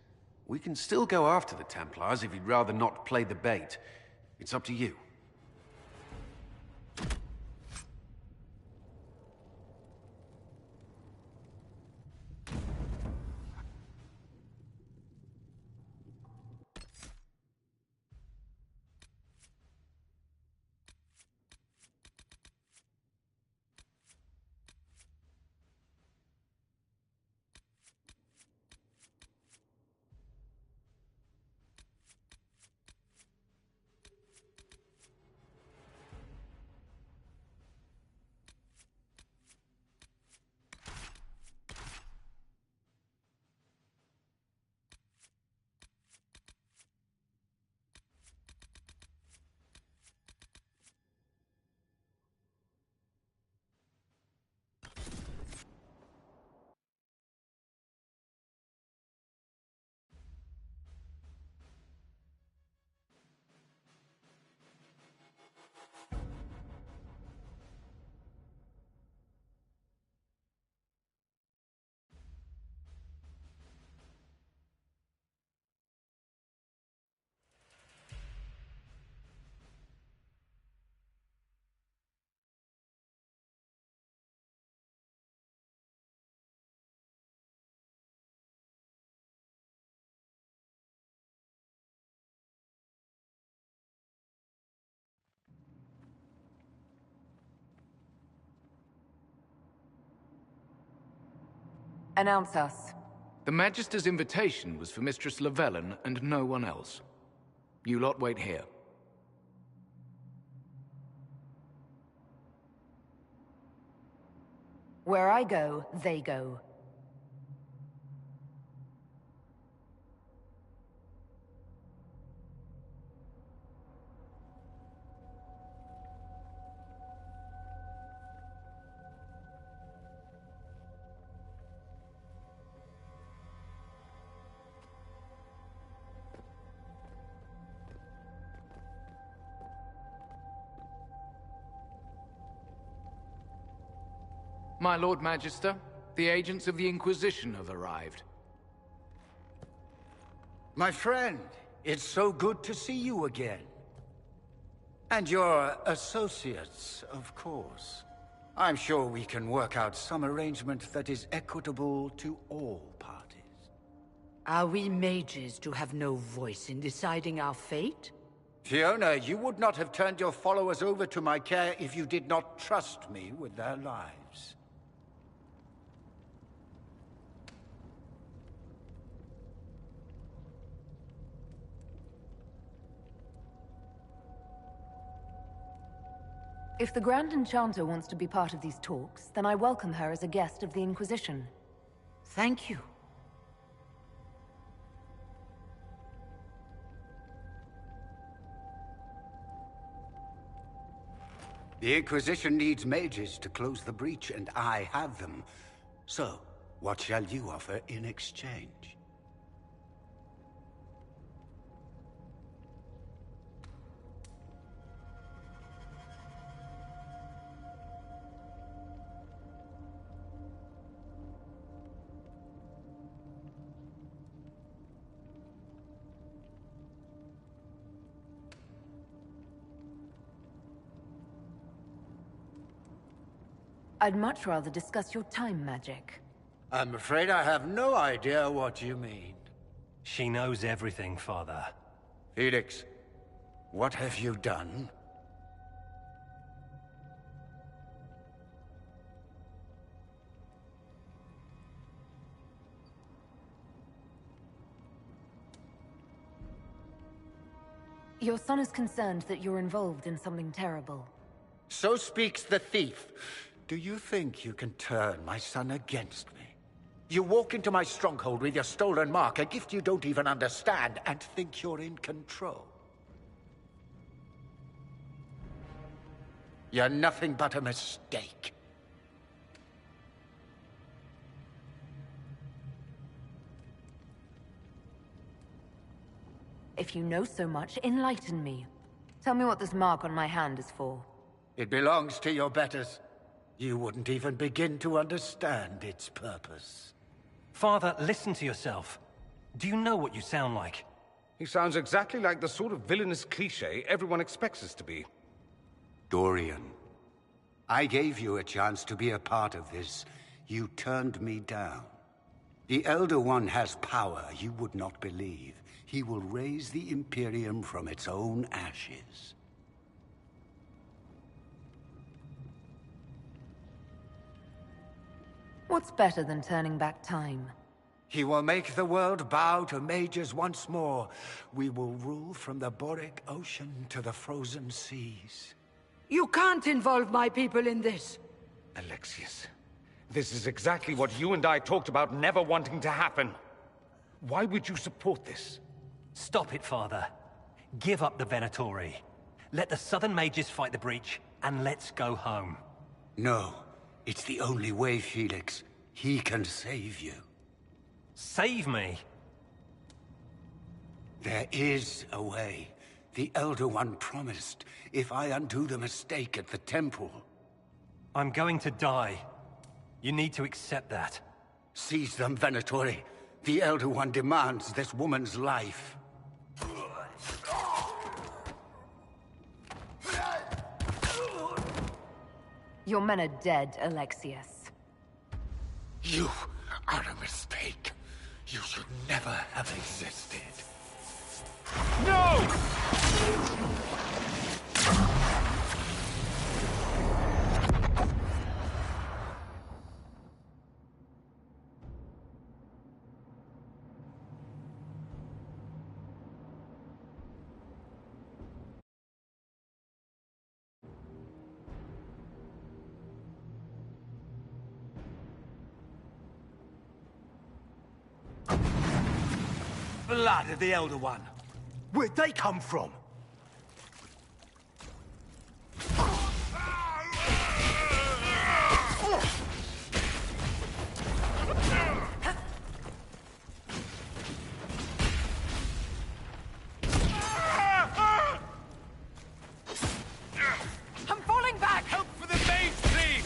We can still go after the Templars if you'd rather not play the bait. It's up to you. Announce us. The Magister's invitation was for Mistress Llewellyn and no one else. You lot wait here. Where I go, they go. My Lord Magister, the agents of the Inquisition have arrived. My friend, it's so good to see you again. And your associates, of course. I'm sure we can work out some arrangement that is equitable to all parties. Are we mages to have no voice in deciding our fate? Fiona, you would not have turned your followers over to my care if you did not trust me with their lives. If the Grand Enchanter wants to be part of these talks, then I welcome her as a guest of the Inquisition. Thank you. The Inquisition needs mages to close the breach, and I have them. So, what shall you offer in exchange? I'd much rather discuss your time magic. I'm afraid I have no idea what you mean. She knows everything, Father. Felix, what have you done? Your son is concerned that you're involved in something terrible. So speaks the thief. Do you think you can turn my son against me? You walk into my stronghold with your stolen mark, a gift you don't even understand, and think you're in control. You're nothing but a mistake. If you know so much, enlighten me. Tell me what this mark on my hand is for. It belongs to your betters. You wouldn't even begin to understand its purpose. Father, listen to yourself. Do you know what you sound like? He sounds exactly like the sort of villainous cliché everyone expects us to be. Dorian, I gave you a chance to be a part of this. You turned me down. The Elder One has power you would not believe. He will raise the Imperium from its own ashes. What's better than turning back time? He will make the world bow to mages once more. We will rule from the Boric Ocean to the frozen seas. You can't involve my people in this. Alexius, this is exactly what you and I talked about never wanting to happen. Why would you support this? Stop it, Father. Give up the Venatori. Let the Southern Mages fight the breach, and let's go home. No. It's the only way, Felix. He can save you. Save me? There is a way. The Elder One promised, if I undo the mistake at the temple. I'm going to die. You need to accept that. Seize them, Venatori. The Elder One demands this woman's life. Your men are dead, Alexius. You are a mistake. You should never have existed. No! Blood of the Elder One. Where'd they come from? I'm falling back! Help for the mage, please!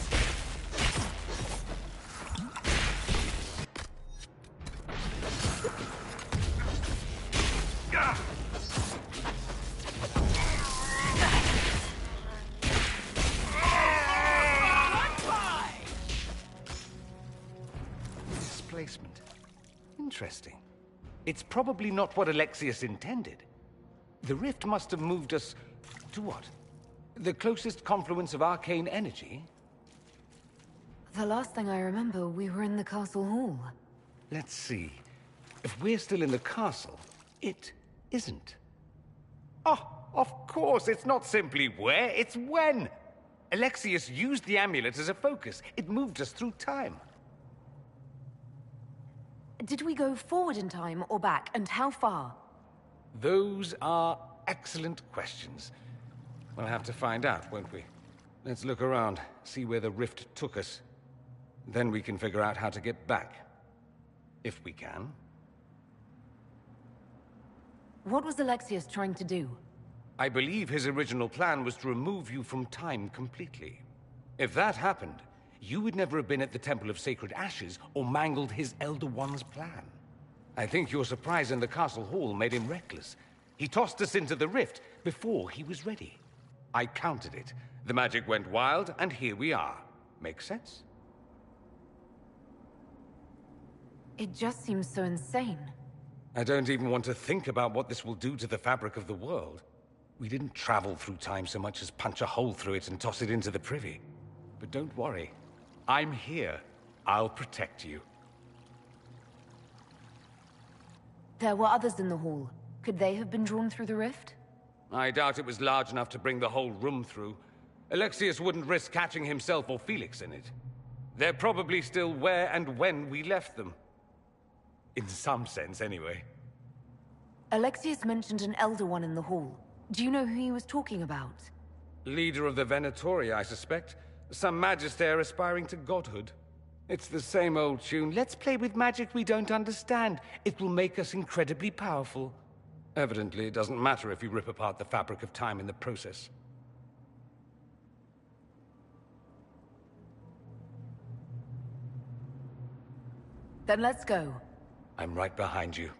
interesting. It's probably not what Alexius intended. The rift must have moved us to what? The closest confluence of arcane energy? The last thing I remember, we were in the castle hall. Let's see. If we're still in the castle, it isn't. Oh, of course, it's not simply where, it's when! Alexius used the amulet as a focus. It moved us through time. Did we go forward in time or back, and how far? Those are excellent questions. We'll have to find out, won't we? Let's look around, see where the rift took us. Then we can figure out how to get back. If we can. What was Alexius trying to do? I believe his original plan was to remove you from time completely. If that happened, you would never have been at the Temple of Sacred Ashes or mangled his Elder One's plan. I think your surprise in the castle hall made him reckless. He tossed us into the rift before he was ready. I counted it. The magic went wild, and here we are. Make sense? It just seems so insane. I don't even want to think about what this will do to the fabric of the world. We didn't travel through time so much as punch a hole through it and toss it into the privy. But don't worry. I'm here. I'll protect you. There were others in the hall. Could they have been drawn through the rift? I doubt it was large enough to bring the whole room through. Alexius wouldn't risk catching himself or Felix in it. They're probably still where and when we left them. In some sense, anyway. Alexius mentioned an Elder One in the hall. Do you know who he was talking about? Leader of the Venatori, I suspect. Some magister aspiring to godhood. It's the same old tune. Let's play with magic we don't understand. It will make us incredibly powerful. Evidently, it doesn't matter if you rip apart the fabric of time in the process. Then let's go. I'm right behind you.